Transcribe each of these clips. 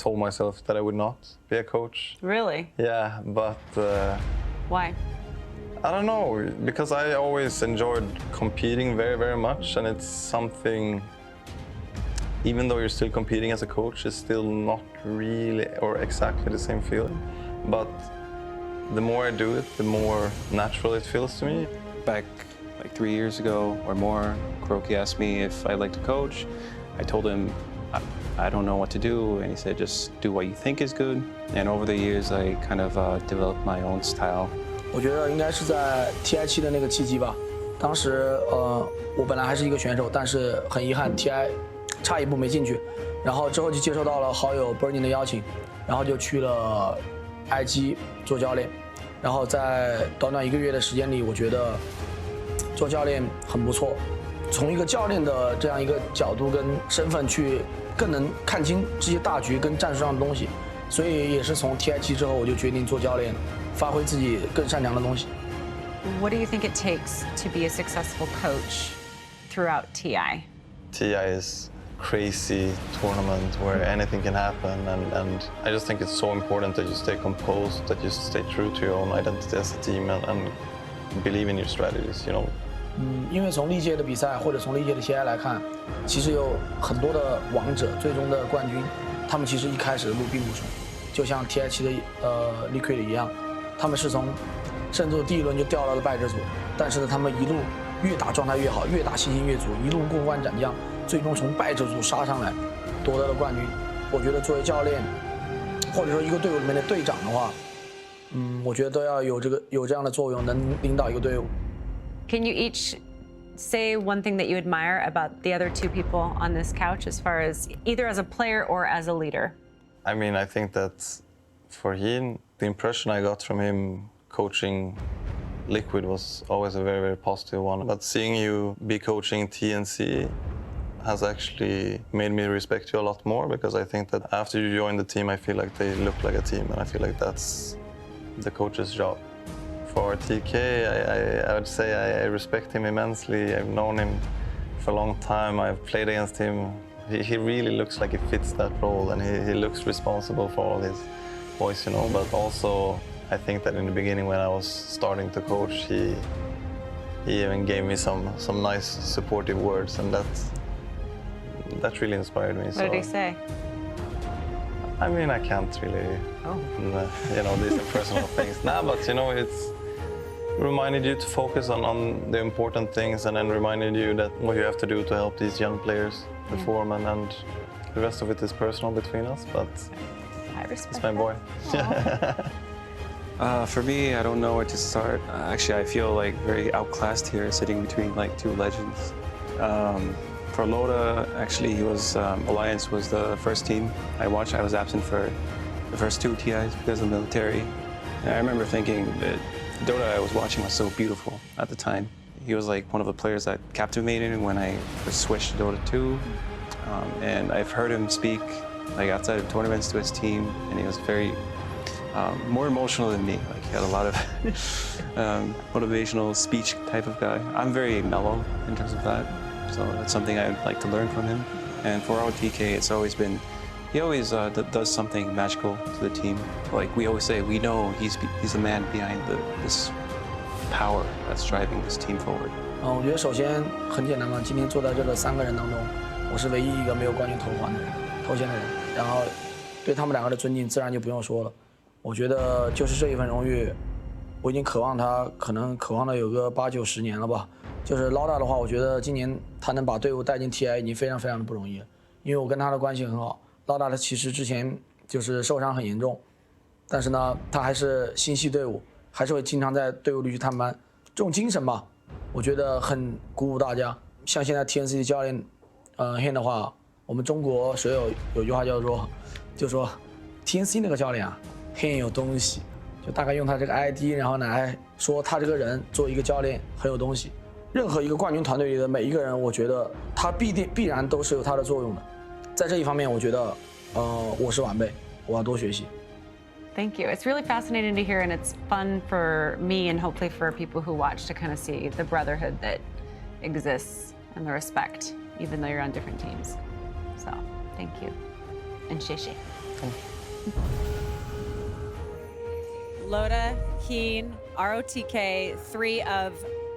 told myself that I would not be a coach. Really? Yeah, but Why? I don't know, because I always enjoyed competing very, very much, and it's something, even though you're still competing as a coach, it's still not really or exactly the same feeling. But the more I do it, the more natural it feels to me. Back like 3 years ago or more, Kuroki asked me if I'd like to coach. I told him I don't know what to do, and he said just do what you think is good. And over the years, I kind of developed my own style. 我觉得应该是在 TI7的那个契机吧。当时我本来还是一个选手，但是很遗憾 TI 差一步没进去，然后之后就接受到了好友 Bernie 的邀请，然后就去了 IG 做教练。然后在短短1个月的时间里，我觉得做教练很不错。从一个教练的这样一个角度跟身份去更能看清这些大局跟战术上的东西，所以也是从 TI7之后我就决定做教练，发挥自己更擅长的东西。What do you think it takes to be a successful coach throughout TI? TI is crazy tournament where anything can happen, and I just think it's so important that you stay composed, that you stay true to your own identity as a team, and believe in your strategies, you know. 因为从历届的比赛或者从历届的 TI 来看，其实有很多的王者，最终的冠军，他们其实一开始的路并不顺，就像 TI7的Liquid 一样，他们是从甚至第1轮就掉到了败者组，但是呢，他们一路越打状态越好，越打信心越足，一路过关斩将，最终从败者组杀上来，夺得了冠军。我觉得作为教练，或者说一个队伍里面的队长的话，我觉得都要有这样的作用，能领导一个队伍。Can you each say one thing that you admire about the other 2 people on this couch, as far as either as a player or as a leader? I mean, I think that for him, the impression I got from him coaching Liquid was always a very, very positive one. But seeing you be coaching TNC has actually made me respect you a lot more, because I think that after you join the team, I feel like they look like a team, and I feel like that's the coach's job. For TK, I would say I respect him immensely. I've known him for a long time. I've played against him. He really looks like he fits that role, and he looks responsible for all his boys, you know. But also, I think that in the beginning, when I was starting to coach, he even gave me some nice supportive words, and that really inspired me. What did he say? I mean, I can't really, you know, these are personal things. Nah, but you know, it's reminded you to focus on the important things, and then reminded you that what you have to do to help these young players perform, and the rest of it is personal between us, but I respect it's my boy. For me, I don't know where to start. Actually, I feel like very outclassed here, sitting between like 2 legends. For Loda, actually, he was Alliance was the first team I watched. I was absent for the first 2 TIs because of the military. And I remember thinking that Dota I was watching was so beautiful at the time. He was like one of the players that captivated me when I first switched to Dota 2. And I've heard him speak like outside of tournaments to his team, and he was very more emotional than me. Like he had a lot of motivational speech type of guy. I'm very mellow in terms of that. So that's something I'd like to learn from him. And for our TK, it's always been, he always does something magical to the team. Like we always say, we know he's the man behind this power that's driving this team forward. 我觉得首先很简单嘛，今天坐在这个3个人当中，我是唯一一个没有冠军头衔的人，然后对他们2个的尊敬自然就不用说了。我觉得就是这一份荣誉，我已经渴望他，可能渴望了有个8、9、10年了吧。就是Loda的话，我觉得今年他能把队伍带进 TI 已经非常非常的不容易了，因为我跟他的关系很好。Loda他其实之前就是受伤很严重，但是呢，他还是心系队伍，还是会经常在队伍里去探班。这种精神吧，我觉得很鼓舞大家。像现在 TNC 的教练Hen 的话，我们中国水友有句话就说 TNC 那个教练啊，Hen 有东西，就大概用他这个 ID， 然后来说他这个人作为一个教练很有东西。任何一个冠军团队里的每一个人，我觉得他必然都是有他的作用的。在这一方面，我觉得我是晚辈，我要多学习。Thank you. It's really fascinating to hear, and it's fun for me and hopefully for people who watch to kind of see the brotherhood that exists and the respect, even though you're on different teams. So, thank you. Ncgc. welcome. Loda, Keen, ROTK, three of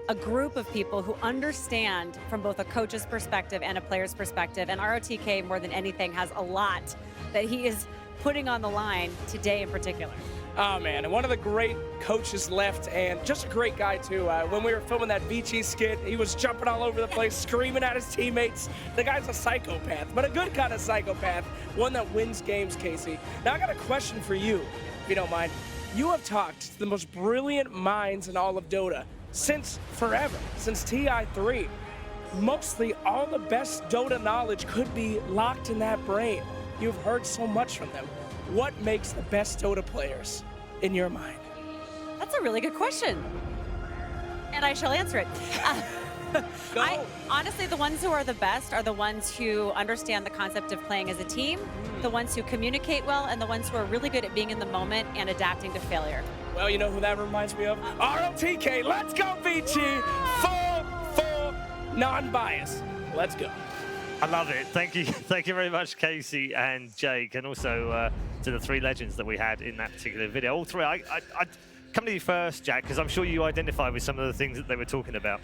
a group of people who understand from both a coach's perspective and a player's perspective. And ROTK, more than anything, has a lot that he is putting on the line today in particular. Oh, man, and one of the great coaches left, and just a great guy, too. When we were filming that Vici skit, he was jumping all over the place, screaming at his teammates. The guy's a psychopath, but a good kind of psychopath, one that wins games, Casey. Now, I got a question for you, if you don't mind. You have talked to the most brilliant minds in all of Dota since forever, since TI3. Mostly all the best Dota knowledge could be locked in that brain. You've heard so much from them. What makes the best Dota players in your mind? That's a really good question. And I shall answer it. Honestly, the ones who are the best are the ones who understand the concept of playing as a team, the ones who communicate well, and the ones who are really good at being in the moment and adapting to failure. Well, you know who that reminds me of? ROTK, let's go, Vici! Full, non-bias. Let's go. I love it. Thank you. Thank you very much, Casey and Jake, and also to the three legends that we had in that particular video. All three. I'd come to you first, Jack, because I'm sure you identify with some of the things that they were talking about.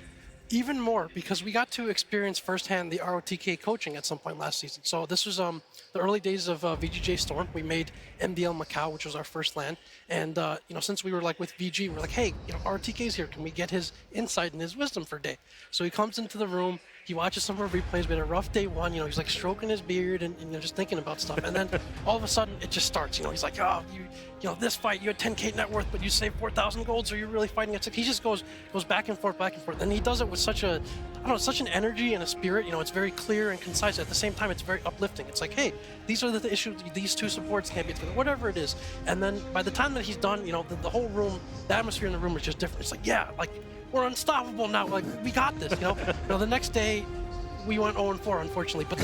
Even more, because we got to experience firsthand the ROTK coaching at some point last season. So this was the early days of VGJ Storm. We made MDL Macau, which was our first LAN. And you know, since we were like with VG, we're like, hey, you know, ROTK's here. Can we get his insight and his wisdom for a day? So he comes into the room. He watches some of our replays. We had a rough day one. You know, he's like stroking his beard and you know, just thinking about stuff. And then all of a sudden, it just starts. You know, he's like, oh, you know, this fight, you had 10K net worth, but you saved 4,000 gold, so you're really fighting at 6. He just goes back and forth, and he does it with such a, I don't know, such an energy and a spirit. You know, it's very clear and concise. At the same time, it's very uplifting. It's like, hey, these are the issues. These two supports can't be together, whatever it is. And then by the time that he's done, you know, the whole room, the atmosphere in the room is just different. It's like, yeah, like we're unstoppable now. Like we got this. You know, the next day. We went 0-4, unfortunately, but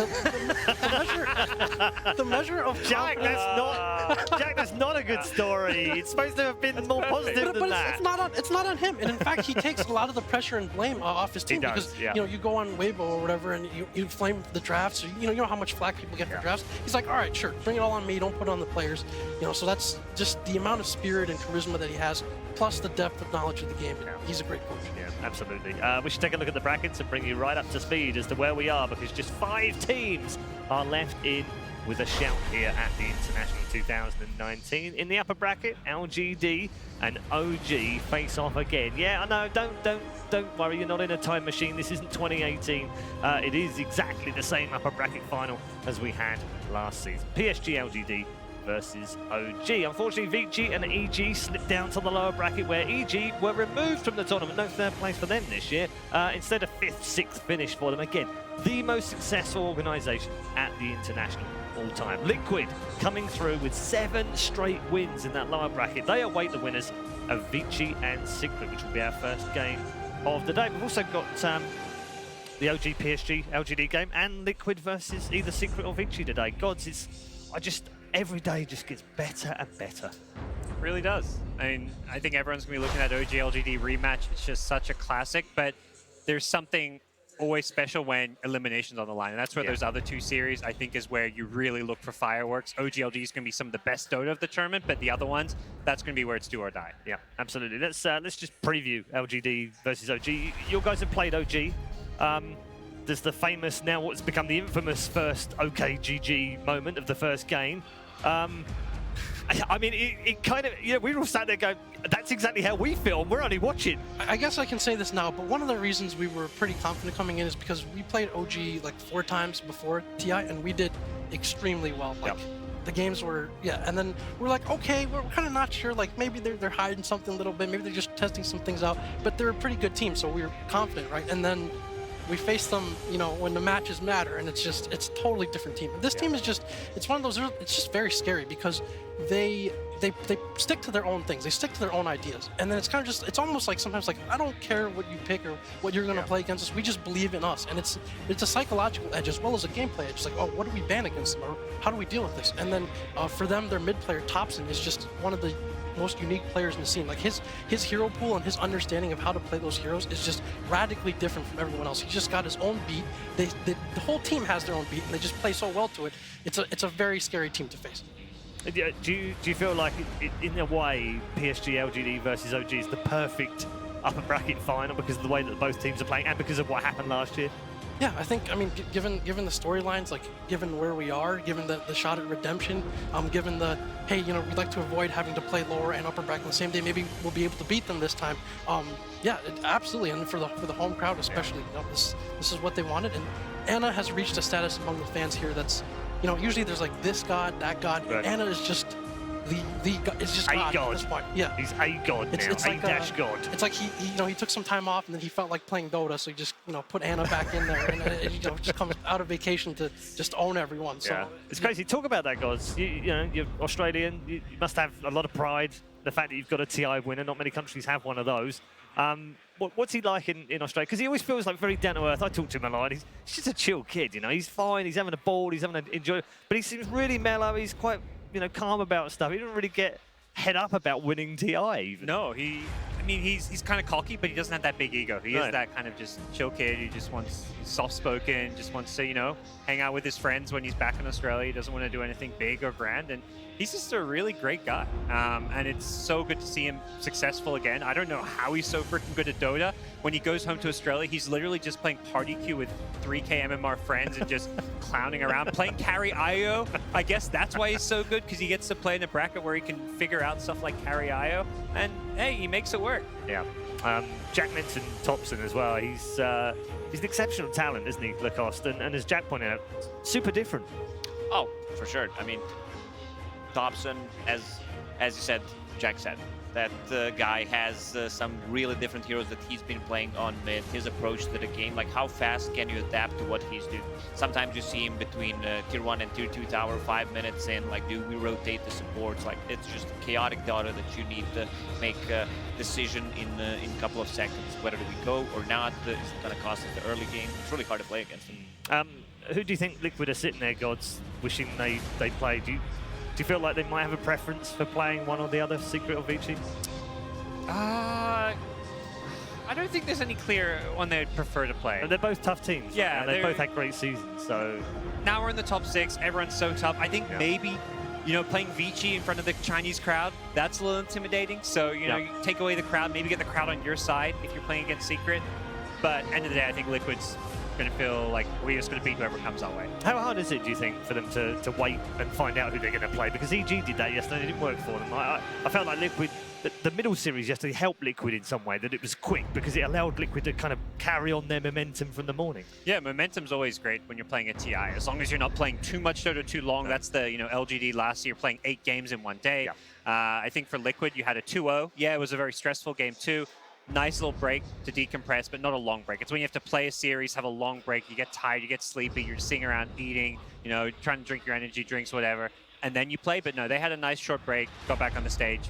the measure of Jack, that's not a good story. It's supposed to have been more positive than that. It's not on him, and in fact, he takes a lot of the pressure and blame off his team because you know, you go on Weibo or whatever, and you flame the drafts. Or, you know how much flack people get for drafts. He's like, all right, sure, bring it all on me. Don't put it on the players. You know, so that's just the amount of spirit and charisma that he has, plus the depth of knowledge of the game. He's a great coach. Yeah, absolutely. We should take a look at the brackets and bring you right up to speed as to where we are, because just 5 teams are left in with a shout here at the International 2019. In the upper bracket, LGD and OG face off again. Yeah, I know, don't worry, you're not in a time machine. This isn't 2018. It is exactly the same upper bracket final as we had last season. PSG.LGD versus OG. Unfortunately, Vici and EG slipped down to the lower bracket, where EG were removed from the tournament. No third place for them this year. Instead of 5th, 6th finish for them. Again, the most successful organisation at the International all-time. Liquid coming through with 7 straight wins in that lower bracket. They await the winners of Vici and Secret, which will be our first game of the day. We've also got the OG PSG.LGD game and Liquid versus either Secret or Vici today. Gods, every day just gets better and better. It really does. I mean, I think everyone's going to be looking at OG-LGD rematch. It's just such a classic, but there's something always special when elimination's on the line. And that's where those other 2 series, I think, is where you really look for fireworks. OG-LGD is going to be some of the best Dota of the tournament, but the other ones, that's going to be where it's do or die. Yeah, absolutely. Let's just preview LGD versus OG. You guys have played OG. There's the famous, now what's become the infamous first OKGG moment of the first game. I mean, it kind of, you know, we were all sat there going, that's exactly how we feel. We're only watching. I guess I can say this now, but one of the reasons we were pretty confident coming in is because we played OG like 4 times before TI, and we did extremely well. Like, the games were, and then we're like, okay, we're kind of not sure, like maybe they're hiding something a little bit, maybe they're just testing some things out, but they're a pretty good team, so we were confident, right? And then we face them, you know, when the matches matter, and it's a totally different team. This team is just, it's one of those, it's just very scary because they stick to their own things. They stick to their own ideas. And then it's kind of just, it's almost like sometimes like, I don't care what you pick or what you're going to play against us. We just believe in us. And it's a psychological edge as well as a gameplay edge. It's like, oh, what do we ban against them? Or how do we deal with this? And then for them, their mid player, Thompson, is just one of the most unique players in the scene. Like his hero pool and his understanding of how to play those heroes is just radically different from everyone else. He's just got his own beat. The whole team has their own beat, and they just play so well to it. It's a very scary team to face. Do you feel like, in a way, PSG.LGD versus OG is the perfect upper bracket final because of the way that both teams are playing and because of what happened last year? Yeah, I think, I mean, given the storylines, like, given where we are, given the shot at redemption, given the, hey, you know, we'd like to avoid having to play lower and upper bracket on the same day, maybe we'll be able to beat them this time. Yeah, absolutely, and for the home crowd especially, you know, this is what they wanted, and Anna has reached a status among the fans here that's, you know, usually there's like this god, that god. Right. Anna is just the god. It's just god at this point. Yeah, he's a god now. It's like god. It's like he you know, he took some time off and then he felt like playing Dota, so he just, you know, put Anna back in there and you know, just comes out of vacation to just own everyone. So Yeah, it's crazy. Talk about that, guys. You know, you're Australian. You must have a lot of pride. The fact that you've got a TI winner. Not many countries have one of those. What's he like in Australia? Because he always feels like very down to earth. I talk to him a lot. He's just a chill kid, you know. He's fine. He's having a ball. He's having to enjoy. But he seems really mellow. He's quite, you know, calm about stuff. He doesn't really get head up about winning TI even. No, I mean, he's kind of cocky, but he doesn't have that big ego. He is that kind of just chill kid. He just wants, he's soft-spoken, just wants to, you know, hang out with his friends when he's back in Australia. He doesn't want to do anything big or grand, and he's just a really great guy. And it's so good to see him successful again. I don't know how he's so freaking good at Dota. When he goes home to Australia, he's literally just playing party queue with 3K MMR friends and just clowning around, playing carry IO. I guess that's why he's so good, because he gets to play in a bracket where he can figure out stuff like carry IO. And hey, he makes it work. Yeah. Jack mentioned Thompson as well. He's an exceptional talent, isn't he, Lacoste? And as Jack pointed out, super different. Oh, for sure. I mean, Thompson, as you said, Jack said, that the guy has some really different heroes that he's been playing on mid. His approach to the game, like how fast can you adapt to what he's doing? Sometimes you see him between tier 1 and tier 2 tower 5 minutes in, like, do we rotate the supports? Like, it's just chaotic Dota that you need to make a decision in a couple of seconds. Whether do we go or not? Is it going to cost us the early game? It's really hard to play against him. Who do you think Liquid are sitting there, gods, wishing they played? Do you feel like they might have a preference for playing one or the other, Secret or Vici? I don't think there's any clear one they'd prefer to play. And they're both tough teams. Yeah, and they both had great seasons. So now we're in the top 6. Everyone's so tough. I think maybe, you know, playing Vici in front of the Chinese crowd, that's a little intimidating. So, you know, you take away the crowd, maybe get the crowd on your side if you're playing against Secret. But end of the day, I think Liquid's going to feel like we're just going to beat whoever comes our way. How hard is it, do you think, for them to wait and find out who they're going to play? Because EG did that yesterday, it didn't work for them. I felt like Liquid, the middle series yesterday helped Liquid in some way, that it was quick because it allowed Liquid to kind of carry on their momentum from the morning. Yeah, momentum's always great when you're playing a TI, as long as you're not playing too much Dota too long. That's the, you know, LGD last year, playing 8 games in one day. I think for Liquid, you had a 2-0. Yeah, it was a very stressful game too. Nice little break to decompress, but not a long break. It's when you have to play a series, have a long break, you get tired, you get sleepy, you're sitting around eating, you know, trying to drink your energy drinks, whatever, and then you play. But no, they had a nice short break, got back on the stage.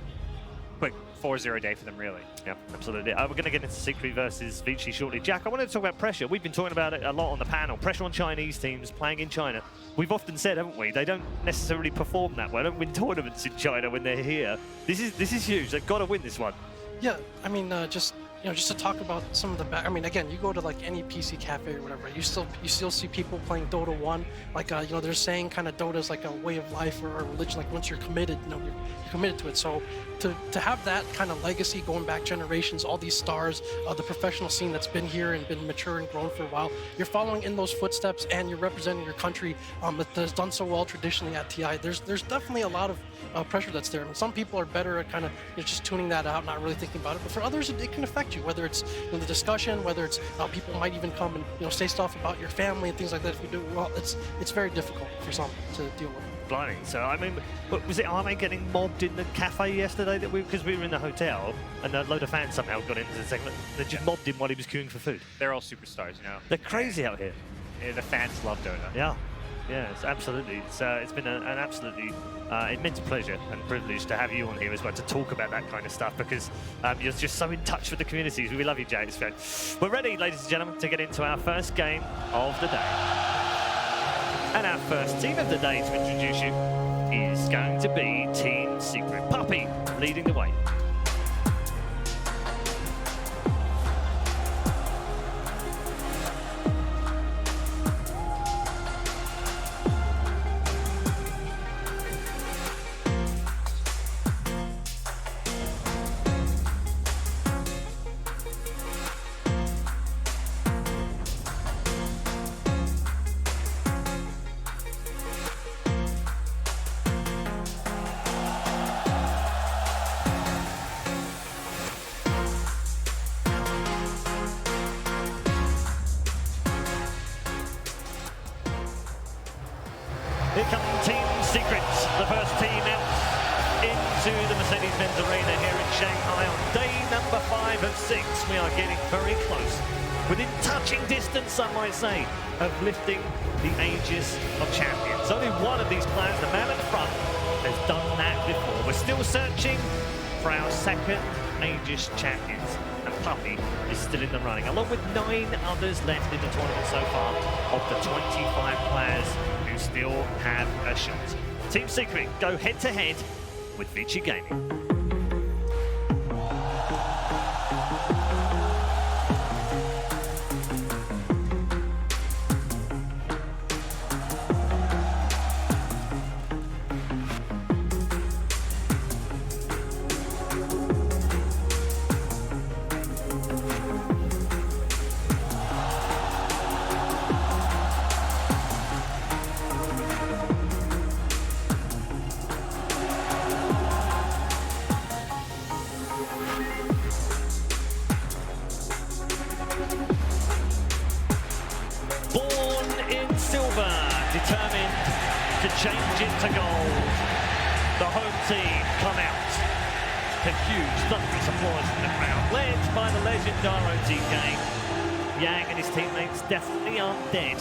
Quick 4-0 day for them, really. Yeah, absolutely. We're going to get into Secret versus Vici shortly. Jack, I wanted to talk about pressure. We've been talking about it a lot on the panel. Pressure on Chinese teams playing in China. We've often said, haven't we, they don't necessarily perform that well. They don't win tournaments in China when they're here. This is huge. They've got to win this one. Yeah, I mean, just to talk about some of the back. I mean, again, you go to like any PC cafe or whatever, you still see people playing Dota 1. Like, you know, they're saying kind of Dota is like a way of life or a religion. Like, once you're committed, you know, you're committed to it. So to have that kind of legacy going back generations, all these stars, the professional scene that's been here and been mature and grown for a while, you're following in those footsteps and you're representing your country that has done so well traditionally at TI. There's definitely a lot of pressure that's there. I mean, some people are better at kind of, you know, just tuning that out, not really thinking about it. But for others, it can affect you, whether it's, you know, the discussion, whether it's people might even come and, you know, say stuff about your family and things like that. If you do well, it's very difficult for some to deal with. Blimey. So, I mean, was it Arme getting mobbed in the cafe yesterday because we were in the hotel and a load of fans somehow got into the segment? They just mobbed him while he was queuing for food. They're all superstars, you know. They're crazy out here. Yeah, the fans love Dota. Yeah. Yeah, it's absolutely. It's been an absolutely immense pleasure and privilege to have you on here as well to talk about that kind of stuff, because you're just so in touch with the communities. We love you, Jay. We're ready, ladies and gentlemen, to get into our first game of the day. And our first team of the day to introduce you is going to be Team Secret. Puppy leading the way. Mercedes-Benz Arena here in Shanghai on day number 5 of 6. We are getting very close, within touching distance, some might say, of lifting the Aegis of Champions. Only one of these players, the man at the front, has done that before. We're still searching for our second Aegis Champions, and Puppy is still in the running, along with 9 others left in the tournament so far, of the 25 players who still have a shot. Team Secret go head-to-head with Vici Gaming. Determined to change it to gold. The home team come out to huge thunderous applause from the crowd, led by the legend ROTK. Yang and his teammates definitely aren't dead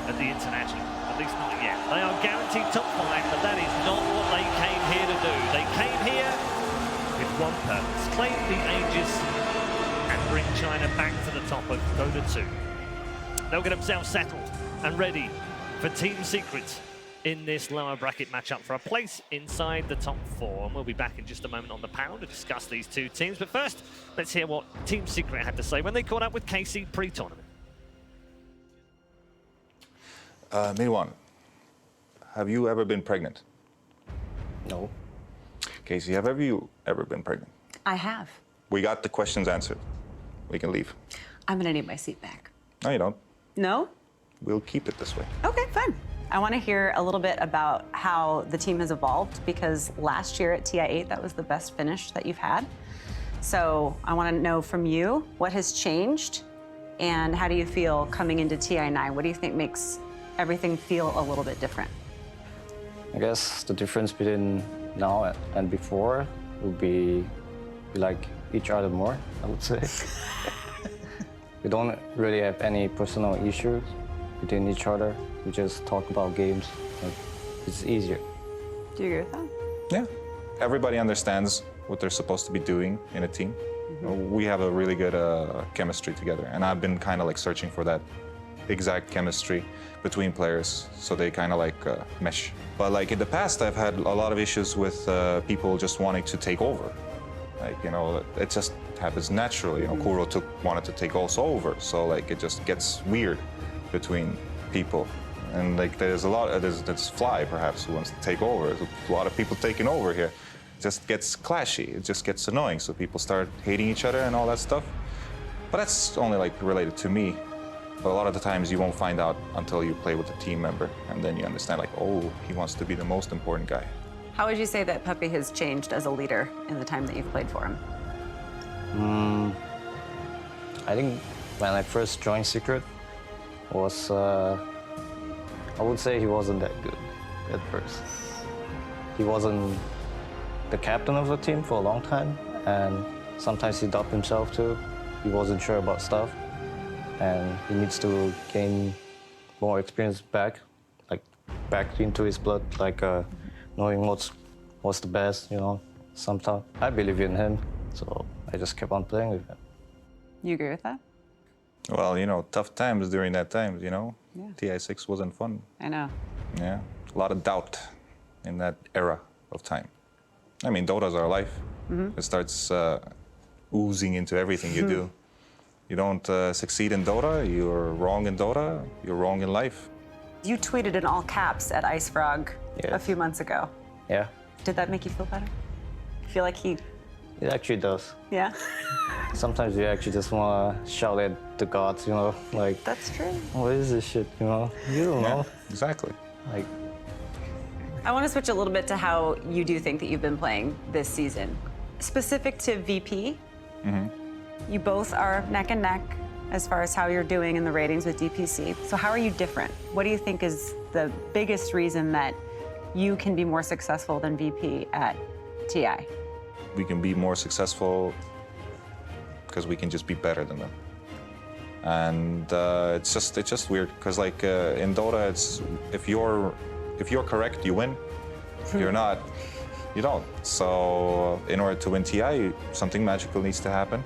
at the International, at least not yet. They are guaranteed top 5, but that is not what they came here to do. They came here with one purpose: claim the Aegis and bring China back to the top of Dota 2. They'll get themselves settled and ready for Team Secret in this lower bracket matchup for a place inside the top 4. And we'll be back in just a moment on the panel to discuss these two teams. But first, let's hear what Team Secret had to say when they caught up with Casey pre-tournament. Midwan, have you ever been pregnant? No. Casey, have you ever been pregnant? I have. We got the questions answered. We can leave. I'm gonna need my seat back. No, you don't. No? We'll keep it this way. Okay, fine. I want to hear a little bit about how the team has evolved, because last year at TI8, that was the best finish that you've had. So I want to know from you, what has changed and how do you feel coming into TI9? What do you think makes everything feel a little bit different? I guess the difference between now and before would be we like each other more, I would say. We don't really have any personal issues between each other. We just talk about games. Like, it's easier. Do you agree with that? Yeah. Everybody understands what they're supposed to be doing in a team. We have a really good chemistry together, and I've been kind of like searching for that exact chemistry between players, so they kind of like mesh. But like in the past, I've had a lot of issues with people just wanting to take over. Like, you know, it just happens naturally. You know, Kuro wanted to take us over, so like it just gets weird between people. And like there's Fly perhaps who wants to take over. There's a lot of people taking over here. It just gets clashy. It just gets annoying. So people start hating each other and all that stuff. But that's only like related to me. But a lot of the times you won't find out until you play with a team member, and then you understand like, oh, he wants to be the most important guy. How would you say that Puppy has changed as a leader in the time that you've played for him? I think when I first joined Secret, was I would say he wasn't that good at first. He wasn't the captain of the team for a long time, and sometimes he doubted himself too. He wasn't sure about stuff, and he needs to gain more experience back into his blood, like knowing what's the best, you know. Sometimes I believe in him, so I just kept on playing with him. You agree with that? Well, you know, tough times during that time, you know. Yeah. TI6 wasn't fun. I know. Yeah, a lot of doubt in that era of time. I mean, Dota's our life. It starts oozing into everything you do. You don't succeed in Dota, you're wrong in Dota, you're wrong in life. You tweeted in all caps at IceFrog a few months ago. Yeah. Did that make you feel better? Feel like he... It actually does. Yeah? Sometimes you actually just want to shout at the gods, you know, like... That's true. What is this shit, you know? You don't know. Exactly. Like... I want to switch a little bit to how you do think that you've been playing this season. Specific to VP, you both are neck and neck as far as how you're doing in the ratings with DPC. So how are you different? What do you think is the biggest reason that you can be more successful than VP at TI? we can be more successful because we can just be better than them. And it's just weird because like in Dota, it's if you're correct, you win. If you're not, you don't. So in order to win TI, something magical needs to happen.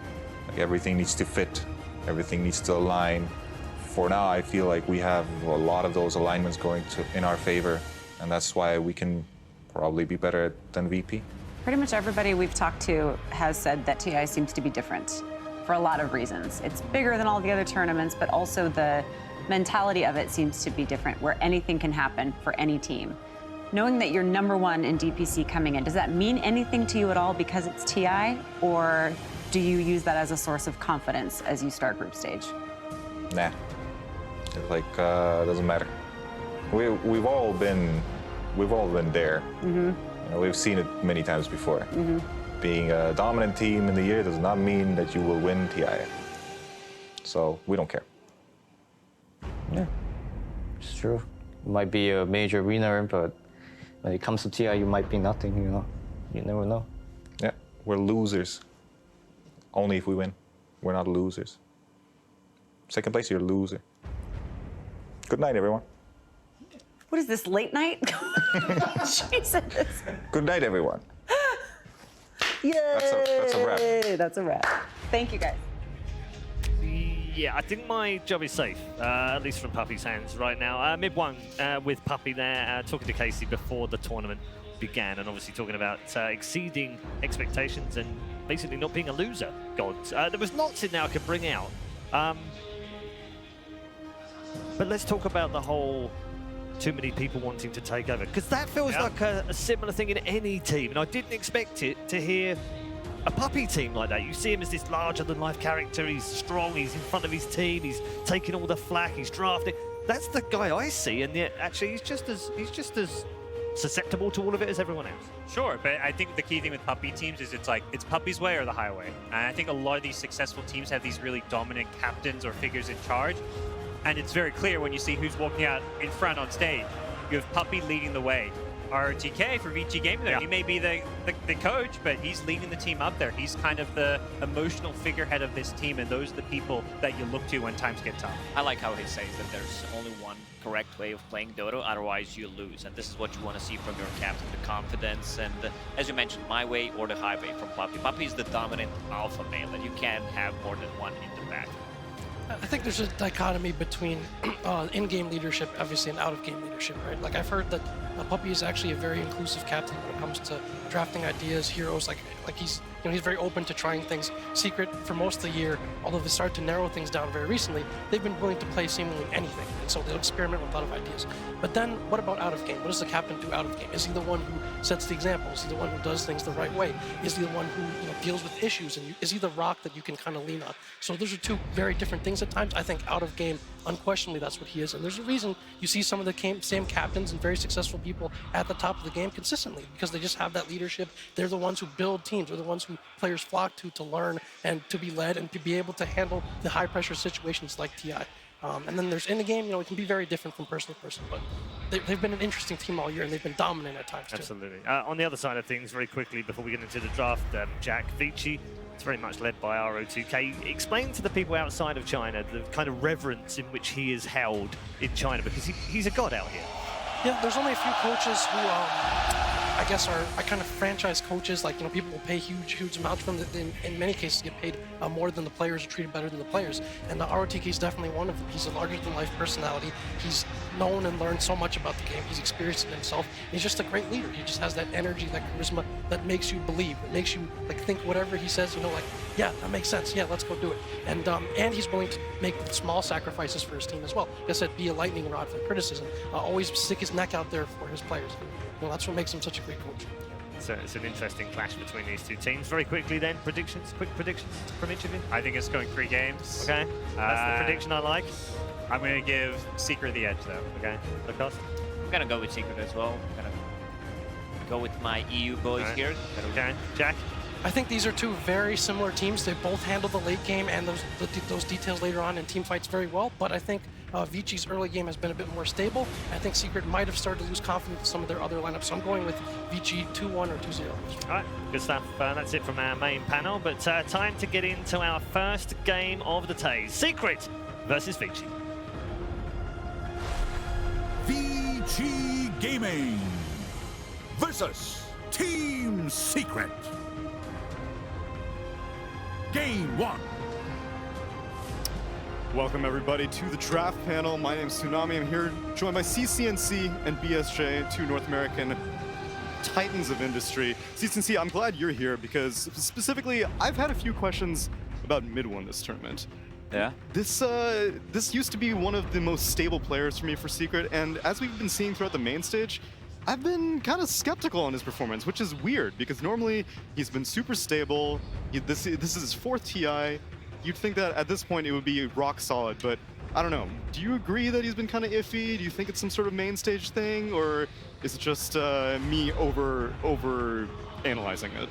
Like everything needs to fit, everything needs to align. For now, I feel like we have a lot of those alignments going in our favor, and that's why we can probably be better than VP. Pretty much everybody we've talked to has said that TI seems to be different for a lot of reasons. It's bigger than all the other tournaments, but also the mentality of it seems to be different, where anything can happen for any team. Knowing that you're #1 in DPC coming in, does that mean anything to you at all because it's TI, or do you use that as a source of confidence as you start group stage? Nah, it's like doesn't matter. We've all been there. You know, we've seen it many times before. Being a dominant team in the year does not mean that you will win TI. So we don't care. Yeah, it's true. You might be a major winner, but when it comes to TI, you might be nothing, you know. You never know. Yeah, we're losers. Only if we win. We're not losers. Second place, you're a loser. Good night, everyone. What is this, late night? Jesus. Good night, everyone. Yay! That's a wrap. That's a wrap. Thank you, guys. Yeah, I think my job is safe, at least from Puppy's hands right now. Mid one with Puppy there, talking to Casey before the tournament began, and obviously talking about exceeding expectations and basically not being a loser, gods. There was lots in there I could bring out. But let's talk about the whole too many people wanting to take over, because that feels like a similar thing in any team, and I didn't expect it to hear a Puppy team like that. You see him as this larger-than-life character. He's strong, he's in front of his team, he's taking all the flack, he's drafting. That's the guy I see, and yet actually he's just as susceptible to all of it as everyone else. Sure, but I think the key thing with Puppy teams is it's Puppy's way or the highway. And I think a lot of these successful teams have these really dominant captains or figures in charge. And it's very clear when you see who's walking out in front on stage. You have Puppy leading the way. ROTK for Vici Gaming there. He may be the coach, but he's leading the team up there. He's kind of the emotional figurehead of this team, and those are the people that you look to when times get tough. I like how he says that there's only one correct way of playing Dota, otherwise you lose. And this is what you want to see from your captain, the confidence, and as you mentioned, my way or the highway from Puppy. Puppy is the dominant alpha male, and you can't have more than one in the back. I think there's a dichotomy between in-game leadership, obviously, and out-of-game leadership, right? Like, I've heard that Puppy is actually a very inclusive captain when it comes to drafting ideas, heroes. Like he's very open to trying things. Secret for most of the year, although they started to narrow things down very recently, they've been willing to play seemingly anything, and so they'll experiment with a lot of ideas. But then, what about out-of-game? What does the captain do out-of-game? Is he the one who sets the example? Is he the one who does things the right way? Is he the one who deals with issues? And is he the rock that you can kind of lean on? So those are two very different things at times. I think out-of-game, unquestionably, that's what he is. And there's a reason you see some of the same captains and very successful people at the top of the game consistently, because they just have that leadership. They're the ones who build teams. They're the ones who players flock to learn and to be led and to be able to handle the high-pressure situations like TI. And then there's in the game, it can be very different from person to person, but they've been an interesting team all year, and they've been dominant at times, too. Absolutely. On the other side of things, very quickly, before we get into the draft, Jack, Vici, it's very much led by RO2K. Explain to the people outside of China the kind of reverence in which he is held in China, because he's a god out here. Yeah, there's only a few coaches who, I guess, are kind of franchise coaches. Like, people will pay huge amounts from them. In many cases, get paid more than the players, are treated better than the players. And ROTK is definitely one of them. He's a larger-than-life personality. He's known and learned so much about the game. He's experienced it himself. He's just a great leader. He just has that energy, that charisma that makes you believe. It makes you think whatever he says. Yeah, that makes sense. Yeah, let's go do it. And he's willing to make small sacrifices for his team as well. Like I said, be a lightning rod for criticism. Always stick his neck out there for his players. That's what makes him such a great coach. So it's an interesting clash between these two teams. Very quickly then, quick predictions from each of you? I think it's going 3 games. Okay, that's the prediction I like. I'm going to give Secret the edge, though. Okay, Lacoste? I'm going to go with Secret as well. I'm going to go with my EU boys here. Okay, Jack? I think these are two very similar teams. They both handle the late game and those details later on in team fights very well, but I think Vici's early game has been a bit more stable. I think Secret might have started to lose confidence in some of their other lineups, so I'm going with Vici 2-1 or 2-0. All right, good stuff. That's it from our main panel, but time to get into our first game of the day. Secret versus Vici. Vici Gaming versus Team Secret. Game 1. Welcome everybody to the draft panel. My name is Tsunami. I'm here joined by CCNC and BSJ, two North American titans of industry. CCNC, I'm glad you're here because specifically, I've had a few questions about Mid-1 this tournament. Yeah? This used to be one of the most stable players for me for Secret, and as we've been seeing throughout the main stage, I've been kind of skeptical on his performance, which is weird because normally he's been super stable. This is his 4th TI. You'd think that at this point it would be rock solid, but I don't know. Do you agree that he's been kind of iffy? Do you think it's some sort of main stage thing, or is it just me over analyzing it?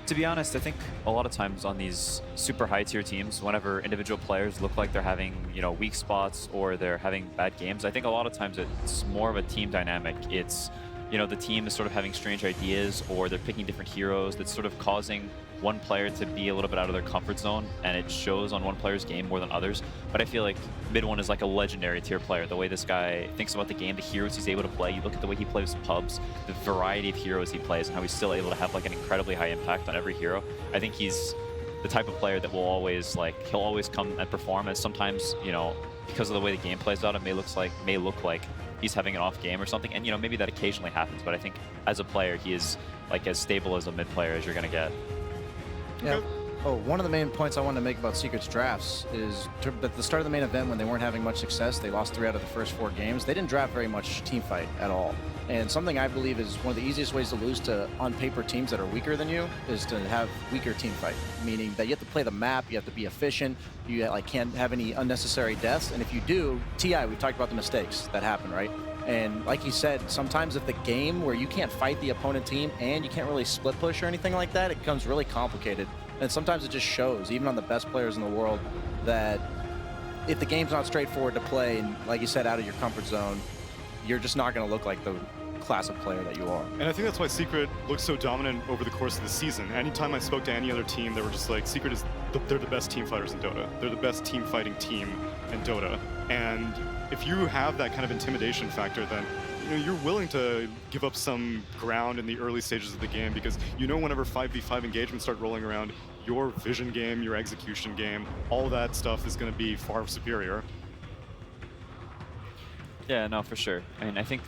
To be honest, I think a lot of times on these super high tier teams, whenever individual players look like they're having, weak spots or they're having bad games, I think a lot of times it's more of a team dynamic. It's, the team is sort of having strange ideas, or they're picking different heroes that's sort of causing one player to be a little bit out of their comfort zone, and it shows on one player's game more than others. But I feel like Mid-1 is like a legendary tier player. The way this guy thinks about the game, the heroes he's able to play, you look at the way he plays pubs, the variety of heroes he plays, and how he's still able to have like an incredibly high impact on every hero. I think he's the type of player that will always he'll always come and perform, and sometimes, because of the way the game plays out, it may look like he's having an off game or something, and maybe that occasionally happens, but I think as a player, he is like as stable as a mid player as you're gonna get. Yeah. Oh, one of the main points I wanted to make about Secret's drafts is at the start of the main event, when they weren't having much success, they lost 3 out of the first 4 games. They didn't draft very much team fight at all. And something I believe is one of the easiest ways to lose to on-paper teams that are weaker than you is to have weaker team fight, meaning that you have to play the map, you have to be efficient, you can't have any unnecessary deaths. And if you do, TI, we talked about the mistakes that happen, right? And like you said, sometimes if the game where you can't fight the opponent team and you can't really split push or anything like that, it becomes really complicated. And sometimes it just shows, even on the best players in the world, that if the game's not straightforward to play, and like you said, out of your comfort zone, you're just not going to look like the class of player that you are. And I think that's why Secret looks so dominant over the course of the season. Anytime I spoke to any other team, they were just like, Secret is they're the best team fighters in Dota. They're the best team fighting team in Dota. And if you have that kind of intimidation factor, then you're willing to give up some ground in the early stages of the game, because whenever 5v5 engagements start rolling around, your vision game, your execution game, all that stuff is going to be far superior. Yeah, no, for sure. I mean, I think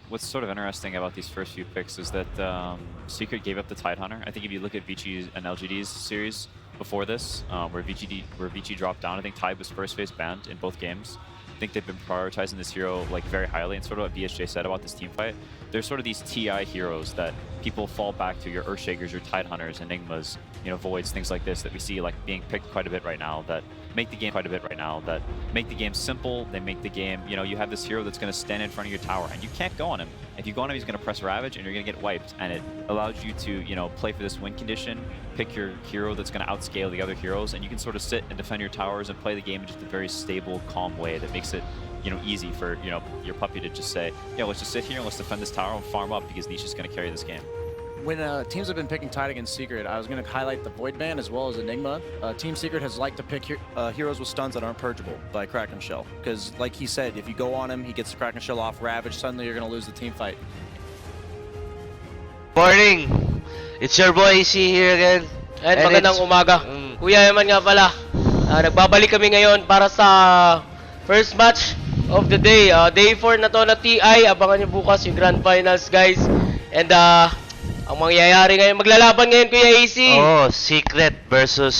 what's sort of interesting about these first few picks is that Secret gave up the Tidehunter. I think if you look at Vici and LGD's series before this, where Vici dropped down, I think Tide was first phase banned in both games. I think they've been prioritizing this hero very highly, and sort of what BSJ said about this team fight. There's sort of these TI heroes that people fall back to, your Earthshakers, your Tidehunters, Enigmas, Voids, things like this that we see being picked quite a bit right now, that make the game simple. They make the game, you have this hero that's going to stand in front of your tower, and you can't go on him. If you go on him, he's going to press Ravage, and you're going to get wiped, and it allows you to, play for this win condition, pick your hero that's going to outscale the other heroes, and you can sort of sit and defend your towers and play the game in just a very stable, calm way that makes it, easy for, your puppy to just say, yeah, let's just sit here and let's defend this tower and farm up because Niche is going to carry this game. When teams have been picking Tide against Secret, I was going to highlight the Void Ban as well as Enigma. Team Secret has liked to pick heroes with stuns that aren't purgeable by Kraken Shell, because like he said, if you go on him, he gets the Kraken Shell off Ravage, suddenly you're going to lose the team fight. Morning! It's your boy EZ here again. And magandang umaga. Kuya Eman nga pala. Nagbabalik kami ngayon para sa first match of the day. Day 4 na to na TI. Abangan nyo bukas yung Grand Finals, guys. And ang mangyayari ngayon, maglalaban ngayon Kuya EZ. Oh, Secret versus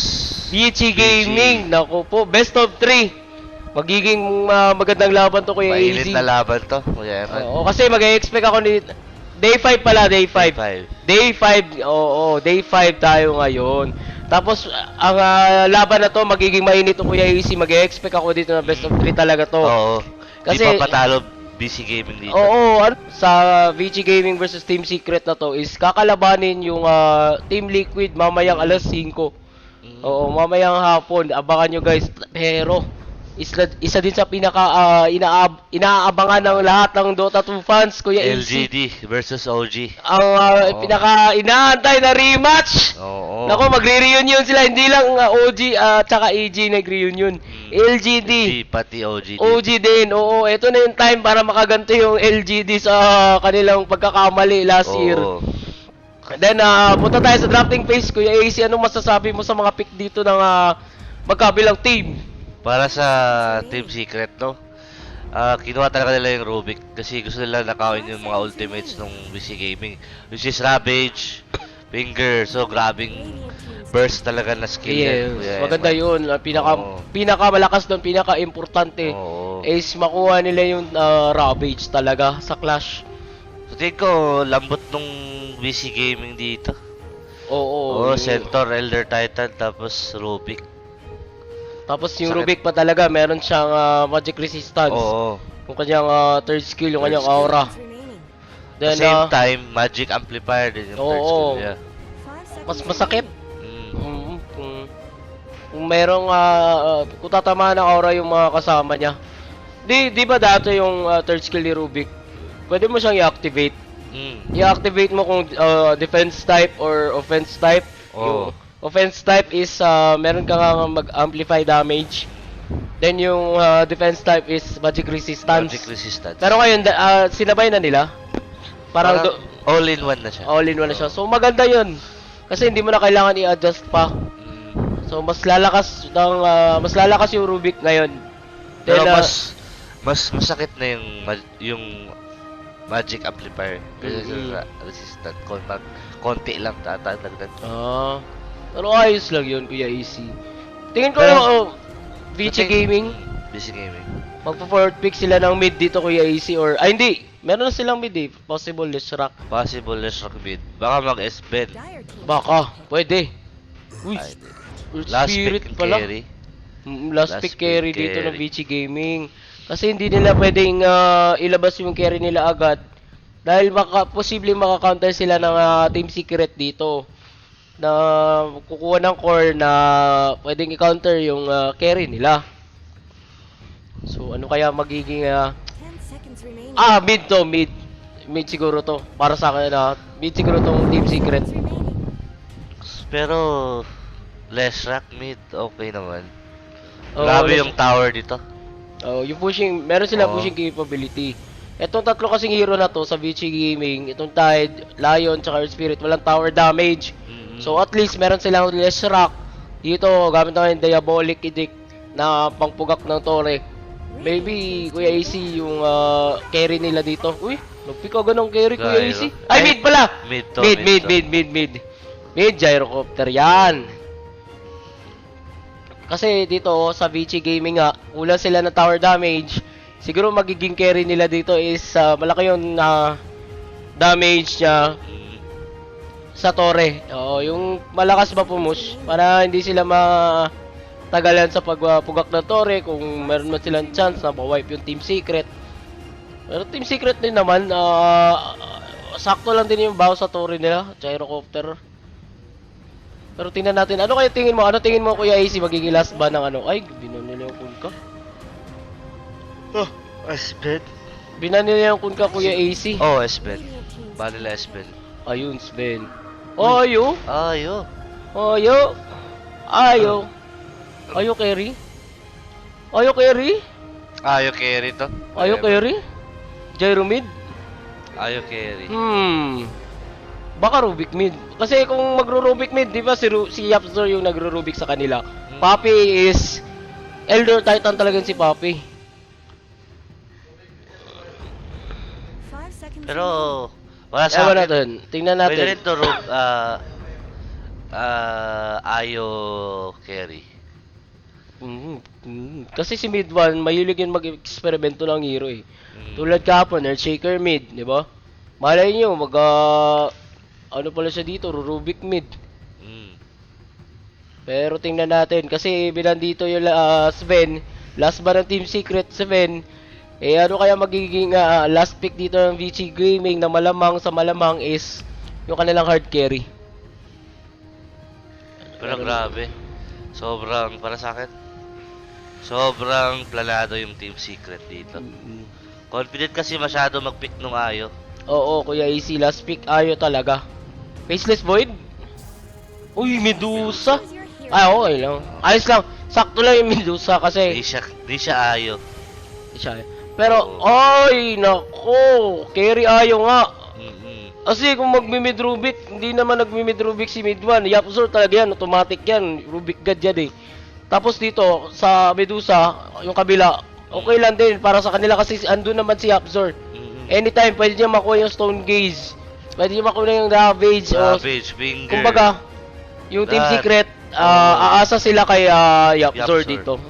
Vici Gaming. Naku po, best of 3. Magiging magandang laban to Kuya EZ. Mainit na laban to, Kuya Eman. Oo, kasi mag-expect ako ni Day 5 pala, Day 5. Day 5, oo, Day 5 tayo ngayon. Tapos, ang laban na to, magiging mainit to Kuya EZ. Mag-expect ako dito na best of 3 talaga to. Oo, kasi, di pa patalo Vici Gaming dito. Oo, sa Vici Gaming versus Team Secret na to is kakalabanin yung Team Liquid mamayang alas 5. Oo, mamayang hapon. Abangan nyo guys. Pero, isa din sa pinaka inaabangan ng lahat ng Dota 2 fans, Kuya AC. LGD versus OG. Ang pinaka inaantay na rematch. Oo. Nako, magre-reunion sila, hindi lang OG at saka EG nag-reunion. LGD. Pati OG din. OG din. Oo, ito na yung time para makaganto yung LGD sa kanilang pagkakamali last year. Then punta tayo sa drafting phase, Kuya AC. Anong masasabi mo sa mga pick dito ng magkabilang team? Para sa Team Secret, no? Kinuha talaga nila yung Rubik kasi gusto nila nakawin yung mga ultimates ng Vici Gaming, which is Ravage, Finger. So grabing burst talaga na skill. Yes, maganda yun. Pinaka malakas doon, pinaka importante is makuha nila yung Ravage talaga sa Clash. So tingin ko lambot nung Vici Gaming dito. Oo. Centaur, Elder Titan, tapos Rubik. Tapos yung Rubik pa talaga, meron siyang magic resistance. Yung kanyang third skill, yung kanyang aura. Then, same time, magic amplifier din yung third skill niya. Mas masakit. Kung merong, kung tatamaan ng aura yung mga kasama niya. Di ba dati yung third skill ni Rubik, pwede mo siyang i-activate. I-activate mo kung defense type or offense type. Yung offense type is meron kang mag-amplify damage. Then yung defense type is magic resistance. Pero ngayon sinabay na nila. Parang all-in-one na siya. All-in-one na siya. So maganda 'yun. Kasi hindi mo na kailangan i-adjust pa. So mas lalakas yung Rubik ngayon. Pero mas masakit na yung magic amplifier kasi sa resistant konti lang tatagdag. Pero ayos lang yun, Kuya AC. Tingin ko Vici Gaming. Magpo-forward pick sila ng mid dito, Kuya AC, or hindi, meron na silang mid eh. Possible Leshrac mid. Baka mag-S-Ben. Baka, pwede. Uy, last Spirit pick pala. carry. Last pick carry dito ng Vici Gaming. Kasi hindi nila pwedeng ilabas yung carry nila agad. Dahil posibleng maka-counter sila ng Team Secret dito. Na kukuha ng core na pwedeng i-counter yung carry nila. So ano kaya magiging mid siguro to. Para sa akin mid siguro tong Team Secret. Pero Leshrac mid okay naman. Grabe yung tower dito. Yung pushing, meron sila pushing capability. Etong tatlo kasing hero na to sa Vici Gaming, itong Tide, Lion, tsaka Earth Spirit, walang tower damage. So at least meron silang Leshrac. Dito, gamit na yung Diabolic Edict na pangpugak ng Torre. Maybe, Kuya AC, yung carry nila dito. Uy, nagpick ako ng carry, Kuya AC. Ay, mid pala! Mid, Gyrocopter, yan. Kasi dito, sa Vici Gaming nga, kulang sila ng tower damage. Siguro magiging carry nila dito is malaki yung damage niya sa Torre. Yung malakas ba pumush para hindi sila matagalan sa pagpugak ng Torre kung meron man silang chance na ma-wipe yung Team Secret. Pero Team Secret din naman, sakto lang din yung baho sa Torre nila, Gyrocopter. Pero tingnan natin, ano kayo tingin mo? Ano tingin mo, Kuya AC, magiging last ba ng ano? Ay, binan nila yung Kunka. S-Ben. Binan nila yung Kunka, Kuya AC. S-Ben. Banila S-Ben. Ayun, Sven. Ayo carry? Ayo carry to. Ayo carry? Gyro mid? Ayo carry. Baka Rubik mid. Kasi kung magro-Rubik mid, di ba si Yapzor yung nagro-Rubik sa kanila. Papi is Elder Titan talaga si Papi. Pero wala sa akin. natin. Tingnan natin. Pwede rin to Ayo carry. Kasi si mid 1, mahilig yun mag-eksperimento ng hero eh. Tulad kahapon, Earthshaker mid, di ba? Malay nyo, ano pala siya dito, Rubik mid. Pero tingnan natin, kasi bilang dito yung Sven, last ba ng Team Secret, Sven, ano kaya magiging last pick dito ng Vici Gaming na malamang is yung kanilang hard carry. Pero grabe, sobrang para sa akin. Sobrang planado yung Team Secret dito. Confident kasi masyado mag-pick nung Ayo. Oo, Kuya AC, last pick Ayo talaga. Faceless Void? Uy, Medusa! Ay, okay lang. Ayos lang. Sakto lang yung Medusa kasi... Di siya Ayo. Di siya Ayo. Pero, ay, nako! Carry Ayo nga. Kasi kung magmi-mid Rubik, hindi naman nagmi-mid Rubik si mid 1. Yapzor talaga yan, automatic yan. Rubik God yan eh. Tapos dito, sa Medusa, yung kabila, okay lang din para sa kanila kasi andun naman si Yapzor. Anytime, pwede niya makuha yung Stone Gaze. Pwede niya makuha yung Ravage. Ravage, Finger. Kumbaga, yung Team Secret, aasa sila kay Yapzor dito.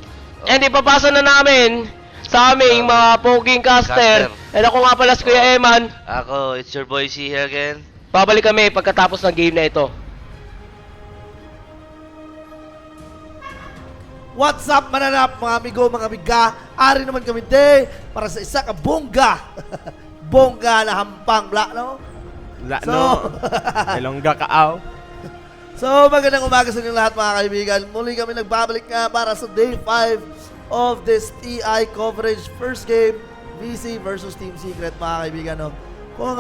And ipapasa na namin sa aming mga poging caster. And ako nga pala si Kuya Eman. Ako, it's your boy C here again. Babalik kami pagkatapos ng game na ito. What's up, mananap, mga amigo, mga amiga? Ari naman kami day para sa isa ka bongga. Bongga na hampang bla, no? Bla, no? Elongga kaaw. So, magandang umaga sa inyo lahat, mga kaibigan. Muli kami nagbabalik nga para sa Day 5 of this TI coverage. First game, Vici versus Team Secret, mga kaibigan, no? Kung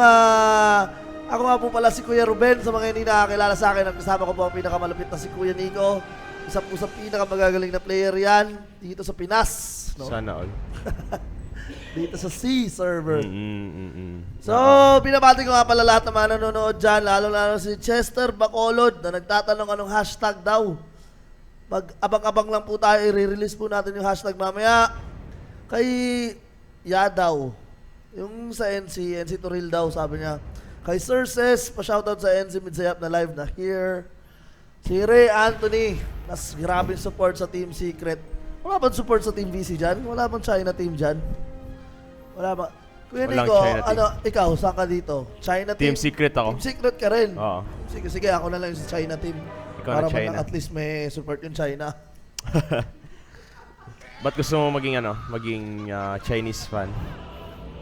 ako nga po pala si Kuya Ruben, sa mga hindi nakakilala sa akin, ang kasama ko po ang pinakamalapit na si Kuya Nico. Isa po sa pinakamagagaling na player yan dito sa Pinas, no? Sana all. Dito sa C server. So, binabati ko nga pala lahat ng mga nanonood dyan, lalo si Chester Bacolod na nagtatanong anong hashtag daw. Mag-abang-abang lang po tayo, i-release po natin yung hashtag mamaya. Kay Yadaw, yung sa NC Toril daw, sabi niya. Kay Sir Ses, pa-shoutout sa NC Midsayap na live na here. Si Ray Anthony, mas grabing support sa Team Secret. Wala bang support sa Team VC dyan? Wala bang China team dyan? Wala ba? Kuya Nico, ikaw, saan ka dito? China team? Team Secret ako. Team Secret ka rin? Oo. Sige, ako na lang yung China team. Ikaw para na China. At least may support yung China. Ba't gusto mo maging Chinese fan?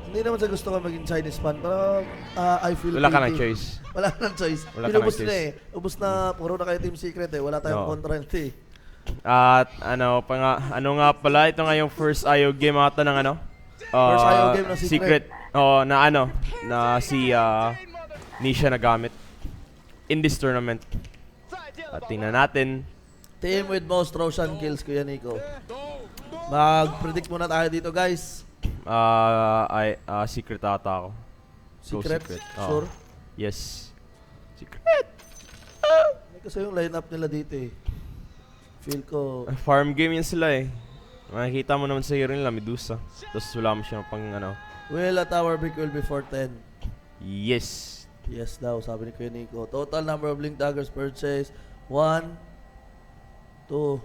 Hindi naman sa gusto ko maging Chinese fan, pero I feel wala ka guilty. ng choice. Wala ka ng choice. Pinubos na eh. Ubus na, puro na kayo Team Secret eh. Wala tayong kontra eh. At ano nga pala, ito nga yung first IO game ata ng first IO game ng Secret. Na si Nisha nagamit in this tournament. At tingnan natin. Team with most Roshan kills, Kuya Nico. Mag-predict muna tayo dito, guys. Secret ata ako. Secret? Sure? Yes. Secret. Kasi yung lineup nila dito eh. Feel ko... Farm game yan sila eh. Makikita mo naman sa hero nila, Medusa. Tapos wala mo siya pang Will a tower pick will be 410? Yes. Yes daw, sabi ni Kuya Nico. Total number of Link Daggers purchased, 1, 2,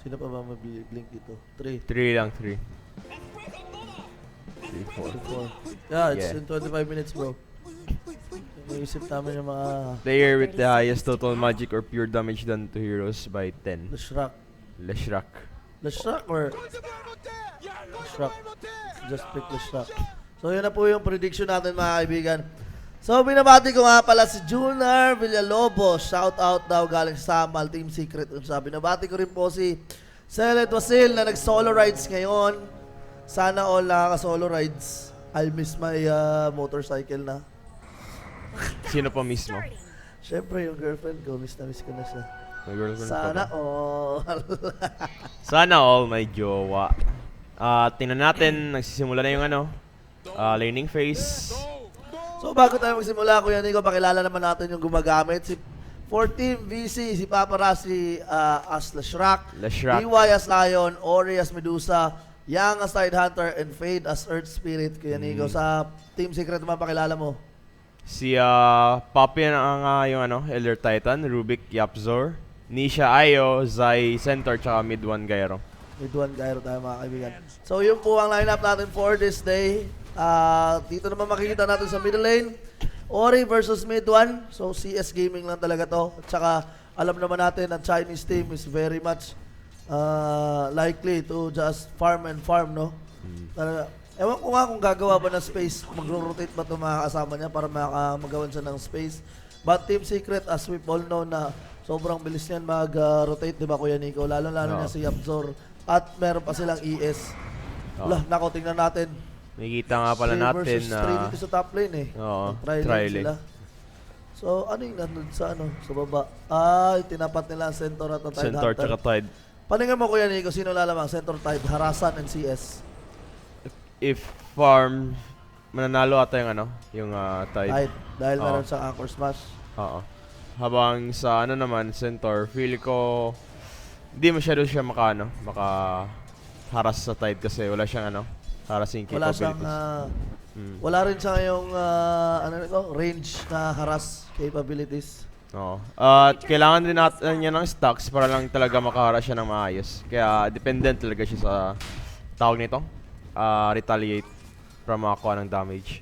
sino pa ba mag-blink dito? 3. 3 lang, 3. 4. Yeah, it's in 25 minutes, bro. Naisip namin yung mga... Player with the highest total magic or pure damage done to heroes by 10. Leshrac. Leshrac or... Leshrac. Just pick Leshrac. So yun na po yung prediction natin, mga kaibigan. So binabati ko nga pala si Junar Villalobos. Shout out daw galing sa Samal Team Secret. Binabati ko rin po si Selet Wasil na nag-solo rides ngayon. Sana all nakaka-solo rides. I'll miss my motorcycle na. Sino pa mismo? Siyempre yung girlfriend ko. Miss na ko na siya. Sana all. Sana all may jowa. Tingnan natin, nagsisimula na yung learning phase. So bago tayo magsimula, Kuya Nico, pakilala naman natin yung gumagamit. For Team VC, si Papa Rasi as Leshrac, DY as Lion, Ori as Medusa, Yang as Tidehunter, and Fade as Earth Spirit. Kuya Nico, sa Team Secret naman, pakilala mo. Si Papi yung Elder Titan, Rubik Yapzor, Nisha Ayo, Zai Centaur, tsaka Mid 1 Gyro. Mid 1 Gyro tayo, mga kaibigan. So yun po ang lineup natin for this day. Dito naman makikita natin sa middle lane, Ori versus Mid 1. So CS gaming lang talaga to. At saka alam naman natin ang Chinese team is very much likely to just farm and farm, no? Talaga. Ewan ko nga kung gagawa ba ng space, mag-rotate ba ito mga kasama niya para magawan siya ng space. But Team Secret, as we all know na sobrang bilis niyan mag-rotate, di ba Kuya Nico? Lalo-lalo na si Yapzor. At meron pa silang ES. Wala, nako, tingnan natin. Nakikita nga pala natin na... 3 dito sa top lane eh. Oo, Try sila. So, ano yung nandun sa baba? Tinapat nila ang Centaur at Tide Centaur Hunter. tsaka Tide. Paningin mo Kuya Nico, sino lalamang? Centaur, Tide, Harasan, and CS. If farm, mananalo ata yung Tide. Dahil meron siyang Anchor Smash. Oo. Habang sa naman, Centaur, feel ko hindi masyado siya maka-haras sa Tide kasi wala siyang harassing capabilities. Wala rin siya yung range na harass capabilities. Oo. At kailangan din natin niya ng stocks para lang talaga makaharas siya ng maayos. Kaya dependent talaga siya sa tawag nito. Retaliate para makakuha ng damage.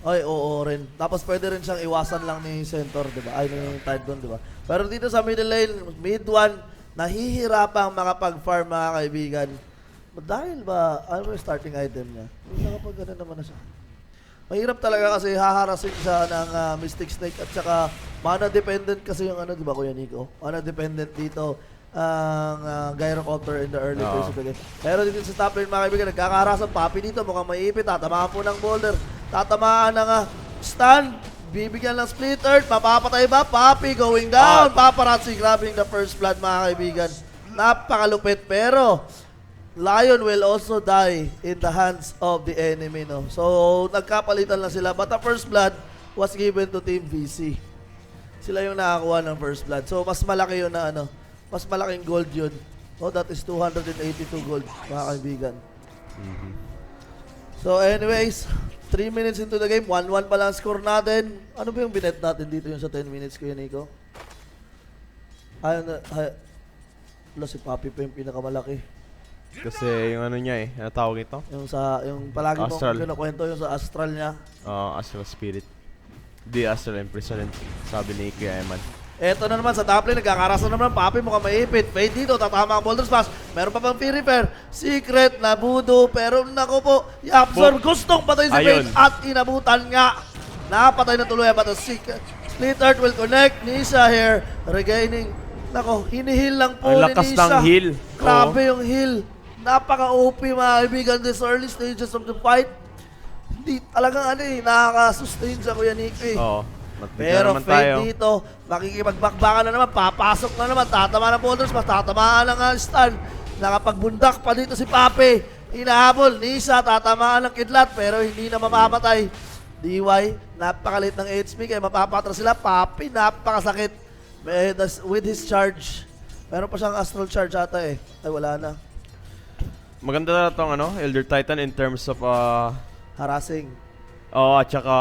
Ay, oo rin. Tapos pwede rin siyang iwasan lang ni Centaur, diba? Ay, ni Tide doon, diba? Pero dito sa middle lane, mid 1, nahihirapang makapag-farm mga kaibigan. Dahil ba, ano yung starting item niya? Nakapag naman na siya. Mahirap talaga kasi haharasin siya ng Mystic Snake at saka mana-dependent kasi yung di ba Kuya Nico? Mana-dependent dito ang Gyrocopter in the early phase of the game. Pero dito sa top lane mga kaibigan, nagkakaharasan Papi dito, mukhang maipit, tatamaan po ng boulder, tatamaan ng stun, bibigyan ng split earth, mapapatay ba? Papi going down, paparazzi grabbing the first blood mga kaibigan. Napakalupit pero Lion will also die in the hands of the enemy, no? So, nagkapalitan lang sila. But the first blood was given to Team Vici. Sila yung nakakuha ng first blood. So, mas malaki yun na mas malaking gold yun. Oh, that is 282 gold, mga kaibigan. So, anyways, 3 minutes into the game. 1-1 pa lang score natin. Ano ba yung binet natin dito yung sa 10 minutes, Kuya Nico? Wala, si Papi pa yung pinakamalaki. Kasi yung niya tawag ito? Yung palagi mo kinukwento yung sa astral niya. Astral Spirit. Di Astral Imprisonment, sabi ni Kuya Eman. Eto na naman sa top lane, nagkakarasan naman Papi, mukhang maipit. Fade dito, tatama ang Boulder Smash. Meron pa pang Fury Fair. Secret na Voodoo, pero nako po, i-absorb. Gustong patay si Fade at inabutan nga. Napatay na tuloy, but the Split Earth will connect. Nisha here, regaining. Nako, hinihil lang po ni Nisha. Ang lakas ng heal. Grabe yung heal. Napaka-OP mga kaibigan this early stages of the fight. Hindi talagang nakaka-sustain sa Kuya Nicky. Pero Fade dito, makikipagbakbakan na naman, papasok na naman, tatama ng boulders, mas tatamaan ng stun. Nakapagbundak pa dito si Papi. Hinahabol, Nisha, tatamaan ng kidlat, pero hindi na mamamatay. DY, napakalit ng HP, kaya mapapatra sila. Papi, napakasakit. With his charge. Meron pa siyang astral charge ata eh. Ay, wala na. Maganda na itong Elder Titan in terms of harassing. At saka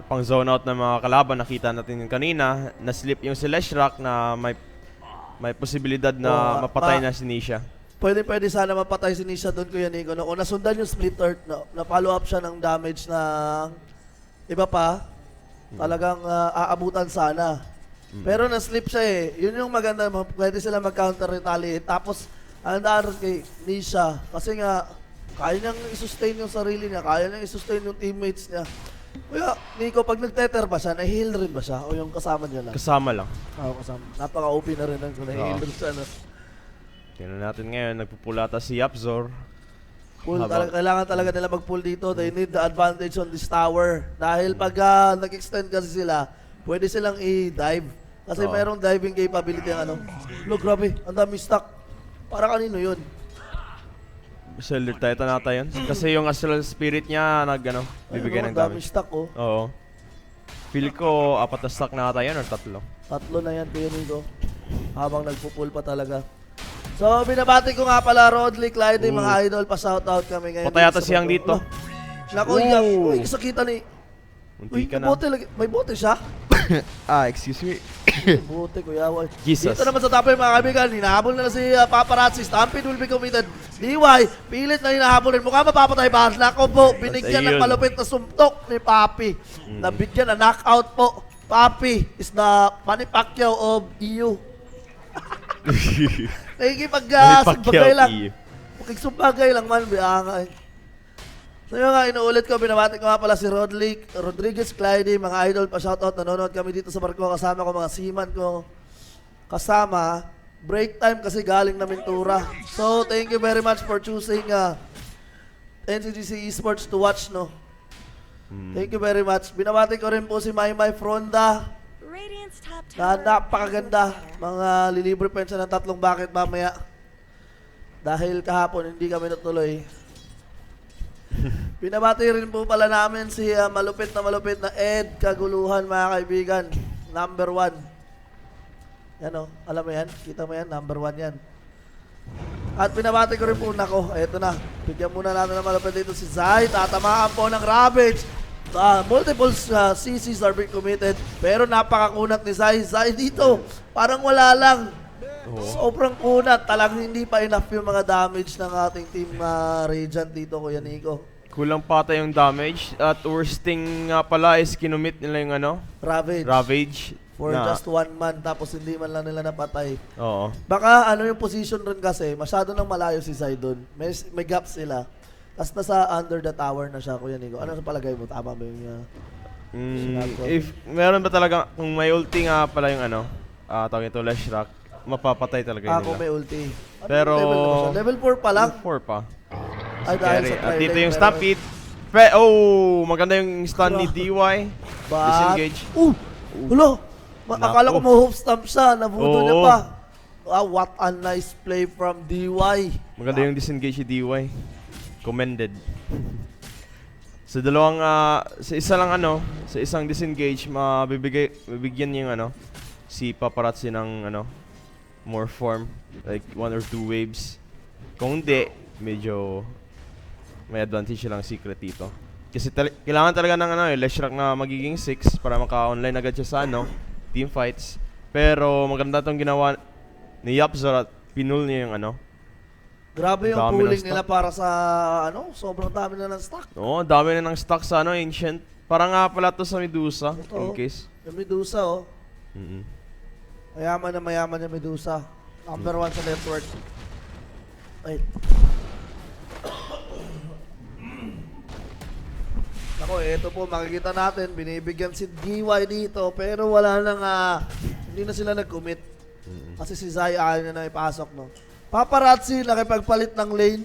pang zone out ng mga kalaban. Nakita natin yung kanina, na-slip yung Celeste Rock na may posibilidad na mapatay na si Nisha. Pwede sana mapatay si Nisha doon, Kuya Nico. Kung nasundan yung split earth, na-follow up siya ng damage na iba pa, talagang aabutan sana. Pero na-slip siya eh. Yun yung maganda, pwede sila mag-counter retaliate. Tapos, ang daan kay Nisha, kasi nga, kaya niyang i-sustain yung sarili niya, kaya niyang i-sustain yung teammates niya. Kaya, Nico, pag nag-tether ba siya, na-heal rin ba siya? O yung kasama niya lang? Kasama lang. Kasama. Napaka-OP na rin kung na-heal rin siya. Tingnan natin ngayon, nagpupulata si Yapzor. Kailangan talaga nila mag-pull dito. They need the advantage on this tower. Dahil pag nag-extend kasi sila, pwede silang i-dive. Kasi mayroong diving capability ang Look, grabe, ang dami stock. Para kanino yun? Elder Titan nata yun. Kasi yung Astral Spirit niya, bibigay ng damage. Ang dami stock, Oo. Feel ko, 4 na stock na ata yun or 3? 3 na yan, Kuya Nico. Habang nagpo-pull pa talaga. So, binabati ko nga pala, Rodley, Clyde, mga idol, pa-shoutout kami ngayon. Patay ata siyang dito. Naku, uy, kasakita ni... Uy, may bote siya? Excuse me. Bote, Kuya. Jesus. Dito naman sa top lane, mga kaibigan, hinahabol na si Paparazzi. Stampede will be committed. DY, pilit na hinahabol rin. Mukha mapapatay ba? Nako po, binigyan ng malupit na sumtok ni Papi. Nabigyan na knockout po. Papi is the Manny Pacquiao of EU. Nakikipag-sumbagay lang. Makiksumbagay lang man, bianga. So yun nga, inuulit ko, binabati ko nga pala si Rodriguez, Clyde, mga idol, pa-shoutout, nanonood kami dito sa barko, kasama ko mga seaman ko, kasama Break time kasi galing na Mintura. So, thank you very much for choosing Ncgc Esports to watch, no? Thank you very much. Binabati ko rin po si Maymay Fronda na napakaganda. Mga lilibre pa siya ng 3 bucket mamaya. Dahil kahapon hindi kami natuloy. Binabati rin po pala namin si malupit na Ed Kaguluhan, mga kaibigan. Number 1. Yan o, alam mo yan? Kita mo yan? Number 1 yan. At binabati ko rin po, nako, eto na. Bigyan muna natin ng malupit dito si Zai. Tatamaan po ng Ravage. Multiple CCs are being committed. Pero napakakunat ni Zai. Zai dito, parang wala lang. Sobrang kunat. Talagang hindi pa enough yung mga damage ng ating team Radiant dito, Kuya Nico. Kulang pata yung damage. At worst thing nga pala is kinumit nila yung ano? Ravage. For just 1 man, tapos hindi man lang nila napatay. Oo. Baka ano yung position rin kasi, masyado nang malayo si Zai doon. May gaps sila. Tapos nasa under the tower na siya, Kuya Nico. Ano sa palagay mo? Tama ba yung if meron ba talaga, kung may ulti nga pala yung ano, tawag ito, Lash Rock, mapapatay talaga yun nila. Kung may ulti. Pero level 4 pa lang? Level 4 pa. Ay, dahil sa at dito yung Stampede. Maganda yung stun ni DY. Disengage. Hulo! Akala ko mo-hope stamp siya, nabuto niya pa. What a nice play from DY. Maganda yung disengage ni DY. Commended. Sa dalawang, sa isa lang ano, sa isang disengage, mabibigyan niya yung ano, si Paparazzi ng ano, more form. Like 1 or 2 waves. Kung hindi, medyo may advantage lang secret dito. Kasi kailangan talaga ng ano, Lash Rock na magiging 6 para maka-online agad siya sa ano, team fights. Pero maganda itong ginawa ni Yapzor at pinul niya yung ano. Grabe yung pooling nila para sa ano, sobrang dami na ng stock. Oo, dami na ng stock sa ano, Ancient. Parang nga pala to sa Medusa, in case. Yung Medusa, oh. Mayaman yung Medusa. Number 1 sa network. Wait. Ako, ito po, makikita natin, binibigyan si DY dito, pero wala nang, hindi na sila nag-commit. Kasi si Zai ayaw na ipasok, no? Paparazzi, nakipagpalit ng lane.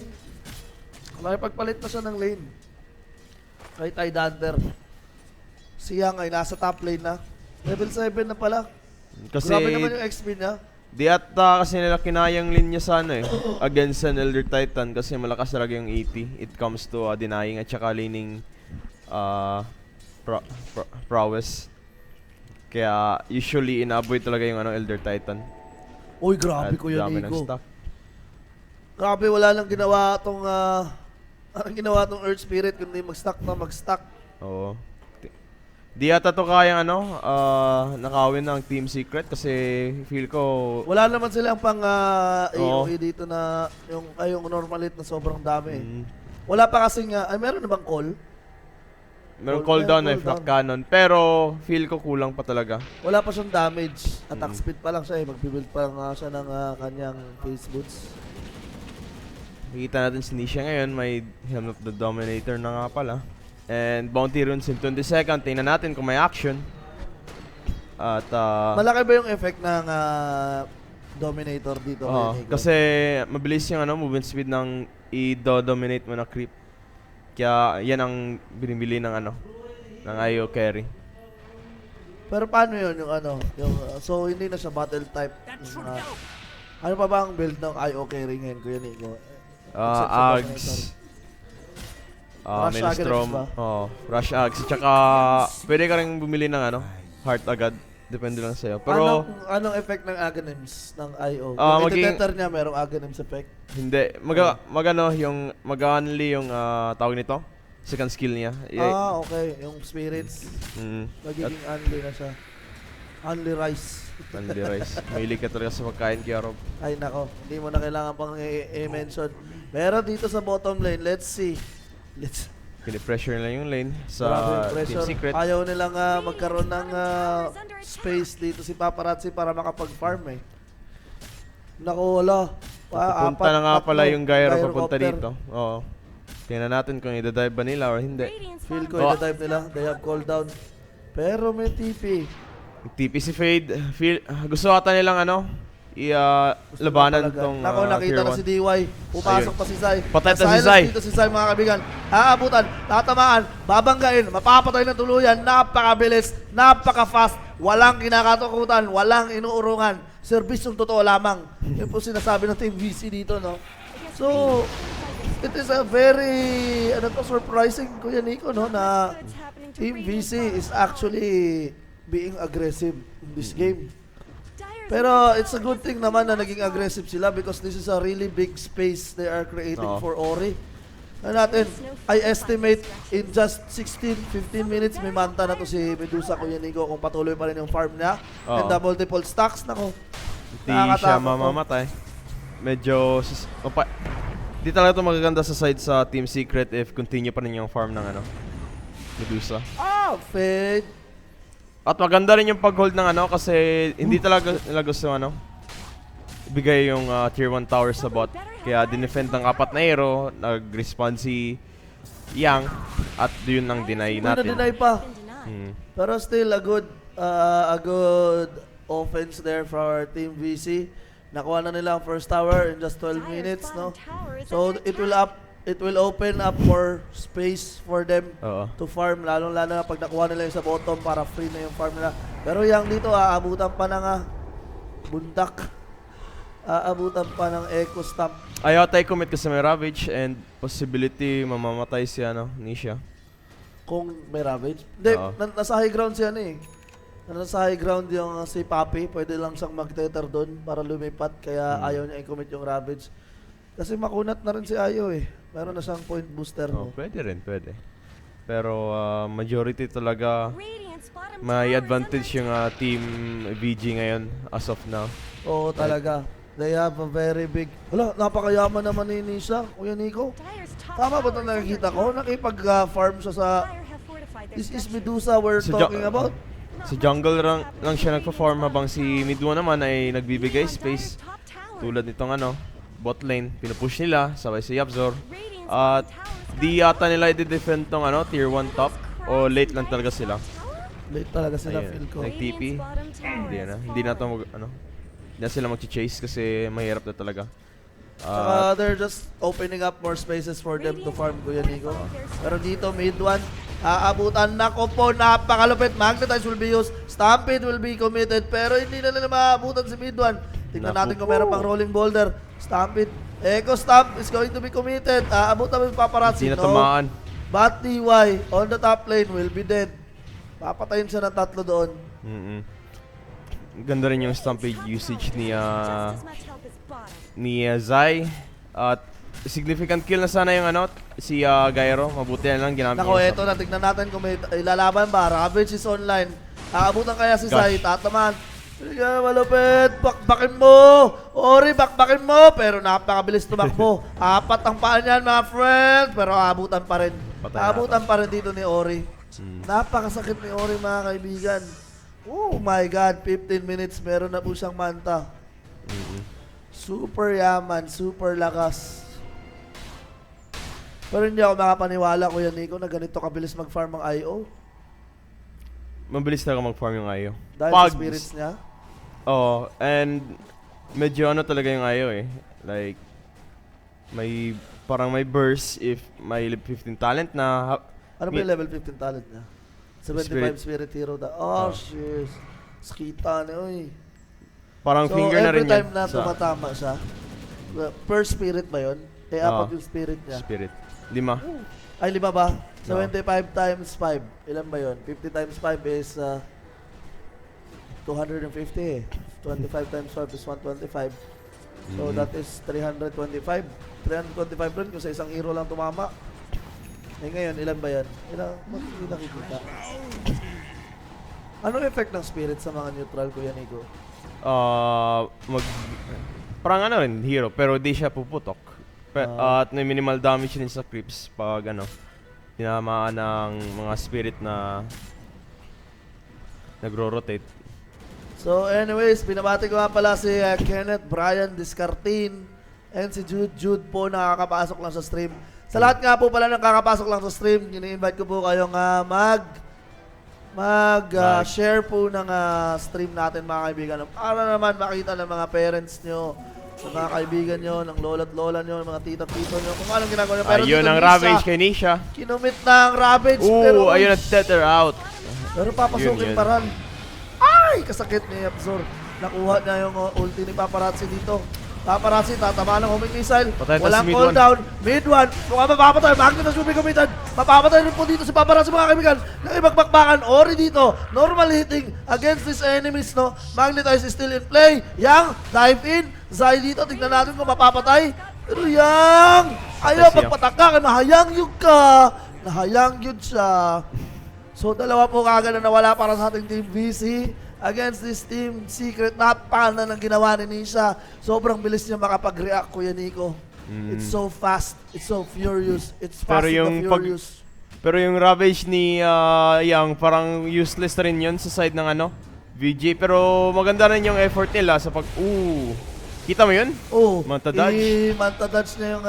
Nakipagpalit na siya ng lane. Kay Tide Hunter. Siya ay nasa top lane na. Level 7 na pala. Kasi grabe naman yung XP niya. Di ata kasi nila kinayang linya sa ano against an Elder Titan kasi malakas talaga yung 80. It comes to denying at saka laning prowess. Kaya usually ina-avoid talaga yung ano Elder Titan. Uy, grabe ko yun, Nico. Grabe, wala lang ginawa tong Earth Spirit kundi mag-stack na mag-stack. Oo. Di ata to kayang ano, nakawin ng Team Secret kasi feel ko wala naman silang pang AOE dito na yung normalit na sobrang dami. Wala pa kasing ay meron na bang call? Meron cooldown na flak cannon, pero feel ko kulang pa talaga. Wala pa siyang damage. Attack speed pa lang siya eh. Magbibuild pa lang siya ng kanyang face boots. Makikita natin si Nisha ngayon, may Helm of the Dominator na nga pala. And bounty runes in 22nd. Tingnan natin kung may action. At malaki ba yung effect ng Dominator dito? Kasi mabilis yung ano, movement speed ng i-dominate mo na creep. Kaya yan ang binibili ng ano, ng IO carry. Pero paano yun yung ano, so hindi na siya battle type. Ano pa ba ang build ng IO carry ngayon, Kuya Nico? Ags. Maelstrom. Rush Ags. Tsaka pwede ka rin bumili ng ano, Heart agad. Depende lang sa'yo. Pero anong effect ng Aghanims ng IO? Yung iti-tether niya merong Aghanims effect? Hindi. Mag-only yung tawag nito. Second skill niya. Okay. Yung spirits. Magiging only na siya. Only rice. Only rice. Mahilig ka talaga sa pagkain, Kiarob. Ay nako. Hindi mo na kailangan pang i-mention. Pero dito sa bottom lane, let's see. Pinipressure nila yung lane sa Team Secret. Ayaw nilang magkaroon ng space dito si Paparazzi para makapag-farm eh. Naku, wala. Papunta na nga pala yung gyro papunta dito. Oo. Tingnan natin kung i-dive ba nila or hindi. Feel ko i-dive nila. They have cooldown. Pero may TP. TP si Fade. Gusto ata nilang ano, labanan tong Nako, nakita tier na 1. si DY. Pumasok pa si Zai. Patay na si Zai. Dito si Zai, mga kaibigan. Aabutan, tatamaan, babanggain, mapapatay ng tuluyan. Napakabilis, napaka-fast. Walang kinakatakutan, walang inuurungan. Servisyong totoo lamang. Yun po sinasabi ng Team Vici dito, no? So, it is a very, surprising, Kuya Nico, no? Na Team Vici is actually being aggressive in this game. Pero it's a good thing naman na naging aggressive sila because this is a really big space they are creating for Ori. Natin, I estimate in just 16-15 minutes may manta na to si Medusa, Kuya Nico, kung patuloy pa rin yung farm niya. And the multiple stacks, nako. Hindi siya mamamatay. Medyo, di talaga ito magaganda sa side sa Team Secret if continue pa rin yung farm ng Medusa. Fade. At maganda rin yung pag-hold ng kasi hindi talaga nila gusto ibigay yung tier 1 tower sa bot. Kaya dinefend ng 4 na hero, nag-respond si Yang at yun ang deny natin. Na-deny pa. Pero still a good offense there for Team VC. Nakuha na nila ang first tower in just 12 minutes, no? So it will open up more space for them to farm, lalong-lalo na pag nakuha nila yung sa bottom para free na yung farm nila. Pero yang dito, aabutan pa ng bundak. Aabutan pa ng echo stamp. Ayaw tayo commit kasi may Ravage and possibility mamamatay si Nisha. Kung may Ravage? Hindi, nasa high ground siya nasa high ground yung si Papi. Pwede lang siyang mag-tether doon para lumipat. Kaya ayaw niya i-commit yung Ravage. Kasi makunat na rin si Ayo Meron na siyang point booster. Pwede rin, pwede. Pero majority talaga may advantage yung Team VG ngayon as of now. Oo, talaga. They have a very big... Wala, napakayaman naman ni Nisha, Kuya Nico. Tama ba ito nakikita ko? Nakipag-farm siya sa... This is Medusa we're talking about. Sa jungle lang siya nagpa-farm habang si Midwa naman ay nagbibigay space. Tulad nitong bot lane, pinupush nila, sabay si Yabzor. At di yata nila i-defend tong tier 1 top o late lang talaga sila. Late talaga sila, feel ko. Nag-TP. Hindi na to hindi na sila mag-chase kasi mahirap na talaga. They're just opening up more spaces for them to farm, Kuya Nico. Pero dito, mid 1, aabutan na ko po, napakalupit. Magnetize will be used, Stampede will be committed, pero hindi na nila maabutan si mid 1. Tingnan natin kung meron pang rolling boulder. Stampede, Echo Stamp is going to be committed. Aabutan mo yung paparazzi, hindi na tamaan. But DY on the top lane will be dead. Papatayin siya ng 3 doon. Ganda rin yung Stampede usage ni Zai. At significant kill na sana yung si Gyro. Mabuti na lang ginamit. Nako, eto na, tignan natin kung may ilalaban ba. Ravage is online. Aabutan kaya si Zai, tataman. Malupit, bakbakin mo. Ori, bakbakin mo. Pero napakabilis tumakbo. 4 ang paan yan, mga friends. Pero aabutan pa rin. Aabutan pa rin dito ni Ori. Napakasakit ni Ori, mga kaibigan. Oh my God, 15 minutes. Meron na po siyang manta. Super yaman, super lakas. Pero hindi ako makapaniwala, Kuya Nico, na ganito kabilis mag-farm ang IO. Mabilis talaga mag-farm yung IO. Dahil sa spirits niya? Oo, and medyo talaga yung IO Like, parang may burst if may 15 talent na. Ano ba yung level 15 talent niya? 75 Spirit Hero da. Oh, shit. Skita na, Parang so, finger na rin yan. So, every time na tumatama siya, per spirit ba yun? Apat yung spirit niya. Spirit. 5. Ay, 5 ba? 75 times 5. Ilan ba yun? 50 times 5 is 250 25 times 5 is 125. So, that is 325. 325 rin kung sa isang hero lang tumama. Ngayon, ilan ba yan? Hindi nakikita. Anong effect ng spirit sa mga neutral, Kuya Nico? Parang rin, hero, pero di siya puputok. At may minimal damage din sa creeps pag tinamaan ng mga spirit na nagro-rotate. So anyways, binabati ko nga pala si Kenneth, Brian, Discartin, and si Jude po nakakapasok lang sa stream. Sa lahat nga po pala ng kakapasok lang sa stream, ini-invite ko po kayong mag-share po ng stream natin mga kaibigan. Para naman makita ng mga parents nyo, sa mga kaibigan nyo, ng lola't lola nyo, ng mga tita-tito nyo, kung anong ginagawa nyo. Pero ayun ang Ravage kay Nisha. Kinumit na ang Ravage. Pero, ayun ang tether out. Pero papasukin pa rin. Ay! Kasakit ni Absor. Nakuha niya yung ulti ni Paparazzi dito. Paparazzi, tatama ng homing missile. Walang cooldown. Mid one. Mukhang mapapatay. Magnetas will be committed. Mapapatay rin po dito si Paparazzi mga kaibigan. Nang ibagbakbakan. Ori dito. Normal hitting against these enemies, no? Magnetize is still in play. Yang, dive in. Zai dito. Tignan natin kung mapapatay. Pero Yang, ayaw pagpataka. Nahayang yun ka. Nahayang yun siya. So, dalawa po kagad na nawala para sa ating Team Vici. Against this Team Secret, napakana ng ginawa ni Nisha. Sobrang bilis niya makapag-react, Kuya Nico. It's so fast. It's so furious. It's fast and furious. Pero yung Ravage ni Yang, parang useless na rin yun sa side ng VG. Pero maganda rin yung effort nila sa pag... Kita mo yun? Manta dodge. Manta dodge na yung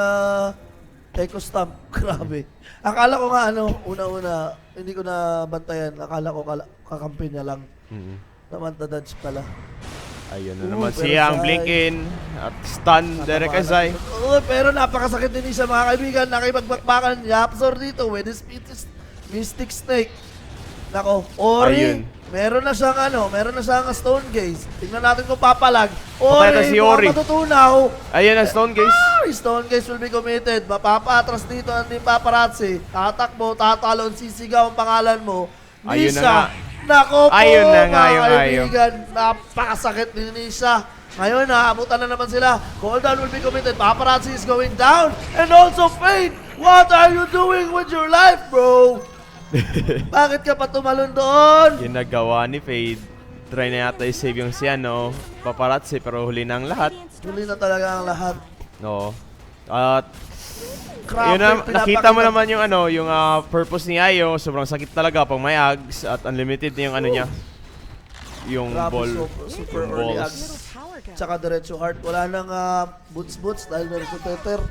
Echo Stamp. Grabe. Akala ko nga una-una, hindi ko na bantayan. Akala ko kakampi niya lang. Manta dodge pala. Ayun na naman si Yang Blinkin at stun direct Azai. Pero napakasakit din siya mga kaibigan. Nakipagbakbakan Yapzor dito with his Mystic Snake. Nako, Ori. Meron na siyang Stone Gaze. Tingnan natin kung papalag. Ori, si Ori. Matutunaw. Ayun ang Stone Gaze. Stone Gaze will be committed. Mapapatras dito ang Team Paparazzi. Tatakbo, tatalon, sisigaw ang pangalan mo. Ayun na nga. Nako po, ayun na nga yung kaibigan. Napakasakit ni Nisha. Ngayon, naabutan na naman sila. Cooldown will be committed. Paparazzi is going down. And also Fade, what are you doing with your life, bro? Bakit ka pa tumalon doon? Ginagawa ni Fade. Try na yata i-save yung si Paparazzi, pero huli na ang lahat. Huli na talaga ang lahat. No. At yun na, nakita mo naman yung yung purpose ni Ayo. Sobrang sakit talaga pag may ags at unlimited na yung niya. Yung ball. Super early ags. Tsaka diretso heart. Wala nang boots dahil meron sa tether.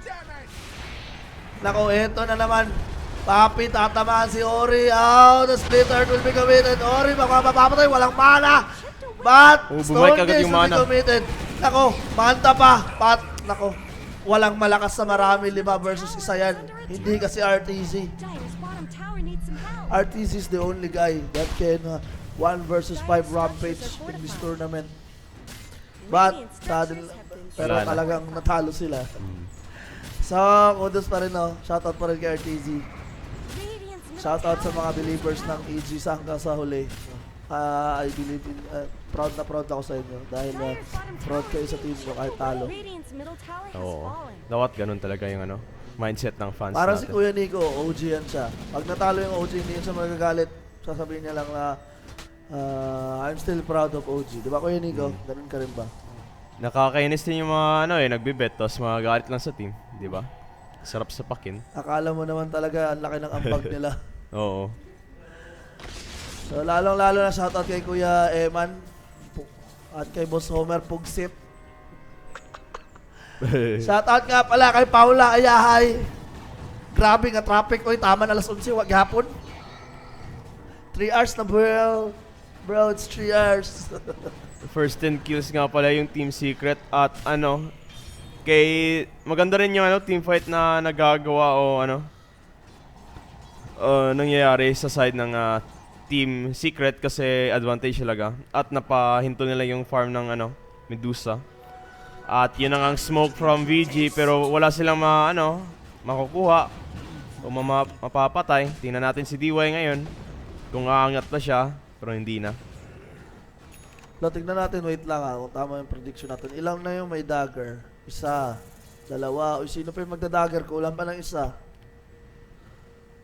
Nako, eto na naman. Papi, tatamaan si Ori. The split heart will be committed. Ori, mapapatay. Walang mana. But, Stone Gaze will be committed. Nako, manta pa. Nako. Walang malakas sa marami, 5 versus 1 yan. Hindi kasi RTZ. RTZ is the only guy that can 1 versus 5 rampage in this tournament. But, pero talagang natalo sila. So, kudos pa rin, shoutout pa rin kay RTZ. Shoutout sa mga believers ng EG hanggang sa huli. I believe in, proud ako sa inyo dahil proud kayo sa team ko kahit talo. Oo. Dapat ganun talaga yung mindset ng fans parang natin. Si Kuya Nico, OG yan siya. Pag natalo yung OG, hindi yan siya magagalit. Sasabihin niya lang na I'm still proud of OG. Di ba Kuya Nico? Ganun ka rin ba? Nakakainis din yung mga nagbibet tapos magalit lang sa team. Di ba? Sarap sa pakin. Akala mo naman talaga ang laki ng ambag nila. Oo. So, lalong-lalo na shoutout kay Kuya Eman at kay Boss Homer Pugsit. Shoutout nga pala kay Paula Ayahay. Grabe nga traffic. Oy, tama na 11:00, wag hapon. 3 hours na, bro. Bro, it's 3 hours. First 10 kills nga pala yung Team Secret at kay maganda rin yung team fight na nagagawa o nangyayari sa side ng Team Secret kasi advantage talaga at napahinto nila yung farm ng Medusa. At yun ang smoke from VG pero wala silang makukuha o mapapatay. Tingnan natin si DY ngayon kung aangat pa siya pero hindi na. Tingnan natin, wait lang kung tama yung prediction natin. Ilang na yung may dagger? 1, 2. O sino pa yung magda-dagger? Kulang pa ng 1.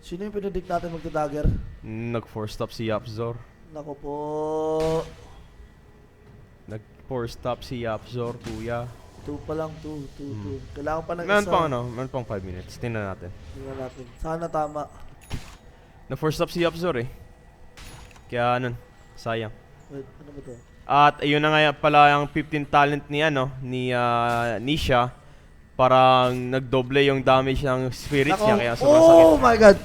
Sino yung pinedict natin magda-dagger? Nag-4 stop si Yapzor. Nako po. Nag-4 stop si Yapzor, kuya. 2 pa lang, 2. Kailangan pa ng 1. Meron pang 5 minutes. Tingnan natin. Sana tama. Na-4 stop si Yapzor Kaya sayang. Wait, ano ba to? At ayun na nga pala yung 15 talent ni Nisha. Parang nagdoble yung damage ng spirits niya kaya sobrang sakit. Oh my god!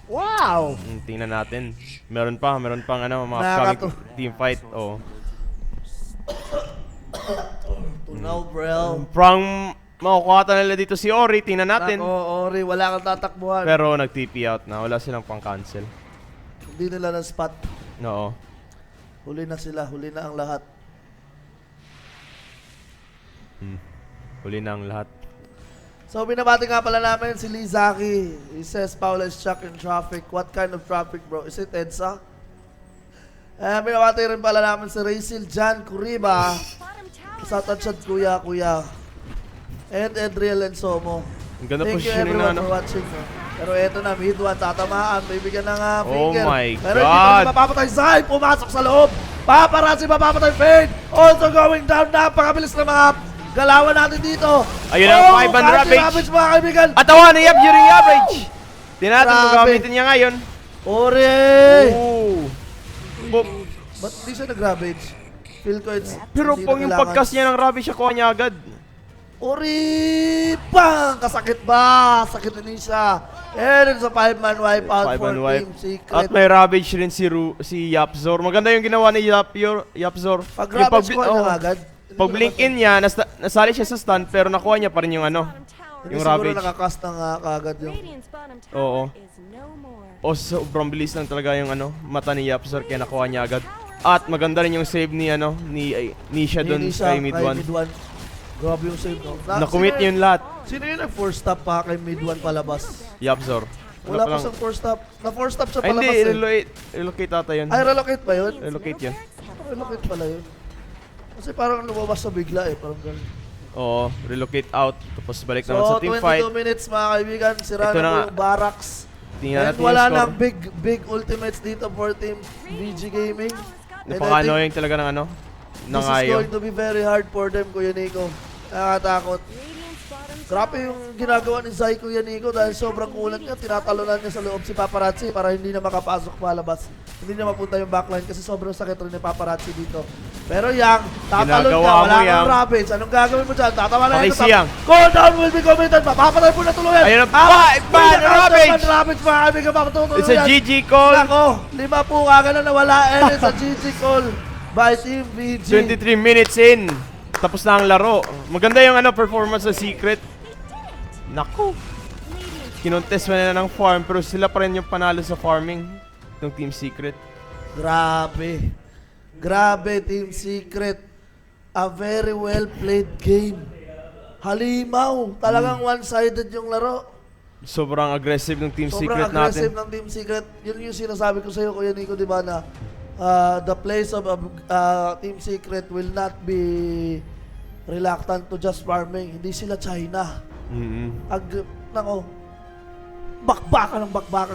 Wow! Tingnan natin. Meron pang ano, mga team fight. Oh. Tunaw, bro. Prang makukuha nila dito si Ori. Tingnan natin. Nako, Ori, wala kang tatakbuhan. Pero nag-TP out na. Wala silang pang-cancel. Hindi nila ng spot. Oo. Huli na sila. Huli na ang lahat. Huli na ang lahat. So, binabati nga pala namin si Lizaki. He says, Paul is stuck in traffic. What kind of traffic, bro? Is it EDSA? Binabati rin pala namin si Racil Jan Kuriba. Sa touched kuya. And Adriel and Somo. Ang ganda Thank you positioning everyone na, for watching. Pero eto na, mid one, tatamaan. Bibigyan ng finger. Oh my Pero hindi pa rin mapapatay. Zay, pumasok sa loob. Paparazzi, mapapatay. Fade. Also going down. Napakabilis na mga galawan natin dito. Ayun ang 5 Ravage. Mga kaibigan. At awan na Yap during average. Tinatan mo gamitin niya ngayon. Ore! Oh. Ba't hindi siya nag-ravage? Feel ko it's... Pero pang yung pagkas niya ng ravage, siya kuha niya agad. Ori! Bang! Kasakit ba? Sakit na siya. And it's a 5-man wipeout for Team Secret. At may ravage rin si Yapzor. Maganda yung ginawa ni Yapzor. Pag-ravage ko niya agad. Pag blink in niya, nasali siya sa stun, pero nakuha niya pa rin yung ano. Yung ravage. Siguro nakakast na nga kaagad yung... Oo. O sobrang bilis lang talaga yung ano, mata ni Yapzor, kaya nakuha niya agad. At maganda rin yung save ni ano, ni Nisha doon kay mid 1. Grabe yung save, no? Na-commit niya yung lahat. Sino yung nag-force stop pa kay mid 1 palabas? Yapzor. Wala pa siyang force stop. Na-force stop siya ay, palabas. Hindi, relocate ata yun. Ay, relocate ba yun? Relocate yun. Relocate pala yun. Kasi parang lumabas sa bigla eh, parang gano'n. Oo, relocate out. Tapos balik naman sa team fight. So, 22 minutes mga kaibigan. Sira na po yung barracks. Tingnan natin wala yung score. na big ultimates dito for Team VG Gaming. Napaka-annoying talaga ng ano, ng This is going to be very hard for them, Kuya Nico. Nakakatakot. Grabe yung ginagawa ni Zai, Kuya Nico, dahil sobrang kulang niya. Tinatalunan niya sa loob si Paparazzi para hindi na makapasok palabas. Hindi na mapunta yung backline kasi sobrang sakit rin ni Paparazzi dito. Pero Yang, tatalon ka, wala kang ravage. Anong gagawin mo dyan? Tatawa na yung Yang. Cooldown will be committed. Mapapatay po na tuluyan. Ayun ang ravage, mga kaibigan, papatutuluyan. It's a GG call. Nako, 5 po kagad na nawala. And it's a GG call by Team VG. 23 minutes in. Tapos na ang laro. Maganda yung ano, performance sa Secret. Naku. Kinontest mo na ng farm, pero sila pa rin yung panalo sa farming ng Team Secret. Grabe. Grabe, Team Secret. A very well played game. Halimaw. Talagang one-sided yung laro. Sobrang aggressive ng Team Secret natin. Sobrang aggressive ng Team Secret. Yun yung sinasabi ko sa'yo, Kuya Nico, di ba na the place of Team Secret will not be reluctant to just farming. Hindi sila China. Nako, bakbakan ng bakbakan.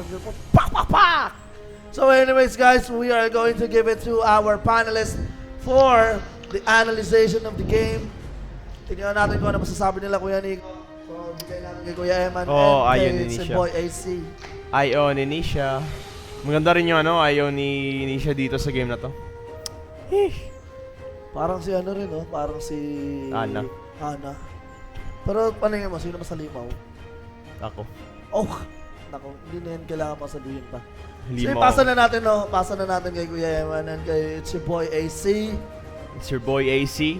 Pak! So anyways guys, we are going to give it to our panelists for the analyzation of the game. Tingnan natin kung ano masasabi nila, Kuya Nico. So, bigay natin kay Kuya Eman and kay si Boy AC. Ayaw ni Nisha. Maganda rin yung ano, ayaw ni Nisha dito sa game na to. Parang si ano rin, oh. Parang si... Ana. Pero paningin mo, sino mas halimaw? Ako. Oh! Naku, hindi na yan kailangan pa sabihin pa. Halimaw. So, pasa na natin, no? Pasa na natin kay Kuya Eman and kay It's Your Boy AC. It's your boy AC.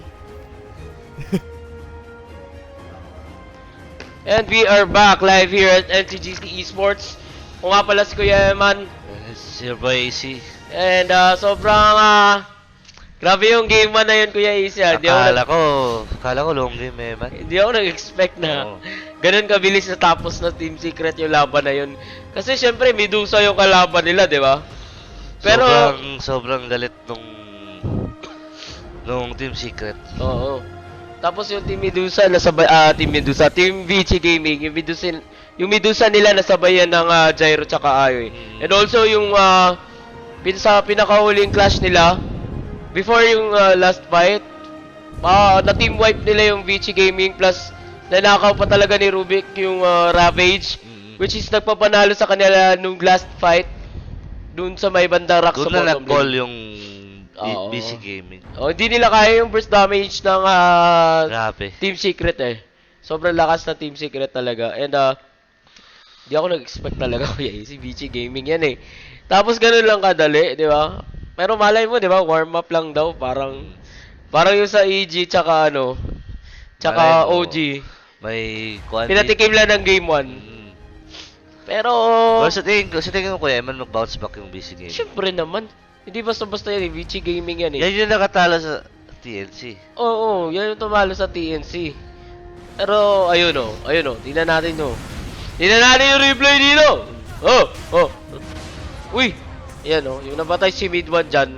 And we are back live here at Ncgc Esports. Kung nga pala si Kuya Eman. It's your boy AC. And sobrang grabe yung game man na yun, Kuya AC. Akala ko long game eh, man. Hindi ako nag-expect na ganun kabilis na tapos na Team Secret yung laban na yun. Kasi syempre, Medusa yung kalaban nila, di ba? Pero sobrang galit nung Team Secret. Oo. Tapos yung Team Medusa, Team Vici Gaming, yung Medusa nila nasabayan ng Gyro tsaka Ayoy. And also yung sa pinakahuling clash nila, before yung last fight, na team wipe nila yung Vici Gaming plus nanakaw pa talaga ni Rubik yung Ravage, which is nagpapanalo sa kanila nung last fight dun sa may bandang rock sa bottom lane. Doon na nag-call yung BC Gaming. Hindi nila kaya yung burst damage ng Team Secret eh. Sobrang lakas na Team Secret talaga. And Di ako nag-expect talaga kuya si Vici Gaming yan eh. Tapos ganun lang kadali, di ba? Pero malay mo, di ba? Warm up lang daw, parang yung sa EG tsaka ano, tsaka OG. May quality. Pinatikim lang ng game 1. Pero sa tingin ko kuya, man mag-bounce back yung Vici Gaming. Siyempre naman. Hindi basta-basta yan eh, Vici Gaming yan eh. Yan yung nakatala sa TNC. Oo, yan yung tumalo sa TNC. Pero ayun oh, tingnan natin oh. Tingnan natin yung replay dito. Oh. Uy, ayan oh, yung nabatay si Mid-1 dyan.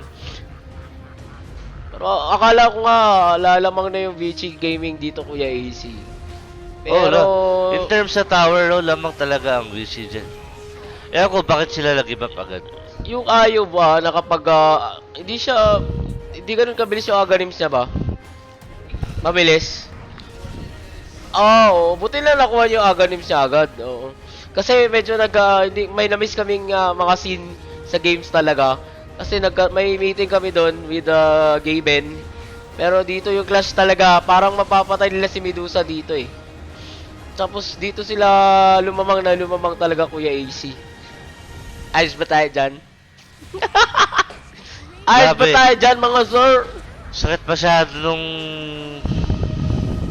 Pero akala ko nga lalamang na yung Vici Gaming dito kuya AC. Pero in terms sa tower, no, lamang talaga ang Vici dyan. Ewan ko bakit sila nag-give up agad. Yung Ayo ba na kapag hindi ganun kabilis yung Aganims niya ba? Mabilis. Oo, buti lang nakuha yung Aganims niya agad. Oo. Kasi medyo may na-miss kaming mga scene sa games talaga. Kasi may meeting kami doon with Gaben. Pero dito yung clash talaga, parang mapapatay nila si Medusa dito eh. Tapos dito sila lumamang talaga kuya AC. Ayos ba tayo dyan? Ayos ba tayo dyan mga sir? Sakit masyado nung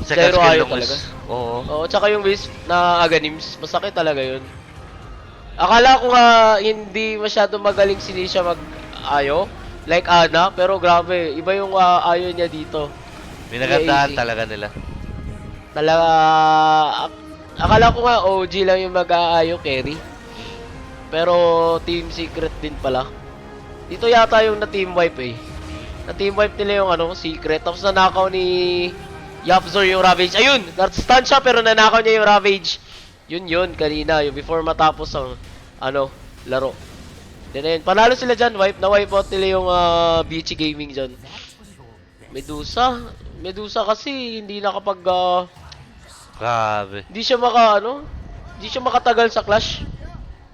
second skill talaga. Oo, tsaka yung Wisp na Aganims, masakit talaga yun. Akala ko nga hindi masyado magaling si Nisha mag-ayo, like Ana, pero grabe, iba yung ayo niya dito. Pinagandaan talaga nila. Talaga, akala ko nga OG lang yung mag-aayo carry. Pero Team Secret din pala. Dito yata yung na-team wipe eh. Na-team wipe nila yung Secret. Tapos nanakaw ni Yapzor yung Ravage. Ayun! Na-stun siya pero nanakaw niya yung Ravage. Yun kanina. Yung before matapos ang laro. Then ayun. Panalo sila dyan. Na-wipe out nila yung Vici Gaming dyan. Medusa kasi hindi nakapag grabe. Hindi siya makatagal sa clash.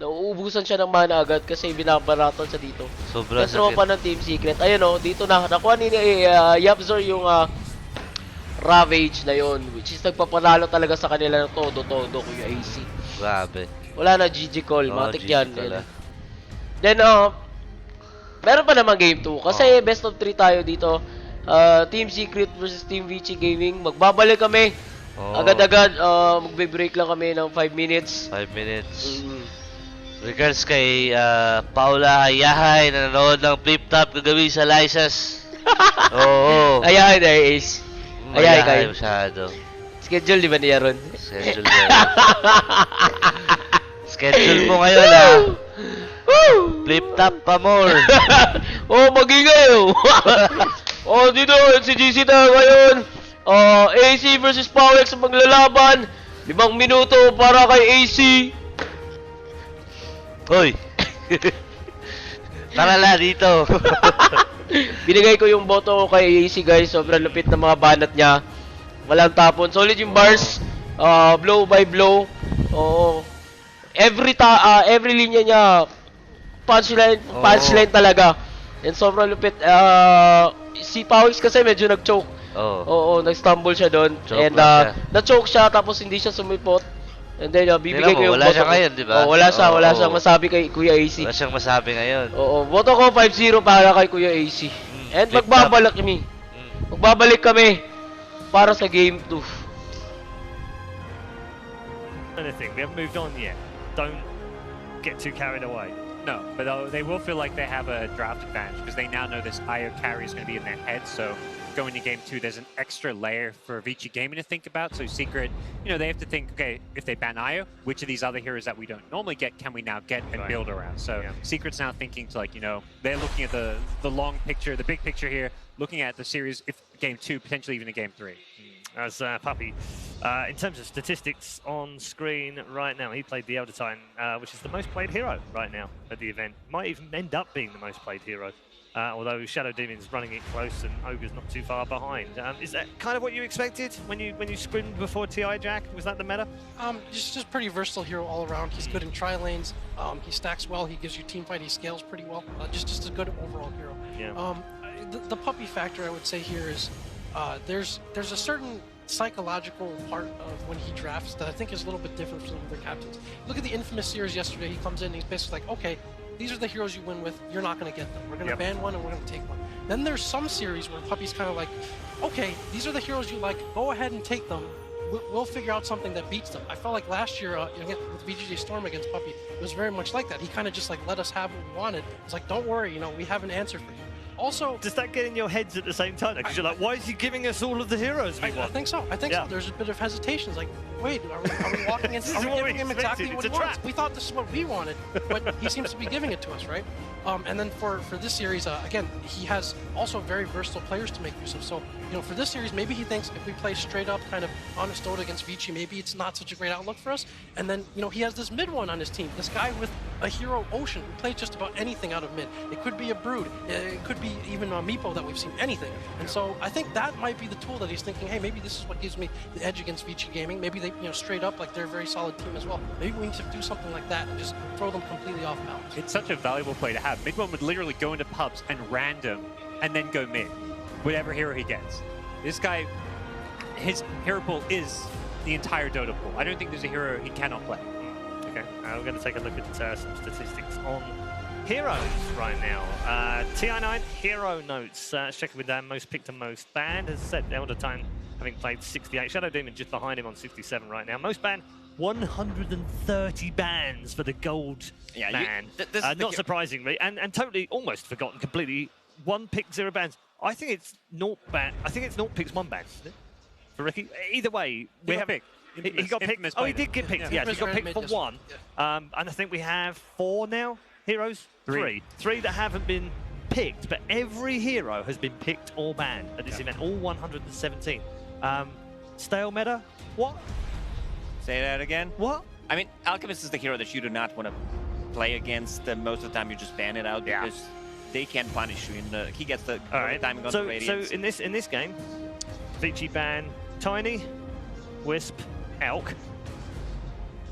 Nauubusan siya ng mana agad kasi binabaraton siya dito. Sobrang sakit. Tropa ng Team Secret. Ayun oh, dito na. Nakuha ni Yapzor yung Ravage na yon, which is nagpapanalo talaga sa kanila ng todo-todo kuya AC. Grabe. Wala na GG call. Matik yan. Pala. Then, meron pa naman game 2. Kasi best of 3 tayo dito. Team Secret versus Team Vici Gaming. Magbabalik kami. Agad-agad. Magbe-break lang kami ng 5 minutes. 5 minutes. Regards kay Paula Ayahay na nanonood ng flip-top kagabi sa Lysas. Oo. Ayahay na Ace. Ayahay kayo. Masyado. Schedule di ba niya ron? Schedule niya. Schedule mo ngayon Flip-top pa more. Magingay dito Ncgc tayo ngayon. AC versus Powex ang maglalaban. 5 minuto para kay AC. Hoy! Tara na dito! Binigay ko yung boto ko kay AC guys. Sobrang lupit na mga banat niya. Walang tapon. Solid yung bars. Blow by blow. Every linya niya punchline talaga. And sobrang lupit. Si Pawix kasi medyo nag-choke. Nag-stumble siya doon. And na-choke siya tapos hindi siya sumipot. And then, bibigay ko yung wala siya ngayon, di ba? Wala siyang masabi kay Kuya AC. Wala siyang masabi ngayon. Boto ko 5-0 para kay Kuya AC. And magbabalik kami para sa game 2. Anything, we haven't moved on yet. Don't get too carried away. No, but they will feel like they have a draft advantage because they now know this IO carry is going to be in their head. So going to game 2, there's an extra layer for Vici Gaming to think about. So Secret, they have to think, okay, if they ban IO, which of these other heroes that we don't normally get can we now get and build around? So Secret's now thinking to they're looking at the long picture, the big picture here, looking at the series, if game 2, potentially even a game 3. As Puppy, in terms of statistics on screen right now, he played the Elder Titan, which is the most played hero right now at the event. Might even end up being the most played hero. Although Shadow Demon's running it close and Ogre's not too far behind. Is that kind of what you expected when you scrimmed before TI, Jack? Was that the meta? Just pretty versatile hero all around. He's good in tri-lanes. He stacks well. He gives you team fight. He scales pretty well. Just a good overall hero. Yeah. The Puppy factor I would say here is there's a certain psychological part of when he drafts that I think is a little bit different from other captains. Look at the Infamous series yesterday. He comes in and he's basically like, okay, these are the heroes you win with. You're not going to get them. We're going to ban one and we're going to take one. Then there's some series where Puppy's kind of like, okay, these are the heroes you like. Go ahead and take them. We'll figure out something that beats them. I felt like last year with VGJ Storm against Puppy, it was very much like that. He kind of just like let us have what we wanted. It's like, don't worry, we have an answer for you. Also, does that get in your heads at the same time? Because you're like, why is he giving us all of the heroes we want? I think so. I think so. There's a bit of hesitation. It's like, wait, are we walking into? Are we giving him exactly what he wants? We thought this is what we wanted, but he seems to be giving it to us, right? And then for this series, again, he has also very versatile players to make use of. So, for this series, maybe he thinks if we play straight up kind of honest Dota against Vici, maybe it's not such a great outlook for us. And then, he has this mid one on his team. This guy with a hero Ocean who plays just about anything out of mid. It could be a Brood. It could be even a Meepo that we've seen, anything. And so I think that might be the tool that he's thinking, hey, maybe this is what gives me the edge against Vici Gaming. Maybe they, straight up, like they're a very solid team as well. Maybe we need to do something like that and just throw them completely off balance. It's such a valuable play to have. Mid one would literally go into pubs and random and then go mid, whatever hero he gets. This guy, his hero pool is the entire Dota pool. I don't think there's a hero he cannot play. Okay, we're going to take a look at some statistics on heroes right now. TI9 hero notes. Checking with most picked and most banned. As I said, Elder Time having played 68. Shadow Demon just behind him on 67 right now. Most banned, 130 bans for the gold man. Not surprisingly, and totally almost forgotten completely. 1 pick, 0 bans. I think it's 0 ban. I think it's 0 picks, 1 ban, isn't it? For Ricky. Either way, we have picked. He got picked. Oh, he did get picked. Yes, he got picked for 1. And I think we have 4 now heroes. 3 that haven't been picked, but every hero has been picked or banned at this event. All 117. Stale meta. What? Say that again. What? I mean, Alchemist is the hero that you do not want to play against. Most of the time, you just ban it out because they can't punish you. He gets the timing on the radiance. So in this game, Vici ban Tiny, Wisp, Elk.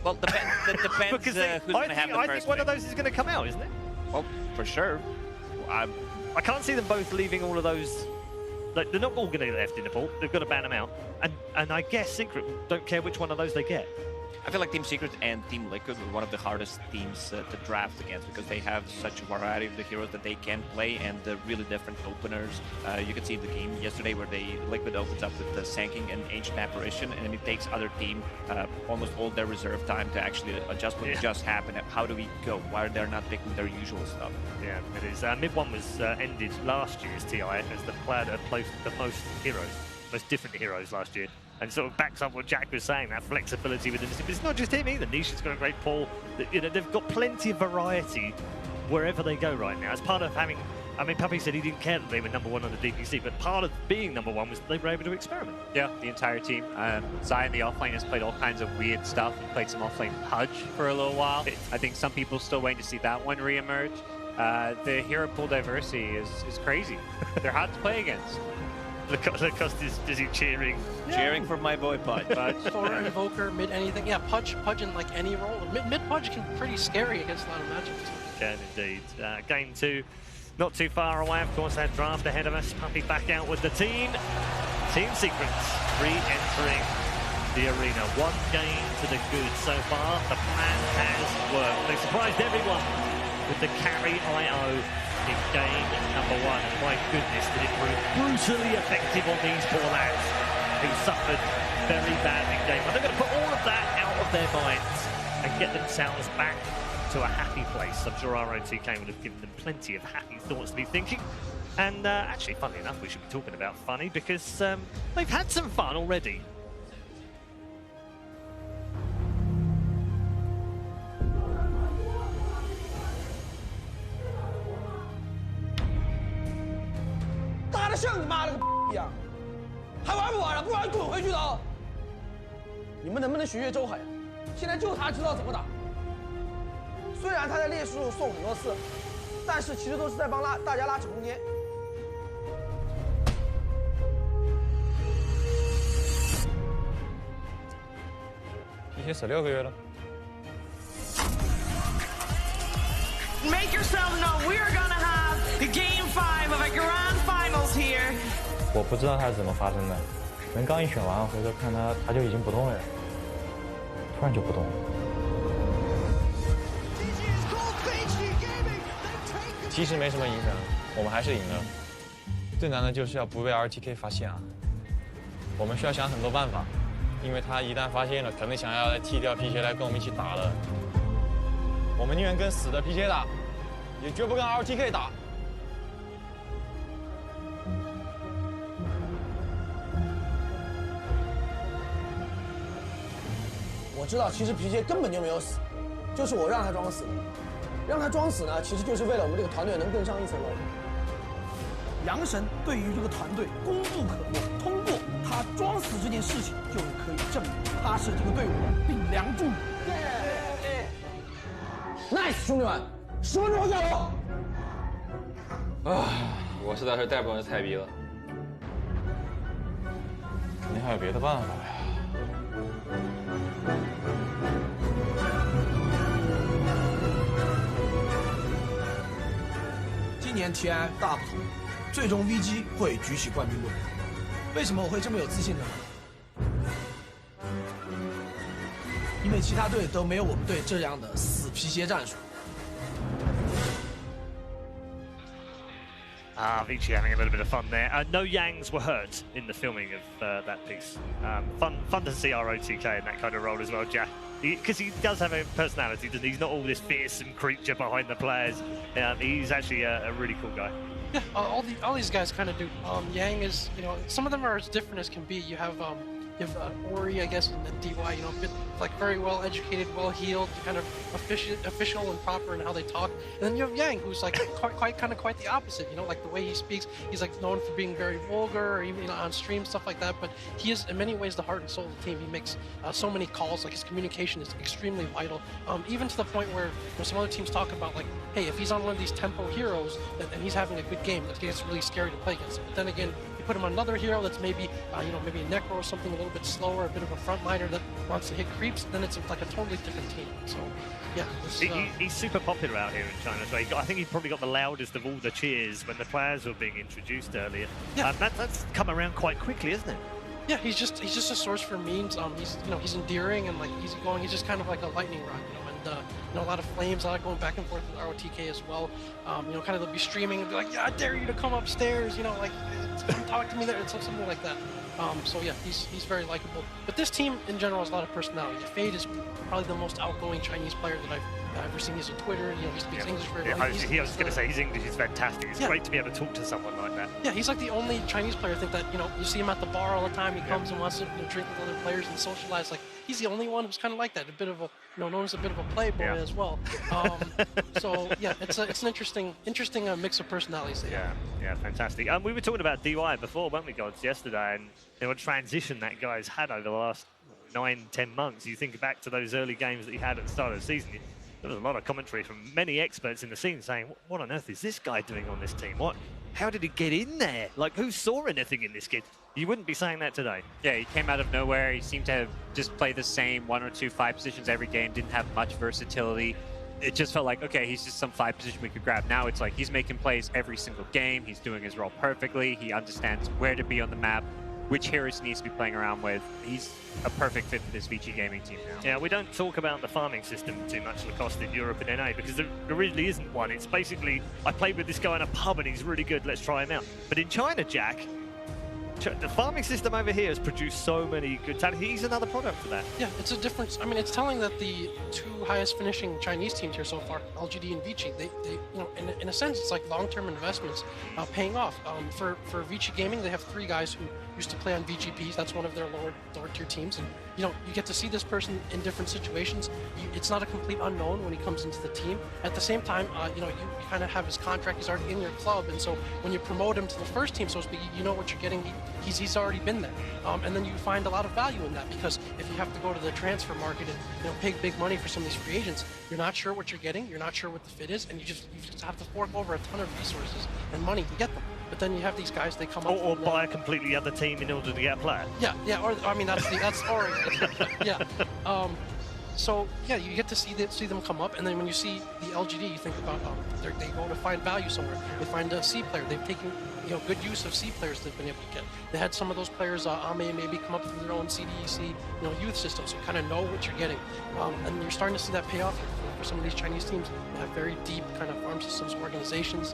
Well, that depends who's going to have the first I think one of those is going to come out, isn't it? Well, for sure. I can't see them both leaving all of those. Like, they're not all going to be left in the pool. They've got to ban them out. And I guess Secret don't care which one of those they get. I feel like Team Secret and Team Liquid were one of the hardest teams to draft against because they have such a variety of the heroes that they can play and the really different openers. You can see in the game yesterday where Liquid opens up with the Sanking and Ancient Apparition, and it takes other team almost all their reserve time to actually adjust what just happened. How do we go? Why are they not picking their usual stuff? Yeah, it is. Mid one was ended last year's TI as the player that played the most heroes, most different heroes last year. And sort of backs up what Jack was saying, that flexibility within the team. But it's not just him either. Nisha's got a great pool. They've got plenty of variety wherever they go right now. As part of having, I mean, Puppy said he didn't care that they were #1 on the DPC, but part of being #1 was they were able to experiment. Yeah, the entire team. Zion, the offlane, has played all kinds of weird stuff. He played some offlane Pudge for a little while. I think some people still waiting to see that one re-emerge. The hero pool diversity is crazy. They're hard to play against. Lacoste is busy cheering. Cheering for my boy Pudge. Thor, Invoker, mid anything. Yeah, Pudge in like any role. Mid Pudge can be pretty scary against a lot of matchups. Can indeed. Game 2, not too far away. Of course, that draft ahead of us. Puppy back out with the team. Team Secrets re-entering the arena. 1 game to the good so far. The plan has worked. They surprised everyone with the carry IO in game #1. And my goodness, did it prove brutally effective on these poor lads who suffered very badly in game 1. They're going to put all of that out of their minds and get themselves back to a happy place. I'm sure ROTK would have given them plenty of happy thoughts to be thinking. And actually, funnily enough, we should be talking about funny because they've had some fun already.打得像你妈了个一样，还玩不玩了？不玩滚回去的！你们能不能学学周海？现在就他知道怎么打。虽然他在列数送很多次，但是其实都是在帮大家拉扯空间。一些16个月了。 Make yourself known. We are gonna have Game 5 of a Grand Finals here. 我不知道它是怎么发生的，人刚一选完，回头看他就已经不动了，突然就不动了。其实没什么影响，我们还是赢了。最难的就是要不被 RTK 发现啊！我们需要想很多办法，因为他一旦发现了，肯定想要来踢掉 PJ 来跟我们一起打了。我们宁愿跟死的 PJ 打，也绝不跟 RTK 打。我知道，其实 PJ 根本就没有死，就是我让他装死的。让他装死呢，其实就是为了我们这个团队能更上一层楼。杨神对于这个团队功不可没，通过他装死这件事情，就可以证明他是这个队伍的顶梁柱。Nice， 兄弟们，10分钟加油！我实在是带不动这菜逼了，肯定还有别的办法呀。今年 TI 大不同，最终 VG 会举起冠军盾。为什么我会这么有自信呢？因为其他队都没有我们队这样的死皮鞋战术。Vici having a little bit of fun there. No Yangs were hurt in the filming of that piece. Fun to see ROTK in that kind of role as well, Jack. Because he does have a personality, doesn't he? He's not all this fearsome creature behind the players. He's actually a really cool guy. Yeah, all these guys kind of do. Yang is, some of them are as different as can be. You have Ori, I guess, and then DY, like very well educated, well heeled, kind of official and proper in how they talk. And then you have Yang, who's like quite the opposite. Like the way he speaks, he's like known for being very vulgar, or even on stream, stuff like that. But he is in many ways the heart and soul of the team. He makes so many calls. Like his communication is extremely vital. Even to the point where some other teams talk about like, hey, if he's on one of these tempo heroes and he's having a good game, that gets really scary to play against him. But then again, you put him on another hero that's maybe maybe a Necro or something a little bit slower, a bit of a frontliner that wants to hit creeps, then it's like a totally different team. So, yeah. He's super popular out here in China as well. I think he probably got the loudest of all the cheers when the players were being introduced earlier. Yeah. That's come around quite quickly, isn't it? Yeah, he's just a source for memes. He's endearing and like easygoing. He's just kind of like a lightning rod, and a lot of flames, a lot of going back and forth with ROTK as well. Kind of they'll be streaming and be like, yeah, I dare you to come upstairs, like come talk to me there, it's something like that. So yeah, he's very likable. But this team in general has a lot of personality. Fade is probably the most outgoing Chinese player that I've ever seen. He's on Twitter, he speaks English very well. I was going to say his English is fantastic. It's great to be able to talk to someone like that. Yeah, he's like the only Chinese player I think that, you see him at the bar all the time. He comes and wants to drink with other players and socialize. Like, he's the only one who's kind of like that, a bit of a, known as a bit of a playboy as well. So yeah, it's an interesting mix of personalities there. Yeah, fantastic. We were talking about DY before, weren't we, Gods, yesterday, and what transition that guy's had over the last 9-10 months. You think back to those early games that he had at the start of the season. There was a lot of commentary from many experts in the scene saying, what on earth is this guy doing on this team? How did he get in there? Like, who saw anything in this kid? You wouldn't be saying that today. Yeah, he came out of nowhere. He seemed to have just played the same 1 or 2 5 positions every game, didn't have much versatility. It just felt like, okay, he's just some 5 position we could grab. Now it's like he's making plays every single game. He's doing his role perfectly. He understands where to be on the map, which heroes he needs to be playing around with. He's a perfect fit for this Vici gaming team now. Yeah, we don't talk about the farming system too much, Lacoste, in Europe and NA, because there really isn't one. It's basically, I played with this guy in a pub and he's really good, let's try him out. But in China, Jack, the farming system over here has produced so many good talent. He's another product for that. Yeah, it's a difference. I mean, it's telling that the 2 highest finishing Chinese teams here so far, LGD and Vici, they in a sense, it's like long-term investments paying off. For Vici Gaming, they have 3 guys who used to play on VGPs. That's one of their lower tier teams, and you get to see this person in different situations. It's not a complete unknown when he comes into the team. At the same time, you kind of have his contract. He's already in your club, and so when you promote him to the first team, so to speak, you know what you're getting. He's already been there, and then you find a lot of value in that, because if you have to go to the transfer market and pay big money for some of these free agents, you're not sure what you're getting, you're not sure what the fit is, and you just have to fork over a ton of resources and money to get them. But then you have these guys, they come up or buy a completely other team in order to get a player. Yeah, or I mean that's or yeah. So yeah, you get to see them come up, and then when you see the LGD, you think about they go to find value somewhere. They find a C player. They've taken good use of C players they've been able to get. They had some of those players, Ame, maybe come up through their own CDEC youth system, so you kind of know what you're getting, and you're starting to see that pay off for some of these Chinese teams. They have very deep kind of farm systems, organizations,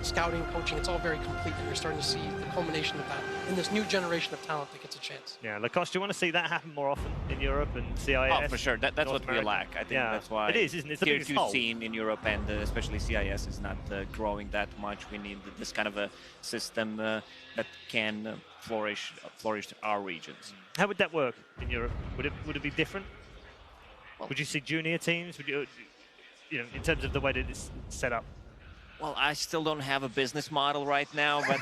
scouting, coaching. It's all very complete, and you're starting to see the culmination of that in this new generation of talent that gets a chance. Yeah, Lacoste, do you want to see that happen more often in Europe and CIS? Oh, for sure. That's North what America? we lack. I think that's why it is, isn't it? It's the tier biggest 2 hole. scene in Europe and especially CIS is not growing that much. We need this kind of a system that can flourish our regions. How would that work in Europe? Would it be different? Would you see junior teams? Would you in terms of the way that it's set up? Well, I still don't have a business model right now, but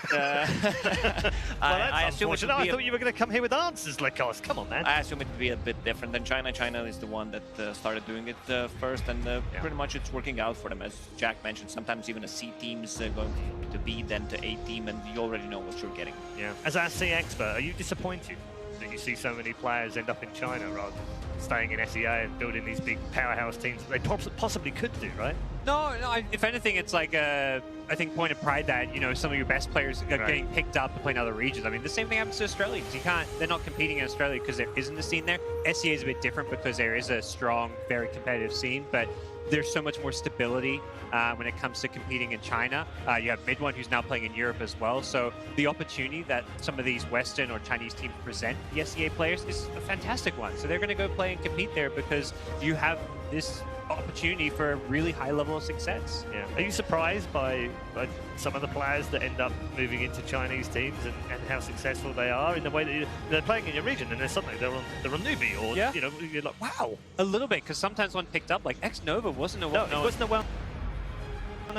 I assume it would be I thought you were going to come here with answers, Lacoste. Come on, man. I assume it would be a bit different than China. China is the one that started doing it first, and pretty much it's working out for them. As Jack mentioned, sometimes even a C team is going to B, then to A team, and you already know what you're getting. Yeah. As our C expert, are you disappointed that you see so many players end up in China rather than staying in SEA and building these big powerhouse teams that they possibly could do, right? No, if anything, it's like I think point of pride that some of your best players are getting picked up to play in other regions. I mean, the same thing happens to Australians. They're not competing in Australia because there isn't a scene there. SEA is a bit different because there is a strong, very competitive scene, but there's so much more stability when it comes to competing in China. You have Midone, who's now playing in Europe as well. So the opportunity that some of these Western or Chinese teams present the SEA players is a fantastic one. So they're going to go play and compete there because you have this opportunity for a really high level of success. Yeah. Are you surprised by some of the players that end up moving into Chinese teams and how successful they are in the way that they're playing in your region and then suddenly they're on newbie or you're like, wow. A little bit, because sometimes one picked up, like Xnova wasn't a well-known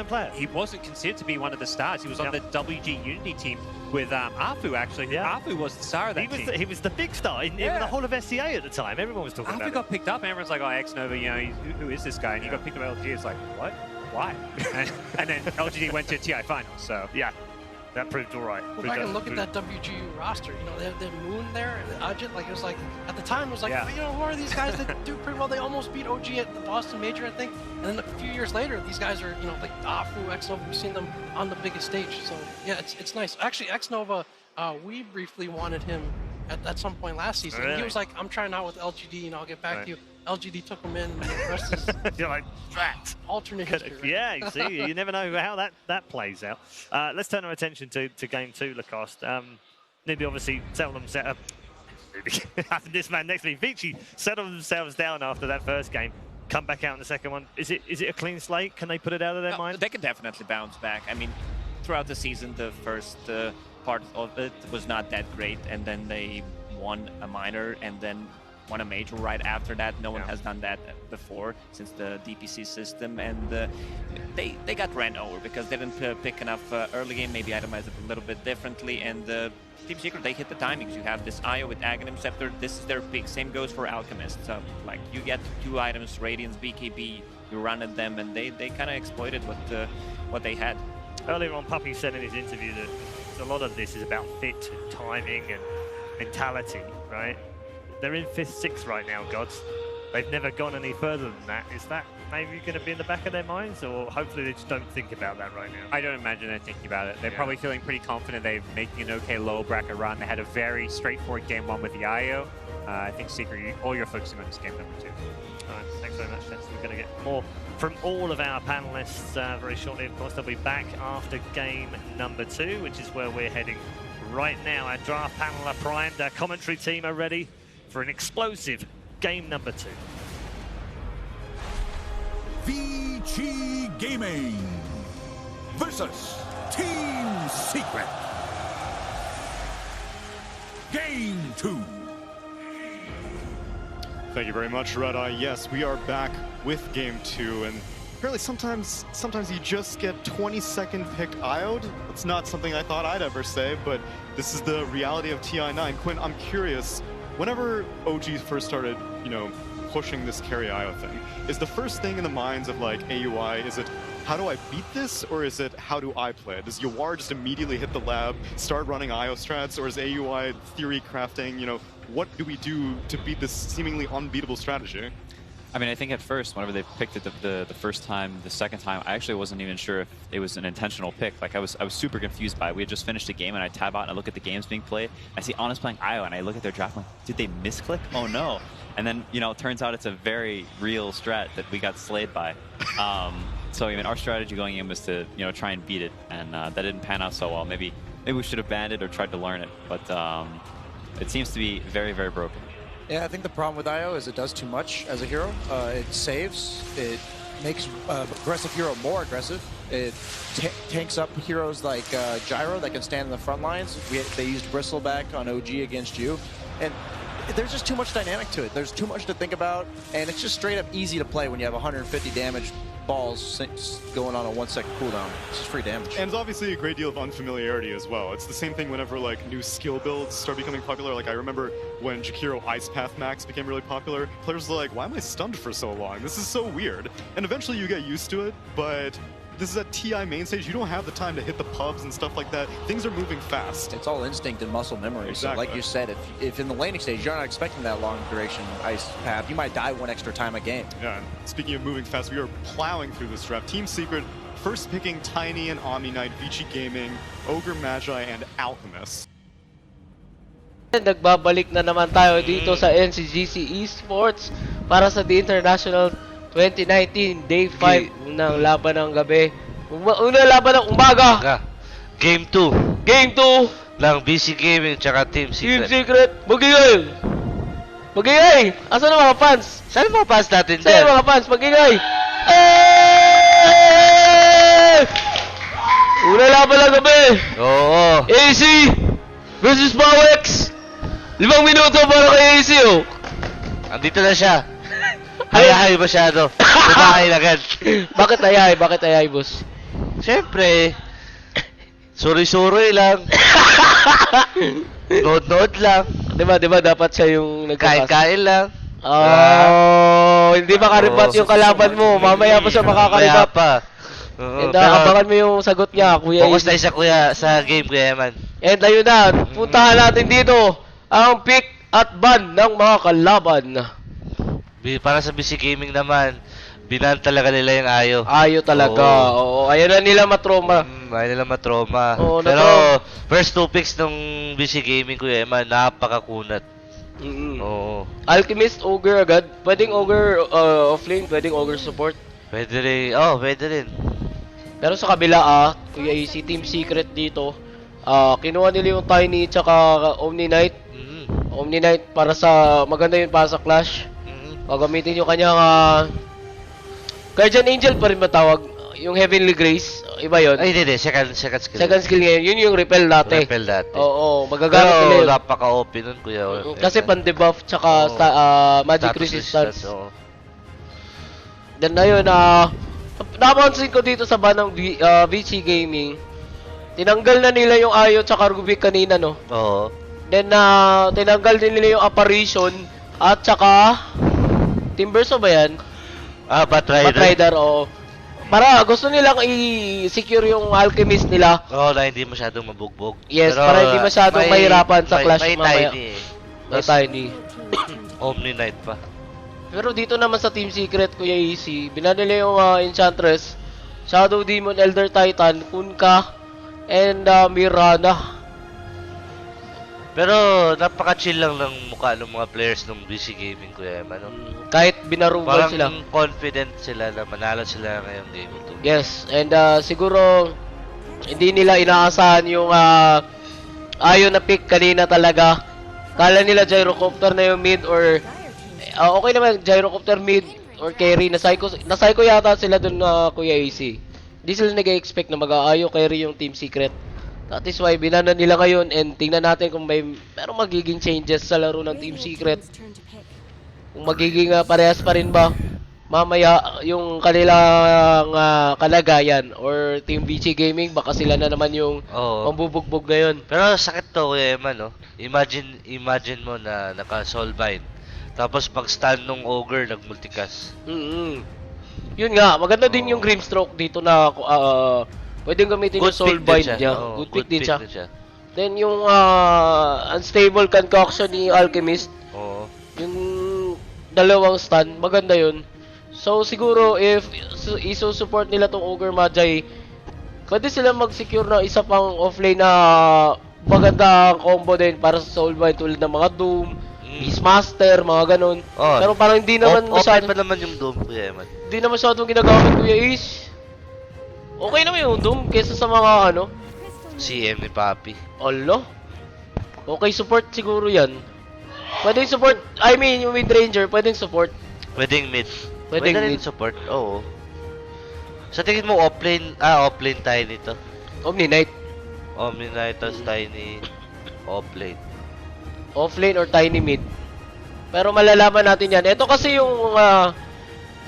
player. He wasn't considered to be one of the stars. He was on the WG Unity team with Afu, actually. Yeah. Afu was the star of that team. He was the big star in the whole of SEA at the time. Everyone was talking about it. Afu got picked up, and everyone's like, oh, Xnova, who is this guy? And he got picked up by LGD. It's like, what? Why? and then LGD went to TI finals, so yeah. That proved all right. Go back and look at that WG roster. They have the Moon there, and Ajit. Like it was like at the time it was like, who are these guys that do pretty well? They almost beat OG at the Boston Major, I think. And then a few years later, these guys are like Afu, Xnova. We've seen them on the biggest stage. So yeah, it's nice. Actually, Xnova, we briefly wanted him at some point last season. Really? He was like, I'm trying out with LGD, and I'll get back to you. LGD took him in, and the rest is you're like, drat. Alternate history. Right? Yeah, you see, you never know how that plays out. Let's turn our attention to game 2, Lacoste. Nibby obviously settled themselves. This man next to me, Vici, settled themselves down after that first game. Come back out in the second one. Is it a clean slate? Can they put it out of their mind? They can definitely bounce back. I mean, throughout the season, the first part of it was not that great, and then they won a minor, and then won a major right after that. No one has done that before since the DPC system, and they got ran over because they didn't pick enough early game, maybe itemized it a little bit differently, and Team Secret, they hit the timings. You have this IO with Aghanim Scepter, this is their pick. Same goes for Alchemist. So, like, you get 2 items, Radiance, BKB, you run at them, and they kind of exploited what they had. Earlier on, Puppy said in his interview that a lot of this is about fit and timing and mentality, right? They're in 5th, 6th right now, gods. They've never gone any further than that. Is that maybe going to be in the back of their minds, or hopefully they just don't think about that right now? I don't imagine they're thinking about it. They're probably feeling pretty confident they're making an okay low bracket run. They had a very straightforward game 1 with the IO. I think Secret, all you're focusing on is game number 2. All right, thanks very much, gents. We're going to get more from all of our panelists very shortly. Of course, they'll be back after game number 2, which is where we're heading right now. Our draft panel are primed. Our commentary team are ready for an explosive game number 2. Vici Gaming versus Team Secret. Game 2. Thank you very much, Red Eye. Yes, we are back with Game 2, and apparently sometimes you just get 20-second pick IO'd. That's not something I thought I'd ever say, but this is the reality of TI9. Quinn, I'm curious, whenever OG first started, pushing this carry IO thing, is the first thing in the minds of like AUI, is it how do I beat this, or is it how do I play it? Does Yawar just immediately hit the lab, start running IO strats, or is AUI theory crafting, what do we do to beat this seemingly unbeatable strategy? I mean, I think at first, whenever they picked it the first time, the second time, I actually wasn't even sure if it was an intentional pick. Like, I was super confused by it. We had just finished a game, and I tab out and I look at the games being played. I see Honest playing Io, and I look at their draft, I'm like, did they misclick? Oh no! And then, you know, it turns out it's a very real strat that we got slayed by. So I mean, our strategy going in was to, you know, try and beat it, and that didn't pan out so well. Maybe we should have banned it or tried to learn it, but it seems to be very, very broken. Yeah, I think the problem with IO is it does too much as a hero. It saves, it makes aggressive hero more aggressive. It tanks up heroes like Gyro that can stand in the front lines. They used Bristleback on OG against you. And there's just too much dynamic to it. There's too much to think about, and it's just straight up easy to play when you have 150 damage balls going on a 1 second cooldown. It's just free damage. And it's obviously a great deal of unfamiliarity as well. It's the same thing whenever like new skill builds start becoming popular. Like I remember when Jakiro Ice Path Max became really popular, players were like, why am I stunned for so long? This is so weird. And eventually you get used to it, but this is at TI main stage. You don't have the time to hit the pubs and stuff like that. Things are moving fast. It's all instinct and muscle memory. Exactly. So like you said, if in the laning stage you're not expecting that long duration ice path, you might die one extra time a game. Yeah, and speaking of moving fast, we are plowing through this draft. Team Secret first picking Tiny and Omni Knight, Vici Gaming, Ogre Magi, and Alchemist. Nagbabalik na naman tayo dito sa Ncgc Esports para sa The International 2019 Day 5 ng laban ng gabi. Unang laban ng umaga. Game 2. Game 2 ng BC Gaming tsaka Team Secret. Team Secret. Magingay! Magingay! Asan ang mga fans? Saan ang mga fans natin dyan? Saan ang mga fans? Magingay! Unang laban ng gabi. Oo. AC versus Powex. 5 minuto para kay AC, oh. Andito na siya. Hayahay masyado. Bumahay agad. Bakit hayahay? Bakit hayahay, boss? Siyempre, suri-suri lang. Nood-nood lang. Diba dapat siya yung nagkain-kain lang. Hindi makaribat yung kalaban mo. Mamaya pa siya makakaribat. Mamaya pa. And abangan mo yung sagot niya, Kuya Focus Easy. tayo sa game, Kuya Eman. And ayun na, puntahan natin dito ang pick at ban ng mga kalaban. Para sa BC Gaming naman, binan talaga nila yung Ayo. Ayo talaga. Oo, ayaw na nila matroma. Ayaw nila matroma. Oo, pero first 2 picks ng BC Gaming, Kuya Eman, napakakunat. Oo. Alchemist, Ogre agad. Pwedeng Ogre offlane, pwedeng Ogre support. Pwede rin. Pwede rin. Pero sa kabila, Kuya Easy, Team Secret dito, kinuha nila yung Tiny tsaka Omni Knight. Omni Knight para sa, maganda yun para sa Clash. Gagamitin yung kanyang Guardian Angel pa rin matawag. Yung Heavenly Grace, iba yun. Ay, hindi. Second skill. Second skill ngayon. Yun yung repel dati. Repel dati. Oo, magagamit nila yun. Pero napaka-OP nun, Kuya. Kasi pan-debuff tsaka magic resistance. Then ayun, napansin ko dito sa banang Vici Gaming, tinanggal na nila yung Ayo tsaka Rubik kanina, no? Oo. Then tinanggal din nila yung Apparition at tsaka Timberso ba yan? Batrider, oo. Para gusto nilang i-secure yung Alchemist nila. Oo, na hindi masyadong mabugbog. Yes, pero, para hindi masyadong mahirapan sa Clash mamaya. May Tiny. Omni Knight pa. Pero dito naman sa Team Secret, Kuya Easy, binanila yung Enchantress, Shadow Demon, Elder Titan, Kunkka, and Mirana. Pero napaka-chill lang ng mukha ng mga players ng BC Gaming, Kuya Eman. Kahit binarugal sila. Parang confident sila na manalo sila ngayong game ito. Yes, and siguro hindi nila inaasahan yung Ayo na pick kanina talaga. Kala nila Gyrocopter na yung mid or okay naman Gyrocopter mid or carry. Na psycho yata sila dun Kuya AC. Hindi sila nag-expect na mag-Ayo carry yung Team Secret. That is why binana nila ngayon and tingnan natin kung merong magiging changes sa laro ng Team Secret. Kung magiging parehas pa rin ba mamaya yung kanilang kalagayan or Team Vici Gaming, baka sila na naman yung pambubugbog ngayon. Pero sakit to, Kuya Eman, no? Imagine mo na naka-Soulbind. Tapos pag stun nung Ogre, nag-multicast. Yun nga, maganda din yung Grimstroke dito na pwedeng gamitin yung Soulbind niya. Good pick din siya. Then yung Unstable Concoction ni Alchemist. Yung dalawang stun, maganda yun. So siguro if iso-support nila tong Ogre Magi, pwede sila mag-secure ng isa pang offlane na maganda combo din para sa Soulbind tulad ng mga Doom, Beastmaster, mga ganun. Oh, Pero parang hindi naman masyadong... pa naman yung Doom, Kuya Eman. Hindi na masyadong ginagamit, Kuya Ace. Okay naman yung Doom kesa sa mga ano. CM ni Papi. Alo? Okay, support siguro yan. Pwedeng support, I mean yung mid-ranger, pwedeng support. Pwedeng mid. Pwedeng mid support, oo. Sa tingin mo offlane tayo nito? Omni Knight. Omni Knight, tapos Tiny offlane. Offlane or Tiny mid. Pero malalaman natin yan. Ito kasi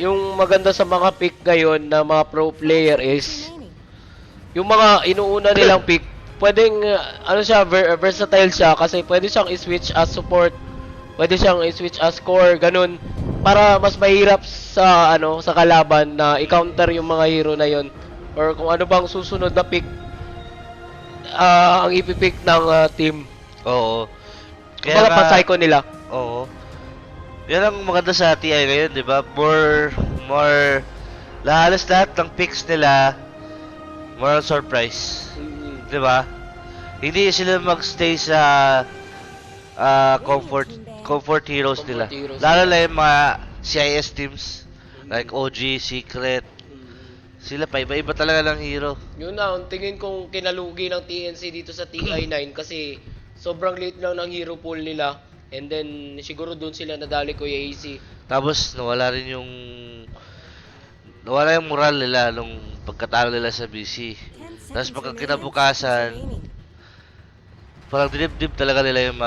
yung maganda sa mga pick ngayon na mga pro player is yung mga inuuna nilang pick, pwedeng ano siya, versatile siya kasi pwede siyang i-switch as support, pwede siyang i-switch as core, ganun, para mas mahirap sa sa kalaban na i-counter yung mga hero na yon or kung ano bang susunod na pick ang ipipick ng team. Oo. Kaya mga pa-psycho nila. Oo. Yan ang maganda sa TI ngayon, di ba? More halos lahat ng picks nila more on surprise. Di ba? Hindi sila magstay sa comfort heroes nila. Lalo na yung mga CIS teams like OG, Secret. Sila pa iba-iba talaga ng hero. Yun na, ang tingin kong kinalugi ng TNC dito sa TI9 kasi sobrang late lang ng hero pool nila. And then, siguro doon sila nadali Kuya AC. Tapos, nawala yung moral nila nung pagkatalo nila sa BC. Tapos, pagka kinabukasan, parang dinib-dib talaga nila yung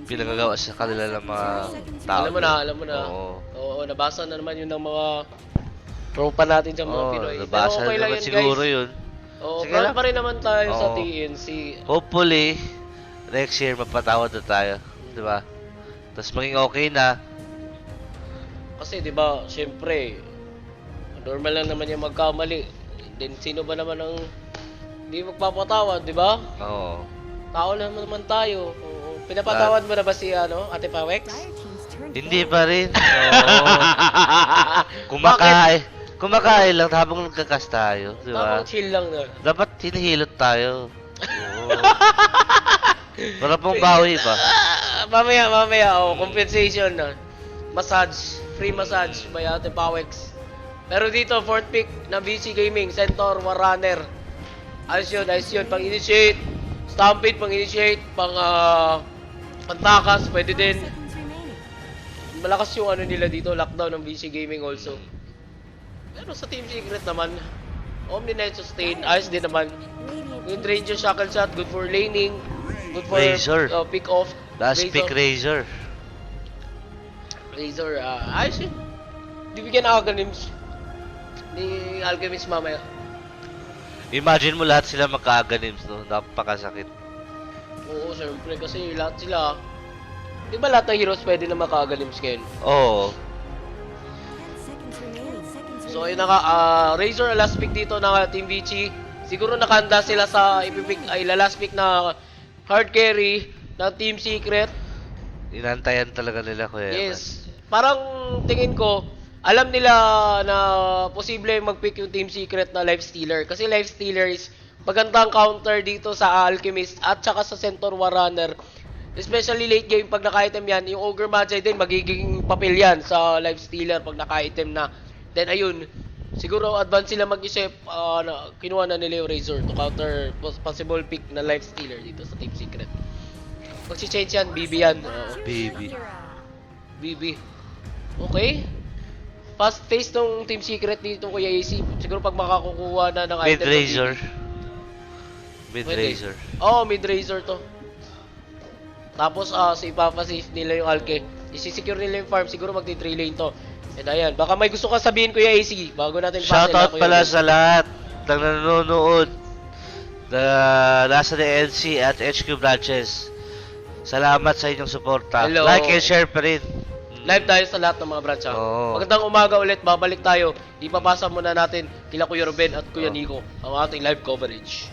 pinagagawa sa kanila ng mga tao. Alam mo na. Oo, nabasa na naman yun ng mga tropa natin sa mga Pinoy. Nabasa okay naman siguro yun. Oo, proud pa rin naman tayo sa TNC. Hopefully, next year mapatawad na tayo. Diba? Tapos maging okay na. Kasi diba, syempre, normal lang naman yung magkamali. Then sino ba naman ang hindi magpapatawad, diba? Oo. Tao naman tayo. Oo. Pinapatawad mo na ba si Ate Pawex? Hindi pa rin. Kumakain lang habang nagkakas tayo, diba? Tapos chill lang na. Dapat hinihilot tayo. Para pong bawi pa. Mamaya, compensation na. Massage, free massage by Ate Pawex. Pero dito, fourth pick na Vici Gaming, Centaur, Warrunner. Ayos yun, pang-initiate. Stampede, pang-initiate, pang-takas, pwede din. Malakas yung nila dito, lockdown ng Vici Gaming also. Pero sa Team Secret naman, Omni Knight Sustain, ayos din naman. Wind Ranger, Shackle Shot, good for laning. Good for pick off. Last pick Razor. Ayos yun. Bibigyan ng Alchemist. Ni Alchemist mamaya. Imagine mo lahat sila magka-Aganims, no? Napakasakit. Oo, siyempre. Kasi lahat sila. Di ba lahat ng heroes pwede na maka-Aganims ngayon? Oo. So, yun Razor, last pick dito ng Team Vici. Siguro nakahanda sila sa last pick na hard carry ng Team Secret. Inantayan talaga nila, Kuya. Yes. Parang tingin ko, alam nila na posible mag-pick yung Team Secret na Lifestealer. Kasi Lifestealer is magandang counter dito sa Alchemist at saka sa Centaur Warrunner. Especially late game pag naka-item yan. Yung Ogre Magi din magiging papel yan sa Lifestealer pag naka-item na. Then ayun, siguro advance sila mag-isip, kinuha na nila yung Razor to counter possible pick na Lifestealer dito sa Team Secret. Mag-change yan, BB yan. BB. Okay. Fast face tong Team Secret dito Kuya AC. Siguro pag makakukuha na ng item. Mid-Razor. Mid-Razor to. Tapos ipapasave nila yung Alke. Isi-secure nila yung farm. Siguro magti-3 lane to. And ayan, baka may gusto ka sabihin Kuya AC bago natin shoutout pala sa lahat ng nanonood na nasa DNC at HQ branches. Salamat sa inyong suporta. Hello. Like and share pa rin. Live tayo sa lahat ng mga branch. Magandang umaga ulit, babalik tayo. Ipapasa muna natin kila Kuya Ruben at Kuya Nico ang ating live coverage.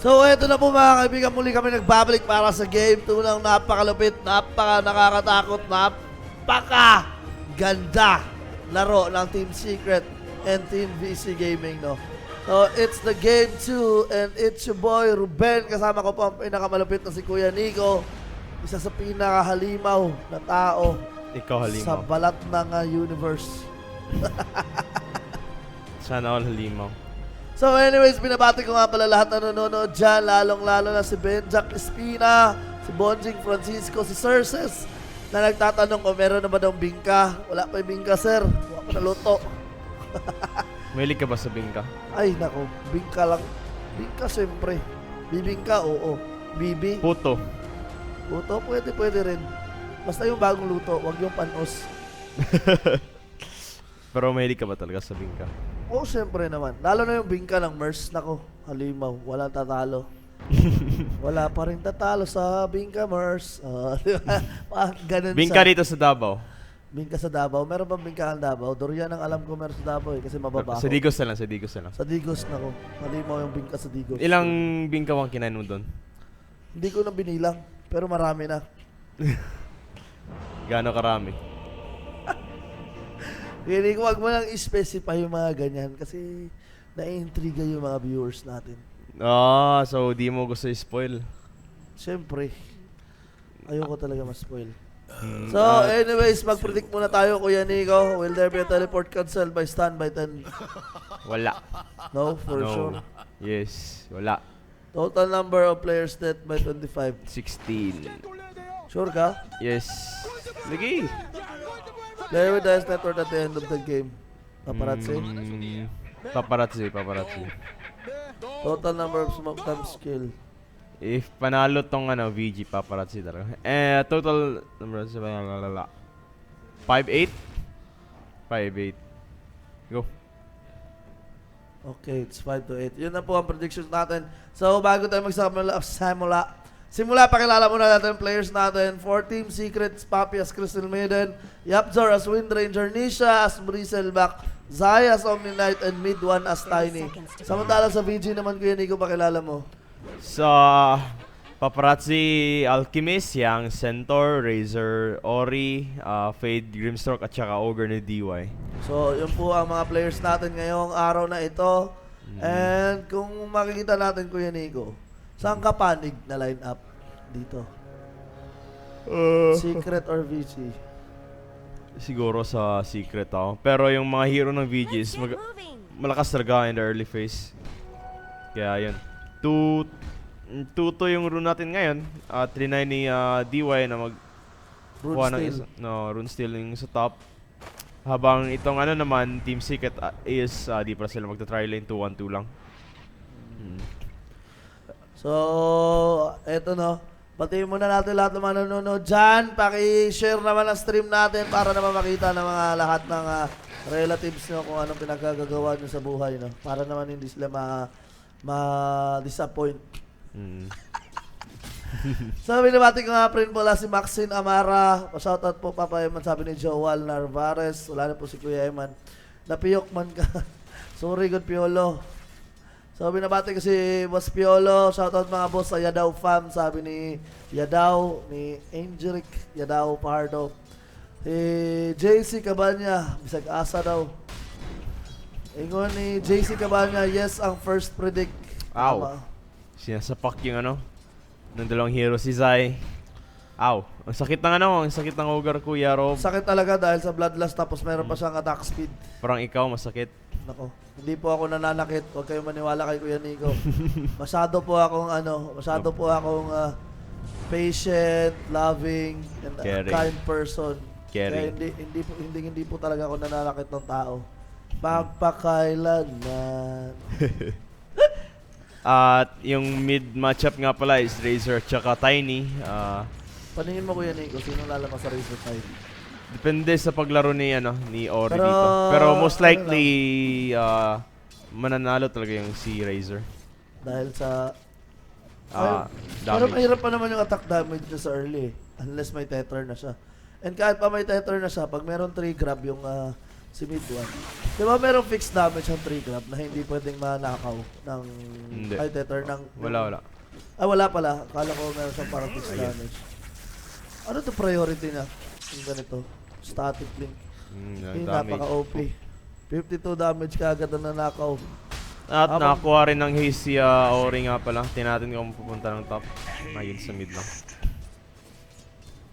So, eto na po mga kaibigan, muli kami nagbabalik para sa Game 2 ng napakalupit, nakakatakot, napaka-ganda laro ng Team Secret and Team Vici Gaming, no? So, it's the Game 2 and it's your boy Ruben. Kasama ko po ang pinakamalupit na si Kuya Nico. Isa sa pinakahalimaw na tao sa balat ng universe. Sana all halimaw. So anyways, binabati ko nga pala lahat na nanonood dyan, lalong-lalo na si Benjack Espina, si Bonjing Francisco, si Cerces, na nagtatanong kung meron na ba daw bingka. Wala pa yung bingka, sir. Wala pa naluto. Mahilig ka ba sa bingka? Ay, nako. Bingka lang. Bingka, siyempre. Bibingka, oo. Bibi. Puto. Puto, pwede rin. Basta yung bagong luto, wag yung panos. Pero mahilig ka ba talaga sa bingka? Oo, siyempre naman. Lalo na yung bingka ng MERS. Nako, halimaw. Walang tatalo. Wala pa rin tatalo sa bingka MERS. Ganun bingka dito sa Davao. Bingka sa Davao. Meron bang bingka ang Davao? Dorian ang alam ko meron sa Davao kasi mababaho. Sa Digos na lang. Sa Digos, nako. Halimaw yung bingka sa Digos. Ilang bingka ang kinain mo doon? Hindi ko na binilang. Pero marami na. Gaano karami? Hindi ko wag mo lang i-specify yung mga ganyan kasi na-intriga yung mga viewers natin. So di mo gusto i-spoil? Siyempre. Ayoko talaga ma-spoil. So, anyways, mag-predict muna tayo, Kuya Nico. Will there be a teleport cancel by standby 10? Wala. No, for sure. Yes, wala. Total number of players dead by 25. 16. Sure ka? Yes. Lagi. Player with highest net worth at the end of the game. Paparazzi? Paparazzi. Total number of smoke times kill. If panalo tong VG, paparazzi talaga. Total number of 5-8? 5-8. Go. Okay, it's 5-8. Yun na po ang predictions natin. So, bago tayo Simula, pakilala muna natin ang players natin. For Team Secrets, Papi as Crystal Maiden, Yapzor as Wind Ranger, Nisha as Briselback, Zai as Omni Knight, and Mid-1 as Tiny. Samantala sa VG naman, Kuya Nico, pakilala mo. Sa Paparazzi, Alchemist, Yang, Centaur, Razor, Ori, Fade, Grimstroke, at saka Ogre ni DY. So, yun po ang mga players natin ngayong araw na ito. And kung makikita natin, Kuya Nico, saan ka panig na line up dito? Secret or VG? Siguro sa Secret ako. Pero yung mga hero ng VG is malakas talaga in the early phase. Kaya yun. 2-2 yung rune natin ngayon. 3-9 ni DY na rune steal yung sa top. Habang itong naman, Team Secret is di pa sila magta-try lane 2-1-2 lang. So, eto no. Batiin muna natin lahat ng mga nanonood dyan. Paki-share naman ang stream natin para naman makita ng mga lahat ng relatives nyo kung anong pinagkagagawa nyo sa buhay. No? Para naman hindi sila ma-disappoint. So, binabati ko nga friend pala si Maxine Amara. Pa-shoutout po, Papa Eman. Sabi ni Joel Narvares. Wala na po si Kuya Eman. Napiyok man ka. Sorry, good Piolo. So, binabati ko si Boss Piolo. Shoutout mga boss sa Yadaw fam. Sabi ni Yadaw, ni Angelic Yadaw Pardo. Si JC Cabanya, bisag asa daw. Ingon ni JC Cabanya, yes ang first predict. Ow. Sinasapak yung ng dalawang hero si Zai. Ow. Ang sakit ng ang sakit ng Ogre, Kuya Rob. Sakit talaga dahil sa bloodlust tapos meron pa siyang attack speed. Parang ikaw masakit. Nako. Hindi po ako nananakit. Huwag kayong maniwala kay Kuya Nico. Masyado po akong patient, loving, and kind person. Kaya hindi po talaga ako nananakit ng tao. Magpakailanman. At yung mid matchup nga pala is Razor tsaka Tiny. Paningin mo, Kuya Nico, sino lalaman sa Razor Tiny? Depende sa paglaro ni Ori dito. Pero most likely mananalo talaga yung si Razor. Dahil sa damage. Pero mahirap pa naman yung attack damage niya sa early unless may tether na siya. And kahit pa may tether na siya, pag meron 3 grab yung Si mid 1. Di ba merong fixed damage ang 3 grab na hindi pwedeng manakaw ng ay tether ng... Wala. Ay, wala pala. Akala ko meron siyang parang fixed damage. Ano to priority na? Yung ganito. Static link. Yung napaka-OP. 52 damage ka agad na nanakaw. At nakakuha rin ng haste si Ori nga pala. Tinatin kung pupunta ng top. Ayun sa mid lang.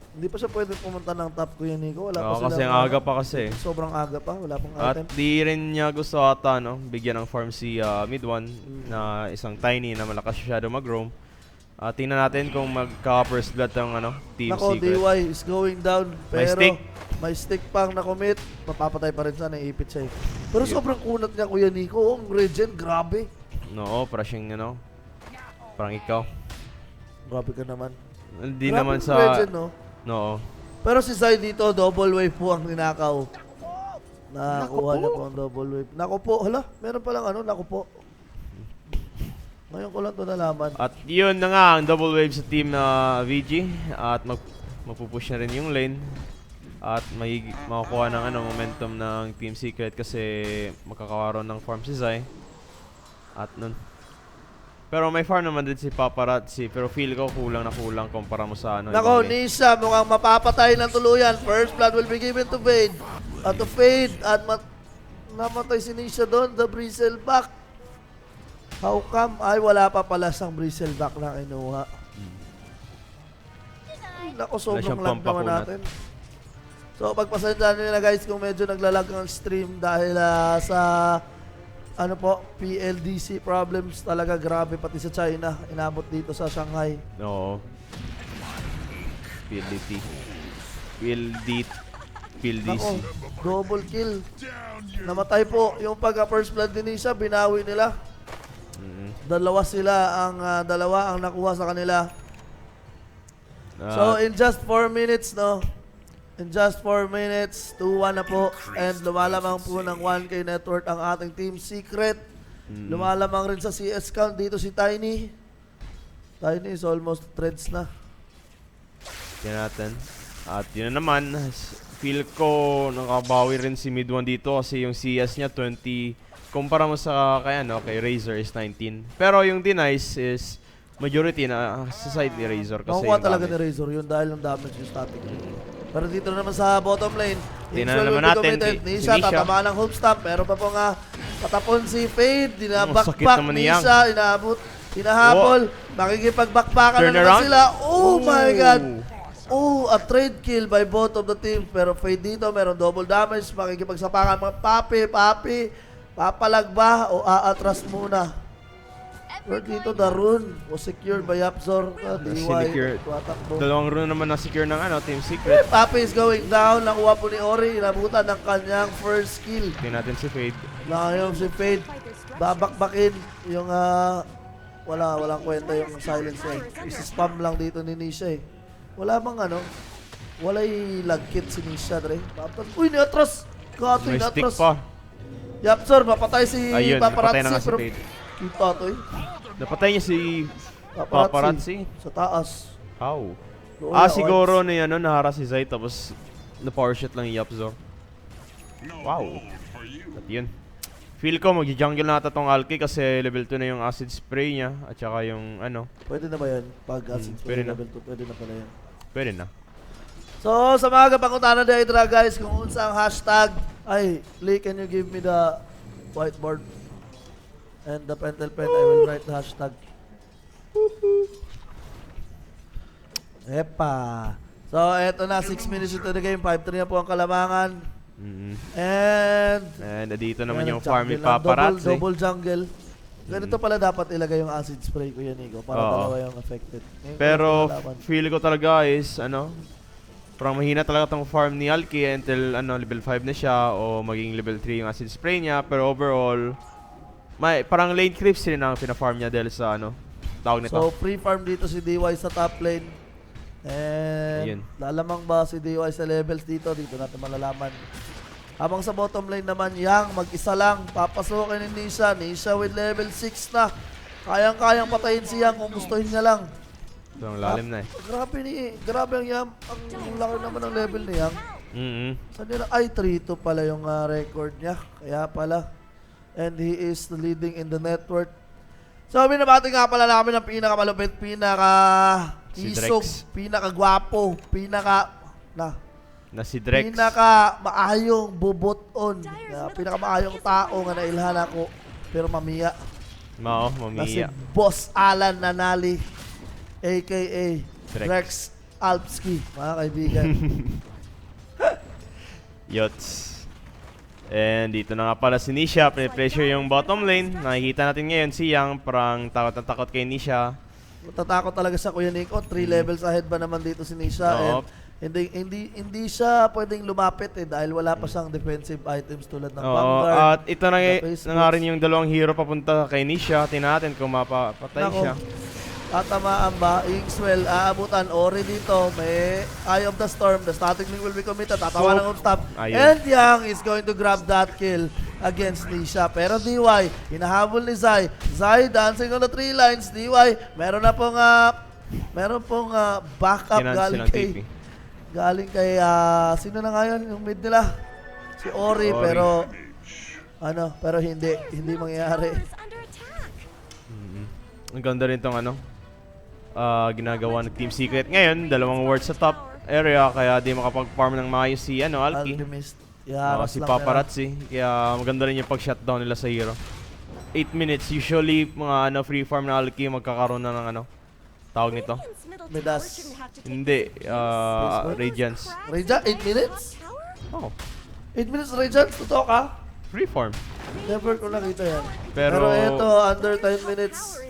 Hindi pa siya pwede pumunta ng top, Kuya Nico. Wala pa sila. Kasi ang aga pa kasi. Sobrang aga pa. Wala pang item. At di rin niya gusto ata, no? Bigyan ng farm si mid 1 na isang tiny na malakas siya shadow mag-roam. Tingnan natin kung magka-first blood ng Team Secret. DY is going down. Pero may stick. May stick pang na-commit. Mapapatay pa rin siya. Naiipit siya eh. Pero sobrang kunat niya, Kuya Nico. Ang regen, grabe. No, parang siyang, parang ikaw. Grabe ka naman. Hindi naman sa... Regen, no? No. Pero si Zai dito, double wave po ang ninakaw. Nakuha niya po ang double wave. Naku po. Hala, meron palang naku po. Ngayon ko lang ito nalaman. At yun na nga ang double wave sa team na VG. At mapupush na rin yung lane. At makukuha ng momentum ng Team Secret kasi magkakawaron ng farm si Zai. At nun. Pero may farm naman din si Paparazzi. Pero feel ko kulang na kulang kumpara mo sa Nako, Nisha, mukhang mapapatay ng tuluyan. First blood will be given to Fade. At to Fade. At namatay si Nisha doon. The Bristleback. How come? Ay, wala pa pala siyang Bristleback na kinuha. Nako, sobrang lag naman natin. So, pagpasensyahan nyo na guys kung medyo naglalag ang stream dahil sa PLDC problems talaga grabe pati sa China. Inabot dito sa Shanghai. Oo. PLDC. Nako, double kill. Namatay po. Yung pagka-first blood din siya, binawi nila. Dalawa ang nakuha sa kanila. So in just 4 minutes, no? In just 4 minutes, 2-1 na po. And lumalamang po ng 1K network ang ating Team Secret. Lumalamang rin sa CS count dito si Tiny. Tiny is almost threads na. Yan natin. At yun na naman, feel ko nakabawi rin si mid 1 dito kasi yung CS niya 20. Kumpara mo sa kay Razor is 19. Pero yung denies is majority na sa side ni Razor kasi nakukuha talaga ni Razor yun dahil ng damage yung static. Pero dito naman sa bottom lane, tingnan naman natin Nisha tatamaan ng home stamp. Pero pa po nga patapon si Fade, dinabakpak Nisha, inaabot, hinahabol, makikipag-backpackan na naman sila. Oh my God! Oh, a trade kill by both of the teams. Pero Fade dito, meron double damage, makikipagsapakan mga papi. Papalag ba o aatras muna? Pero dito, the rune was secured by Yapzor. DY. Dalawang rune naman na secure ng Team Secret. Papi is going down. Nakuha po ni Ori. Inabutan ng kanyang first kill. Tingnan natin si Fade. Ngayon si Fade. Babakbakin yung walang kwenta yung silence eh. Isi-spam lang dito ni Nisha eh. Wala bang walay lagkit si Nisha, Dre. Uy, ni-atras! Kato, may stick ni-atras. pa. Yapzor, mapatay si Paparazzi. Ayun, si Fade. Kita to eh. Napatay niya si Paparazzi. Sa taas. How? Siguro na nahara si Zai tapos na-power shot lang yung Yapzor. Wow. At yun. Feel ko mag-jungle na ata tong Alki kasi level 2 na yung acid spray niya at saka yung Pwede na ba yan? Pag acid spray level 2, pwede na pala yan. Pwede na. So, sa mga kapangutanan na itra guys, kung unsa ang hashtag, Lee, can you give me the whiteboard? And the pen, I will write the hashtag. Epa. So, eto na, 6 minutes into the game, 5-3 na po ang kalamangan. And dito naman yung farm ni Paparazzi. Double jungle. Ganito pala dapat ilagay yung acid spray ko yan, Nico, para dalawa yung affected. Pero, feel ko talaga is, parang mahina talaga tong farm ni Alki until level 5 na siya o maging level 3 yung acid spray niya. Pero overall, parang lane creeps rin ang pina-farm niya dahil sa tawag nito. So free farm dito si DY sa top lane. And lalamang ba si DY sa levels dito? Dito natin malalaman. Habang sa bottom lane naman, Yang mag-isa lang. Papasukin ni Nisha. Nisha with level 6 na. Kayang-kayang patayin si Yang kung gustuhin niya lang. Ang lalim na eh. Grabe ang Yang. Ang laki naman ng level ni Yang. So nila, ay 3-2 pala yung record niya. Kaya pala. And he is leading in the net worth. So binabati nga pala namin ang pinakamalupit, pinaka-isog, pinaka-gwapo, na si Drex. Pinaka-maayong bubuton. Pinaka-maayong tao nga nailhan ako. Pero mamiya. Mamiya. Na si Boss Alan Nanali, a.k.a. Drex Alpski, mga kaibigan. Yots. And dito na nga pala si Nisha, pressure yung bottom lane. Nakikita natin ngayon si Yang, parang takot na takot kay Nisha. Matatakot talaga sa Kuya Nico. 3 levels ahead ba naman dito si Nisha. And hindi siya pwedeng lumapit dahil wala pa siyang defensive items tulad ng Vanguard. At ito na nga rin yung dalawang hero papunta kay Nisha. Tingnan natin kung mapapatay siya. Tatamaan ba? Ingswell, aabutan. Ori dito. May Eye of the Storm. The static link will be committed. Tatawa ng stop. And Yang is going to grab that kill against Nisha. Pero DY, hinahabol ni Zai. Zai dancing on the 3 lines. DY, meron pong backup galing kay sino na nga yun? Yung mid nila. Si Ori. Pero hindi mangyayari. Ang ganda rin tong ginagawa ng Team Secret. Ngayon, 2 wards sa top area, kaya di makapag-farm ng maayos si Alki. Si Paparazzi. Kaya maganda rin yung pag-shutdown nila sa hero. 8 minutes. Usually, mga free farm na Alki, magkakaroon na ng tawag nito. Midas. Hindi. Radiance. 8 minutes? Oh. 8 minutes Radiance? Totoo ka? Free farm. Never ko nakita yan. Pero ito, under 10 minutes.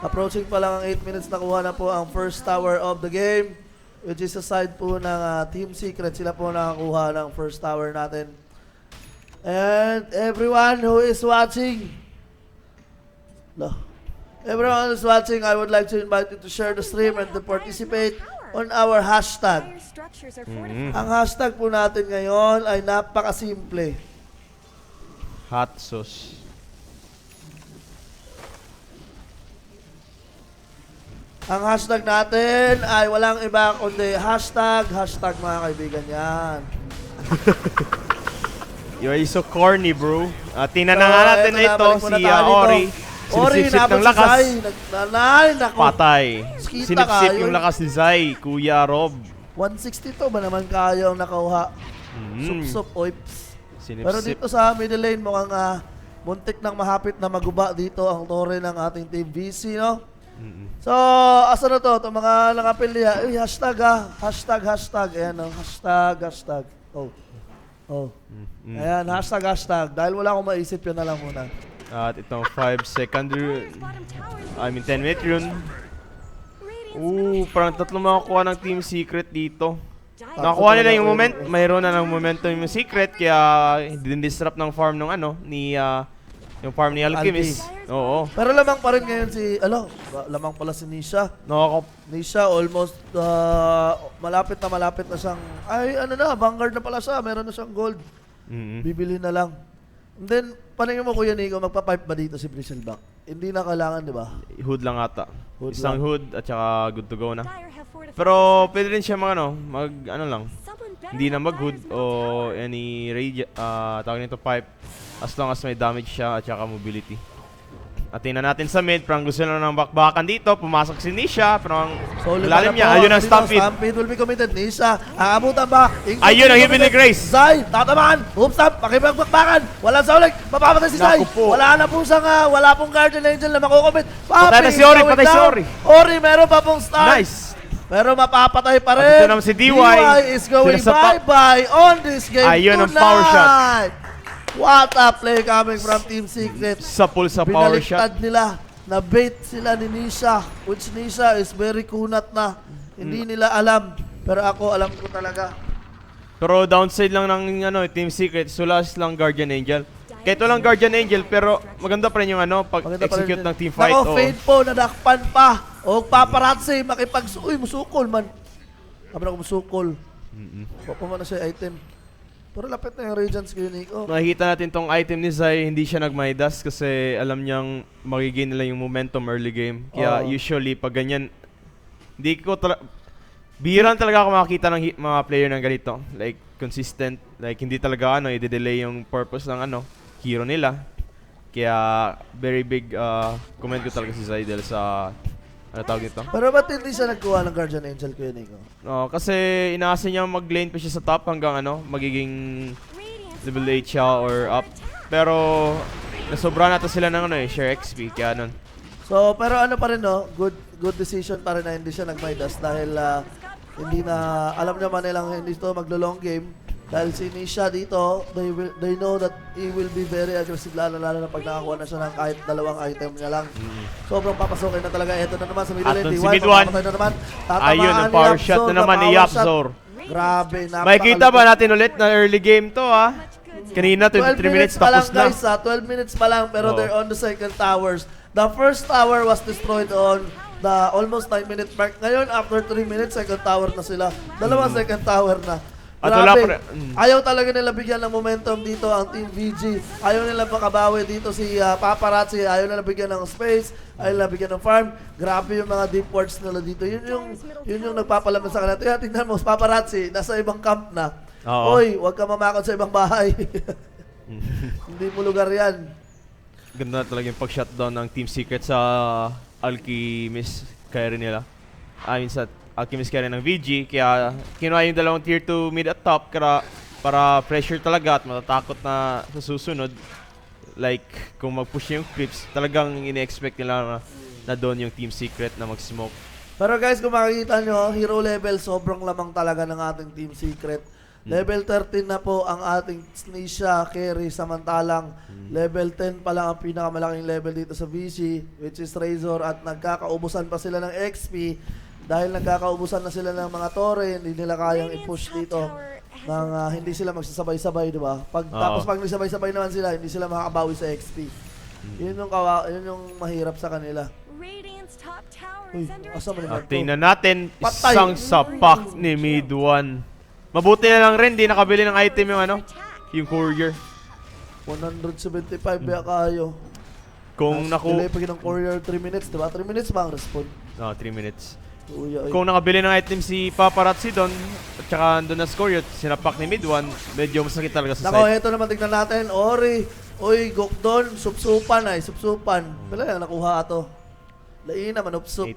Approaching pa lang ang 8 minutes, nakuha na po ang first tower of the game, which is aside po ng Team Secret. Sila po nakakuha ng first tower natin. And everyone who is watching, I would like to invite you to share the stream and to participate on our hashtag. Ang hashtag po natin ngayon ay napakasimple. Hot sauce. Ang hashtag natin ay walang iba kundi hashtag mga kaibigan yan. You're so corny, bro. Tingnan na nga natin ito, si Ori. Sinisip ng lakas. Patay. Sinisip yung lakas ni Zai, Kuya Rob. 162 ba naman kayang nakauha? Sup-sup, oips. Pero dito sa middle lane, mukhang muntik ng mahapit na maguba dito ang tore ng ating Team Vici, no? So, asa na to? Itong mga nakapil niya. Hashtag. Ayan, no? Hashtag. Ayan, hashtag. Dahil wala akong maisip, yun na lang muna. At itong 5 second rune. 10 minute rune. Parang 3 makakuha ng Team Secret dito. Nakakuha nila yung mayroon na ng momentum yung Secret, kaya din-disrupt ng farm ng yung farm ni Alchemist. Oo. Pero lamang pa rin ngayon lamang pala si Nisha. Nisha almost malapit na siyang, Vanguard na pala siya, meron na siyang gold. Bibili na lang. And then, paningin mo Kuya Nico, magpa-pipe ba dito si Bristleback? Hindi na kailangan, di ba? Hood lang ata. Isang hood at saka good to go na. Pero pwede rin siya hindi na mag-hood o any tawag nito pipe, as long as may damage siya at saka mobility. At tingnan natin sa mid, parang gusto na ng bakbakan dito, pumasok si Nisha, parang lalim niya, ayun ang Stampede. Stampede will be committed, Nisha, aabutan ba? Ayun ang Heavenly Grace. Zai, tatamaan, hoop stamp, makipagbakbakan, wala sa ulit, mapapatay si Zai. Wala pong Guardian Angel na makukomit. Patay na si Ori, Ori, meron pa pong start. Nice. Pero mapapatay pa rin. Ito naman si DY. is going bye-bye on this game ayun ang power shot. What a play coming from Team Secret. Sa power shot. Binaliktad nila. Na-bait sila ni Nisha. Which Nisha is very kunat na. Hindi nila alam. Pero ako, alam ko talaga. Pero downside lang ng Team Secret, sulas lang Guardian Angel. Kahit walang Guardian Angel, pero maganda pa rin yung pag-execute ng team fight. Fade po, nadakpan pa. O Paparazzi, musukol man. Sabi na ko musukol. Papa man na siya item. Pero lapit na yung Radiance kayo, Nico. Nakikita natin tong item ni Zai, hindi siya nag-Midas kasi alam niyang magiging nila yung momentum early game. Kaya usually, pag ganyan, Biran talaga ako makakita ng mga player ng ganito. Like, consistent. Like, hindi talaga i-delay yung purpose ng hero nila. Kaya, very big comment ko talaga si Zydel sa, tawag nito? Pero ba't hindi siya nagkuha ng Guardian Angel, Kuya Nico? Kasi inaasa niya mag-lane pa siya sa top hanggang magiging level 8 siya or up. Pero, nasobra nata sila ng share XP, kaya nun. So, pero pa rin, good decision pa rin na hindi siya nag-Midas dahil hindi na, alam naman nilang hindi ito maglo-long game. Dahil si Nisha dito, they know that he will be very aggressive lalo na pag nakakuha na siya ng kahit dalawang item niya lang. Sobrang papasokin na talaga. Ito na naman sa middle lane. Si mid-1. Ayun, ang power shot na naman ni Yapzor. Grabe, makikita ba natin ulit na early game to Kanina, 23 minutes tapos na. Guys, 12 minutes pa lang pero they're on the second towers. The first tower was destroyed on the almost 9-minute mark. Ngayon, after 3 minutes, second tower na sila. Dalawang second tower na. Grabe. Ayaw talaga nila bigyan ng momentum dito ang Team VG. Ayaw nila makabawi dito si Paparazzi. Ayaw nila bigyan ng space. Ayaw nila bigyan ng farm. Grabe yung mga deep wards nila dito. Yun yung nagpapalaman sa kanila. Kaya tingnan mo, Paparazzi, nasa ibang camp na. Oy, huwag ka mamakot sa ibang bahay. Hindi mo lugar yan. Ganda talaga yung pag-shutdown ng Team Secret sa Alchemist carry nila. I mean sa Alchemist carry ng VG. Kaya kinuha yung dalawang tier 2 mid at top para pressure talaga at matatakot na sa susunod. Like, kung mag-push yung creeps, talagang ine-expect nila na doon yung Team Secret na mag-smoke. Pero guys, kung makikita nyo, hero level, sobrang lamang talaga ng ating Team Secret. Level 13 na po ang ating Nisha carry, samantalang level 10 pa lang ang pinakamalaking level dito sa Vici, which is Razor, at nagkakaubusan pa sila ng XP dahil nagkakaubusan na sila ng mga torre, hindi nila kayang i-push dito ng hindi sila magsasabay-sabay, di ba? Tapos pag nagsabay-sabay naman sila, hindi sila makakabawi sa XP. Yun yung mahirap sa kanila. Uy, asa mo naman tingnan natin, isang sapak ni mid 1. Mabuti na lang rin, di nakabili ng item yung courier. 175 ba kayo? Kung delay pa ng courier 3 minutes, diba? 3 minutes ba ang respond? 3 minutes. Kung nakabili ng item si Paparazzi doon, at saka doon na score yun, sinapak ni mid 1, medyo masakit talaga sa side. Ito naman, tignan natin. Ori, Gokdon, supsupan supsupan. Pala yan, nakuha ito. Laina, manupsup.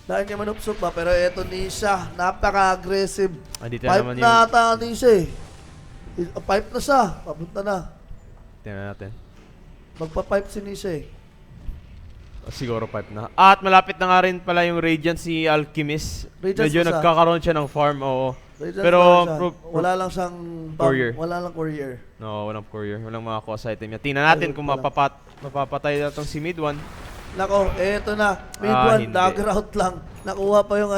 Dahil niya manupsup ba, pero eto Nisha, napaka-aggressive. Pipe na ata Nisha Pipe na siya, papunta na. Tingnan natin. Magpa-pipe si Nisha Siguro pipe na. At malapit na nga rin pala yung Radiant si Alchemist. Medyo nagkakaroon siya ng farm, oo. Pero wala lang siyang courier. Wala lang courier. No, walang courier. Walang makakuha sa item niya. Tingnan natin kung mapapatay na itong si mid 1. Nako, eto na. Mid 1, dagger out lang. Nakuha pa yung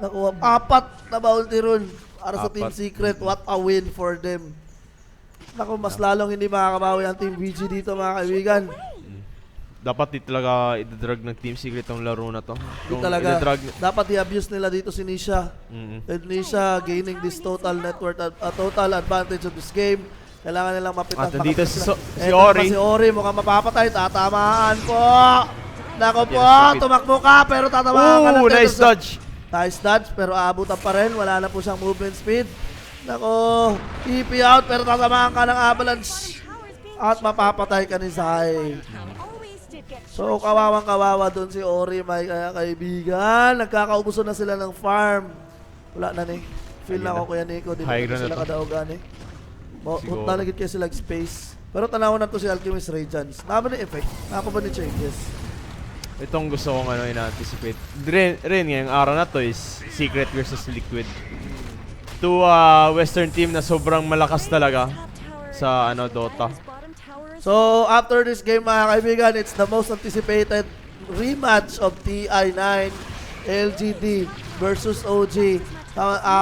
nakuha 4 na bounty rune para sa Team Secret. What a win for them. Nako, mas lalong hindi makakabawi ang Team VG dito, mga kaibigan. Dapat di talaga i-drag ng Team Secret ang laro na to. Dapat i-abuse nila dito si Nisha. And Nisha gaining this total net worth, total advantage of this game. Kailangan nilang mapitas. At dito si Ori. Si Ori, mukhang mapapatay. Tatamaan po. Nako po, tumakbo ka pero tatamaan ka na. Nice dodge. Nice dodge pero aabutan pa rin. Wala na po siyang movement speed. Nako, TP out pero tatamaan ka ng avalanche. At mapapatay ka ni Zai. So, kawawang-kawawa doon si Ori, may kaibigan. Nagkakaubuso na sila ng farm. Wala na ni. Feel na ako, Kuya Nico. Di na sila kadaogan Nalagit kayo sila space. Pero tanawan na to si Alchemist Radiance. Naba ni effect? Naba ba ni changes? Itong gusto kong ina-anticipate. Rin ngayong araw na to is Secret versus Liquid. Two Western team na sobrang malakas talaga sa Dota. So, after this game, mga kaibigan, it's the most anticipated rematch of TI9 LGD versus OG.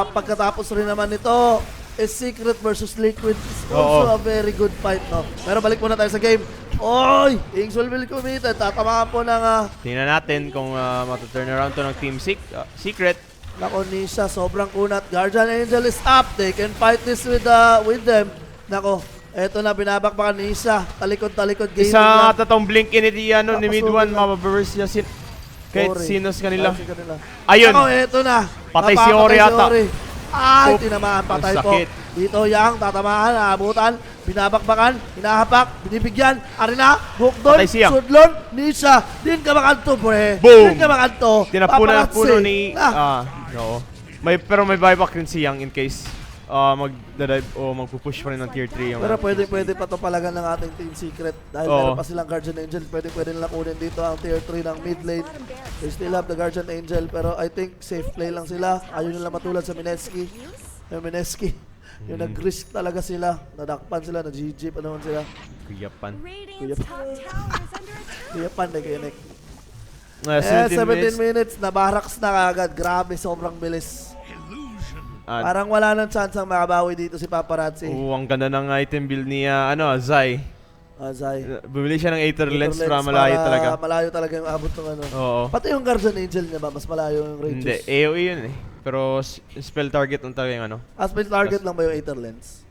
Pagkatapos rin naman nito, is Secret versus Liquid. It's also a very good fight, no? Pero balik muna tayo sa game. Oy! Ingsul will committed. Tatamaan po ng... Tingnan natin kung mataturn around to ng Team Secret. Nako, Nisha, sobrang kunat. Guardian Angel is up. They can fight this with them. Nako, eto na, binabakbakan ni Nisha. Talikod-talikod gaming lang. Isa tatong blink in ni mid 1, mababurst niya Kahit Ori. sino sa kanila. Kahit sa kanila. Ayun. Ako, eto na. Patay si Ori ata. Ay, Oh, tinamaan, patay ang po. sakit. Dito Yang, tatamaan, naabutan, binabakbakan, hinahapak, binibigyan, arena, hook doon, Patay si Yang. sudlon, Nisha, din ka makanto, pre. Boom! Din ka makanto. Tinapunan ng puno Paparazzi. ni... no. Pero may buyback rin si Yang in case magdadive o magpupush pa rin ng tier 3 yung... Pero pwede pa to palagan ng ating Team Secret dahil meron pa silang Guardian Angel. Pwede nilang kunin dito ang tier 3 ng mid lane. They still have the Guardian Angel pero I think safe play lang sila. Ayaw nila matulad sa Mineski. Yung Mineski. Yung nag-risk talaga sila. Nadakpan sila, nag-GG pa naman sila. Kuyapan. Kuyapan na kayo, Nick. 17 minutes, nabaraks na kagad. Grabe, sobrang bilis. Parang wala nang chance ang makabawi dito si Paparazzi. Ang ganda ng item build ni Zai. Zai. Bumili siya ng Aether Lens para malayo talaga. Malayo talaga yung abot ng ano. Oo. Pati yung Guardian Angel niya ba, mas malayo yung ranges? Hindi, AoE yun eh. Pero spell target lang talaga yung ano. Spell target lang ba yung Aether Lens?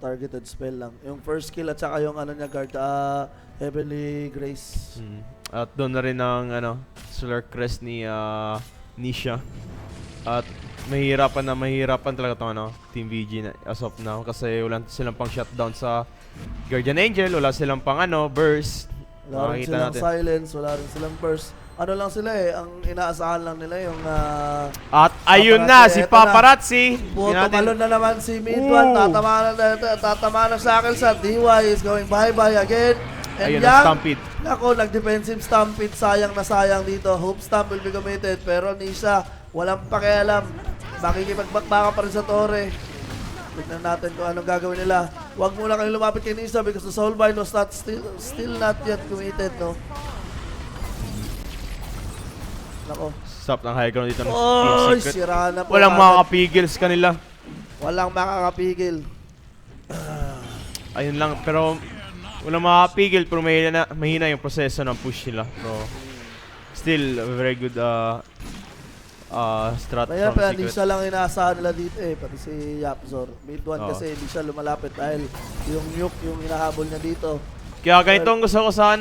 Targeted spell lang. Yung first skill at saka yung ano niya guard, Heavenly Grace. At doon na rin ang Solar Crest ni Nisha. At mahirapan talaga itong Team VG as of now kasi wala silang pang shutdown sa Guardian Angel, wala silang pang burst. Wala rin silang silence, wala rin silang burst. Ano lang sila ang inaasahan lang nila yung at ayun na si Paparazzi. Tumalon na naman si Midwan, tatamaan na sa akin sa DY is going bye-bye again. And ayun na Stampede. Nako, nag-defensive Stampede, sayang na sayang dito. Hope Stamp will be committed pero Nisha, walang pakialam. Makikipagbakbaka pa rin sa Torre. Tignan natin kung anong gagawin nila. Huwag muna kayong lumapit kay Nisha because the Soulbind was still not yet committed, no? Nako. Stop ng high ground dito ng Team Secret. Sira na po. Walang makakapigil sa kanila. Walang makakapigil. Ayun lang, pero walang makakapigil pero mahina yung proseso ng push nila. Pero still, a very good strat Kaya from pa, Secret. hindi siya lang inaasahan nila dito pati si Yapzor. Mid 1 kasi hindi siya lumalapit dahil yung nuke yung hinahabol niya dito. Kaya ganito ang gusto ko sa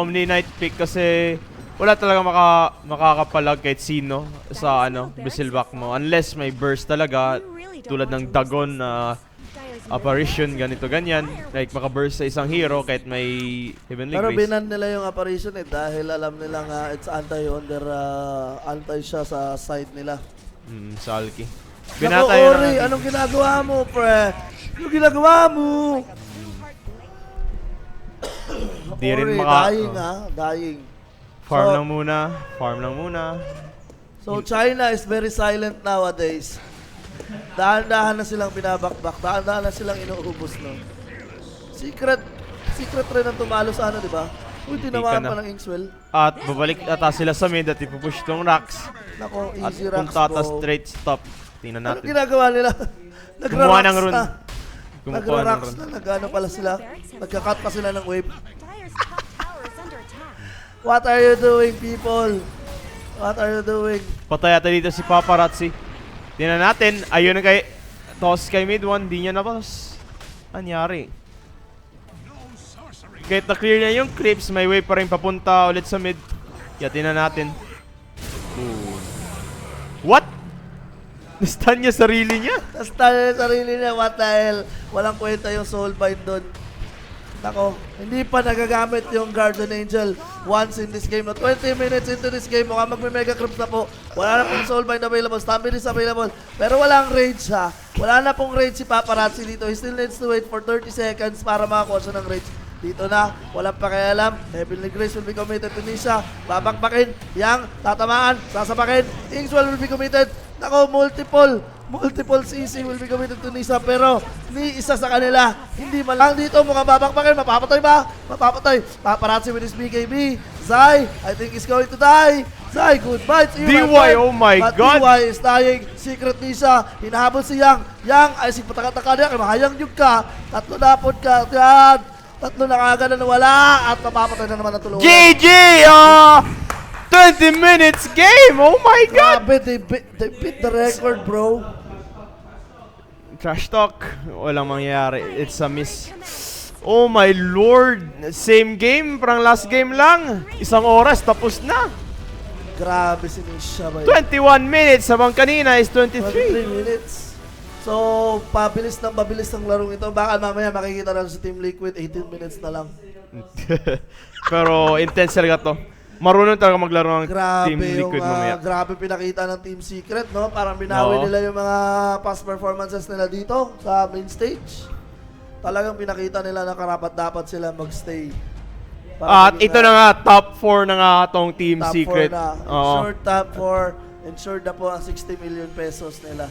Omni Knight pick kasi wala talaga makakapalag kahit sino sa Basilback mo unless may burst talaga tulad ng Dagon na apparition ganito ganyan like makaburst sa isang hero kahit may Heavenly Pero Grace. binan nila yung apparition dahil alam nila nga it's anti siya sa side nila. Sa Alki. Naku, Ori, anong ginagawa mo, pre? Anong ginagawa mo? Di rin Ori, dying. Farm lang muna. So China is very silent nowadays. Dahan-dahan na silang binabakbak, dahan-dahan na silang inuubos, no? Secret rin ang tumalo sa di ba? Uy, tinamaan pa ng Inkswell. At babalik ata sila sa mid at ipupush tong Rax. Nako, at easy kung Rax, tata bro. straight stop. Tingnan natin. Anong ginagawa nila? Gumawa ng rune. Nagra-Rax na, nag-ano pala sila. Nagka-cut pa sila ng wave. What are you doing, people? What are you doing? Patay ata dito si Paparazzi. Tingnan natin. Ayun na toss kay mid 1. Di niya na-toss. Anyari? Kahit na-clear niya yung creeps, may way pa rin papunta ulit sa mid. Kaya tingnan natin. What? Na-stun niya sarili niya? Na-stun niya sarili niya. What the hell? Walang kwenta yung Soulbind doon. Nako, hindi pa nagagamit yung Guardian Angel once in this game. No, 20 minutes into this game, mukhang magme-mega creeps na po. Wala na pong Soulbind available, Stampede is available. Pero walang rage ha. Wala na pong rage si Paparazzi dito. He still needs to wait for 30 seconds para makakuha siya ng rage. Dito na, walang pakialam. Heavenly Grace will be committed to Nisha. Babakbakin, Yang, tatamaan, sasabakin. Inkswell will be committed. Nako, multiple CC will be committed to Nisha pero ni isa sa kanila hindi malang dito mukhang babakbakin. Mapapatay ba? Mapapatay. Paparazzi with his BKB. Zai, I think he's going to die. Zai, goodbye to you. DY, oh my God. DY is dying. Secret Nisha. Hinahabol si Yang. Yang, ay si patakataka niya. Mahayang yung ka. Tatlo na po ka. Yan. Tatlo na kagad na nawala. At mapapatay na naman ang tulungan. GG! 20 minutes game! Oh my God! Grabe, they beat the record, bro. Trash talk. Walang mangyayari. It's a miss. Oh my lord! Same game, parang last game lang. 1 oras, tapos na. Grabe si Nisha ba 21 minutes, habang kanina is 23. 23 minutes. So, pabilis ng larong ito. Baka mamaya makikita natin sa Team Liquid, 18 minutes na lang. Pero intense talaga to. Marunong talaga maglaro ng Team Liquid mamaya. Grabe pinakita ng Team Secret, no? Parang binawi nila yung mga past performances nila dito sa main stage. Talagang pinakita nila na karapat-dapat sila magstay. At ito na nga, top 4 na nga itong Team top Secret. 4 na. Ensured top 4. Ensured na po ang 60 million pesos nila.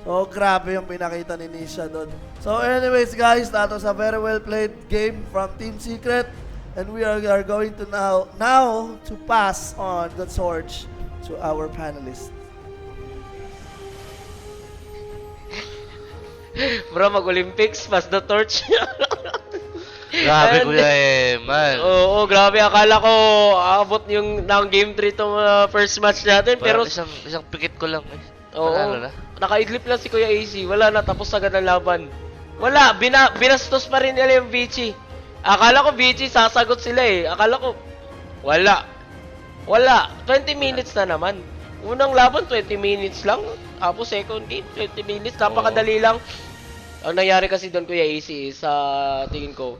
So, grabe yung pinakita ni Nisha doon. So, anyways guys, that was a very well played game from Team Secret. And we are going to now to pass on the torch to our panelists. Bro, mag-Olympics, pass the torch. Grabe Kuya man. Oo, grabe. Akala ko aabot yung ng game 3 tong first match natin. Pero isang pikit ko lang. Oo, nakaidlip lang si Kuya AC. Wala na, tapos agad ang laban. Wala, binastos pa rin nila yung Vici. Akala ko Vici, sasagot sila eh. Akala ko, wala. 20 minutes na naman. Unang laban, 20 minutes lang. Tapos second game, 20 minutes. Napakadali lang. Ang nangyari kasi doon, Kuya AC, sa tingin ko,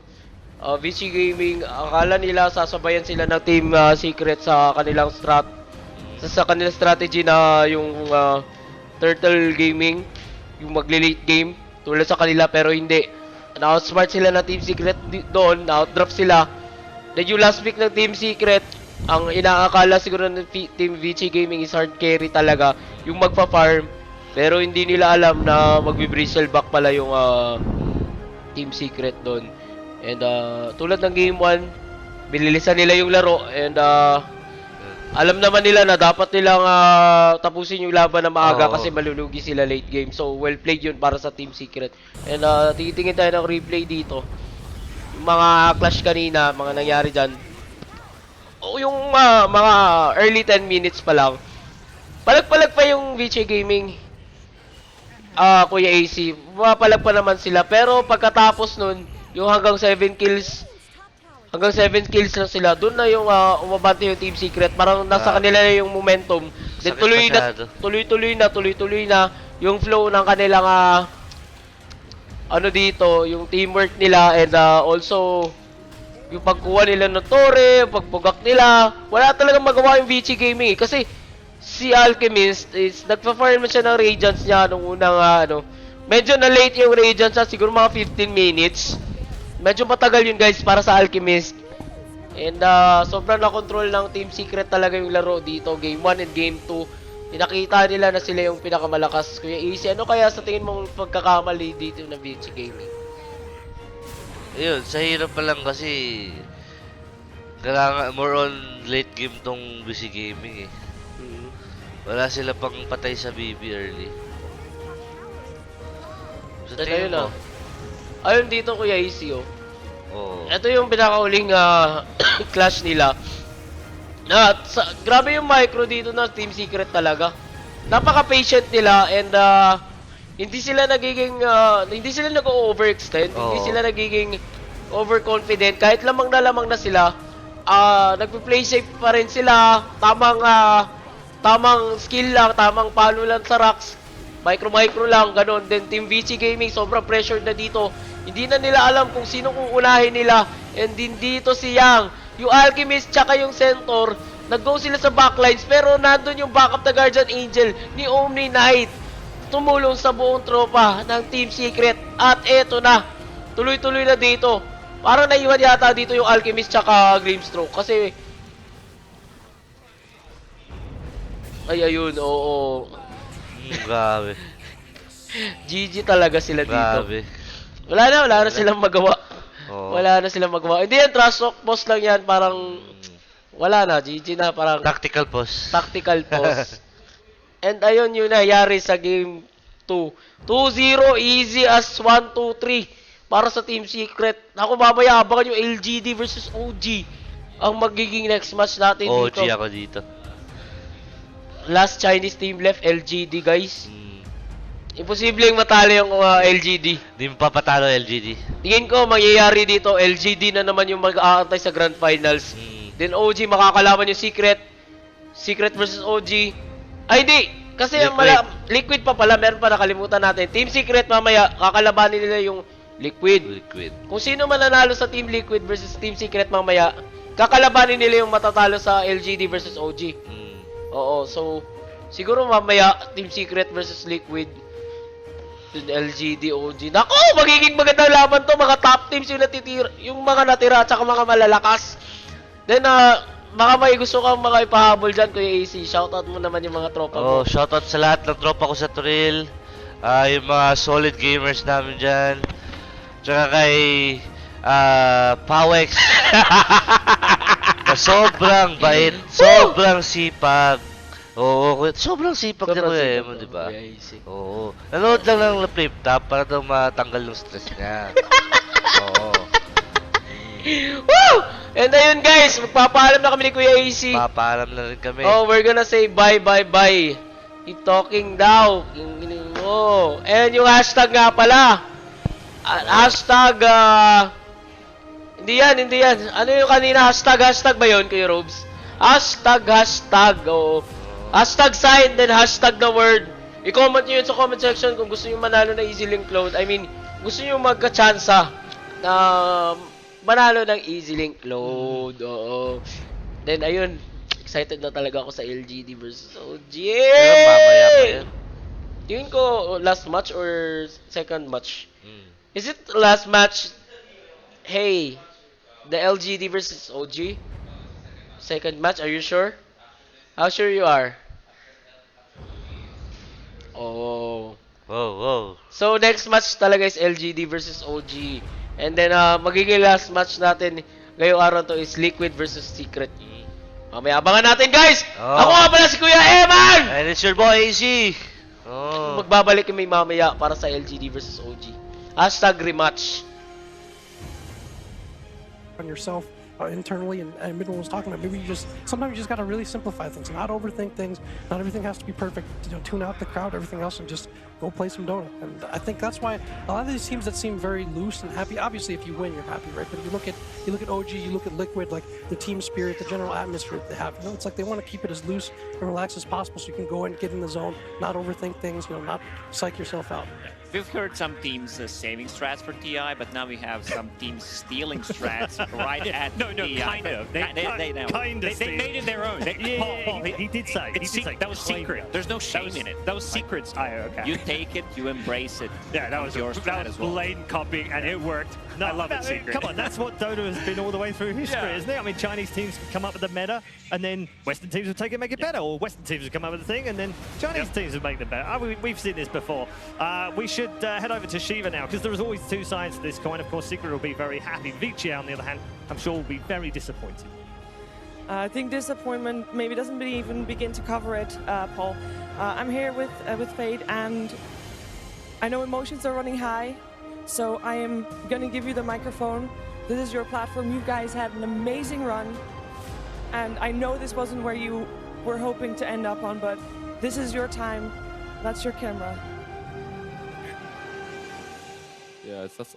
Vici Gaming, akala nila sasabayan sila ng Team Secret sa kanilang kanilang strategy na yung Turtle Gaming, yung magle-late game tulad sa kanila, pero hindi. Na-outsmart sila ng Team Secret doon, na-outdraft sila. Then yung last pick ng Team Secret, ang inaakala siguro ng Team Vici Gaming is hard carry talaga, yung magpa-farm. Pero hindi nila alam na magbe-bristle back pala yung Team Secret doon. And tulad ng game 1, binilisan nila yung laro. And alam naman nila na dapat nilang tapusin yung laban na maaga kasi malulugi sila late game. So well played yun para sa Team Secret. And titingin tayo ng replay dito. Yung mga clash kanina, mga nangyari dyan. O yung mga early 10 minutes pa lang. Palag-palag pa yung Vici Gaming. Kuya AC, mapalag pa naman sila. Pero pagkatapos nun, yung hanggang 7 kills na sila, doon na yung umabante yung Team Secret. Parang nasa kanila na yung momentum. Then tuloy na yung flow ng kanilang dito, yung teamwork nila. And also yung pagkuha nila ng tore, pagpugak nila. Wala talagang magawa yung Vici Gaming kasi si Alchemist is nagpa-farm siya ng Radiance niya nung unang medyo na late yung Radiance niya, siguro mga 15 minutes. Medyo matagal yun guys para sa Alchemist. And sobrang na-control ng Team Secret talaga yung laro dito, game 1 and game 2. Pinakita nila na sila yung pinakamalakas. Kuya AC, ano kaya sa tingin mong pagkakamali dito ng Vici Gaming? Ayun, sa hirap pa lang kasi kailangan more on late game tong Vici Gaming eh. Wala sila pang patay sa BB early. Sa tingin mo? Ayun dito Kuya AC Ito yung pinakauling clash nila. Grabe yung micro dito na Team Secret talaga. Napaka-patient nila and hindi sila nag-overextend, hindi sila nagiging overconfident. Kahit lamang na sila, nagpe-play safe pa rin sila. Tamang skill lang, tamang palo lang sa rocks. Micro lang, ganun. Then Team Vici Gaming, sobrang pressured na dito. Hindi na nila alam kung sino uunahin nila. And din dito si Yang, yung Alchemist, tsaka yung Centaur, nag-go sila sa backlines. Pero nandun yung backup na Guardian Angel ni Omni Knight. Tumulong sa buong tropa ng Team Secret. At eto na, tuloy-tuloy na dito. Parang naiwan yata dito yung Alchemist tsaka Grimstroke. Kasi ayun, oo. Grabe. GG talaga sila dito. Grabe. Wala na silang magawa. Wala na silang magawa. Hindi yan, trash talk boss lang yan. Parang wala na, GG na. Parang tactical pause. And ayun yung nangyari sa game 2. 2-0, easy as 1-2-3 para sa Team Secret. Ako mamaya, abangan yung LGD versus OG ang magiging next match natin dito. OG ako dito. Last Chinese team left, LGD guys. Imposibleng matalo yung LGD. Di mo papatalo LGD. Tingin ko, mangyayari dito, LGD na naman yung mag-aantay sa Grand Finals. Then OG, makakalaban yung Secret. Secret versus OG. Ay, hindi! Kasi Liquid pa pala, meron pa nakalimutan natin. Team Secret mamaya, kakalabanin nila yung Liquid. Kung sino man nanalo sa Team Liquid versus Team Secret mamaya, kakalabanin nila yung matatalo sa LGD versus OG. Oo, so siguro mamaya Team Secret versus Liquid, LGD, OG. Nako, magiging magandang laban to. Mga top teams yung natitira, yung mga natira at saka mga malalakas. Then, baka may gusto kang mga ipahabol dyan, Kuya AC. Shoutout mo naman yung mga tropa mo. Shoutout sa lahat ng tropa ko sa Turil. Yung mga solid gamers namin dyan. Tsaka kay Pawex. Sobrang bait, sobrang sipag. Oo, sobrang sipag na Kuya Emon, di ba? Oo. Nanood lang ng flip top para daw matanggal yung stress niya. Oo. Woo! And ayun guys, magpapaalam na kami ni Kuya AC. Papaalam na rin kami. Oh, we're gonna say bye. Keep talking daw. And yung hashtag nga pala. Hashtag, hindi yan. Ano yung kanina? Hashtag ba yun, Kuya Robes? Hashtag, oh. Hashtag sign, then hashtag the word. I-comment nyo yun sa comment section kung gusto nyo manalo na EZlink load. I mean, gusto nyo magka-chansa na manalo ng EZlink load. Oo. Then, ayun. Excited na talaga ako sa LGD versus OG. Pero mamaya pa yan. Tingin ko, last match or second match? Is it last match? Hey, the LGD versus OG? Second match, are you sure? How sure you are? Oh. Whoa. So, next match talaga is LGD versus OG. And then, magiging last match natin ngayong araw to is Liquid versus Secret. Mamaya, abangan natin, guys! Ako nga pala si Kuya Eman! And it's your boy, AC. Magbabalik kami mamaya para sa LGD versus OG. Hashtag rematch. On yourself internally, and Midwell was talking about, maybe sometimes you just gotta really simplify things, not overthink things. Not everything has to be perfect. Tune out the crowd, everything else, and just go play some Dota. And I think that's why a lot of these teams that seem very loose and happy. Obviously, if you win, you're happy, right? But you look at OG, you look at Liquid, like the team spirit, the general atmosphere that they have. It's like they want to keep it as loose and relaxed as possible, so you can go and get in the zone, not overthink things, not psych yourself out. We've heard some teams saving strats for TI, but now we have some teams stealing strats right at No, TI. kind of. They made it their own. He did say. That was secret. There's no shame in it. That was secrets. Okay. You take it, you embrace it. Yeah, that was your strat as well. blatant copying, and it worked. I love it, Secret. Come on, that's what Dota has been all the way through history, isn't it? I mean, Chinese teams come up with the meta, and then Western teams would take it and make it better, or Western teams would come up with the thing, and then Chinese teams would make them better. We've seen this before. We should head over to Shiva now, because there's always two sides to this coin. Of course, Secret will be very happy. Vici, on the other hand, I'm sure will be very disappointed. I think disappointment maybe doesn't even begin to cover it, Paul. I'm here with Fade, and I know emotions are running high, so I am going to give you the microphone. This is your platform. You guys had an amazing run, and I know this wasn't where you were hoping to end up on, but this is your time. That's your camera. Yeah, that's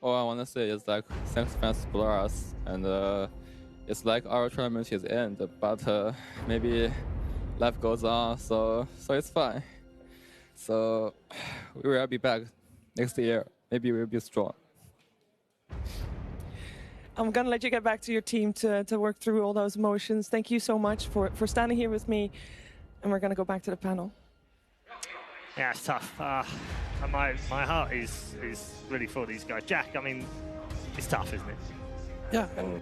all I want to say is like thanks fans for us, and it's like our tournament is end, but maybe life goes on, so it's fine. So we will be back next year. Maybe we'll be strong. I'm gonna let you get back to your team to work through all those emotions. Thank you so much for standing here with me, and we're gonna go back to the panel. Yeah, it's tough. My heart is really for these guys. Jack, I mean, it's tough, isn't it? Yeah, and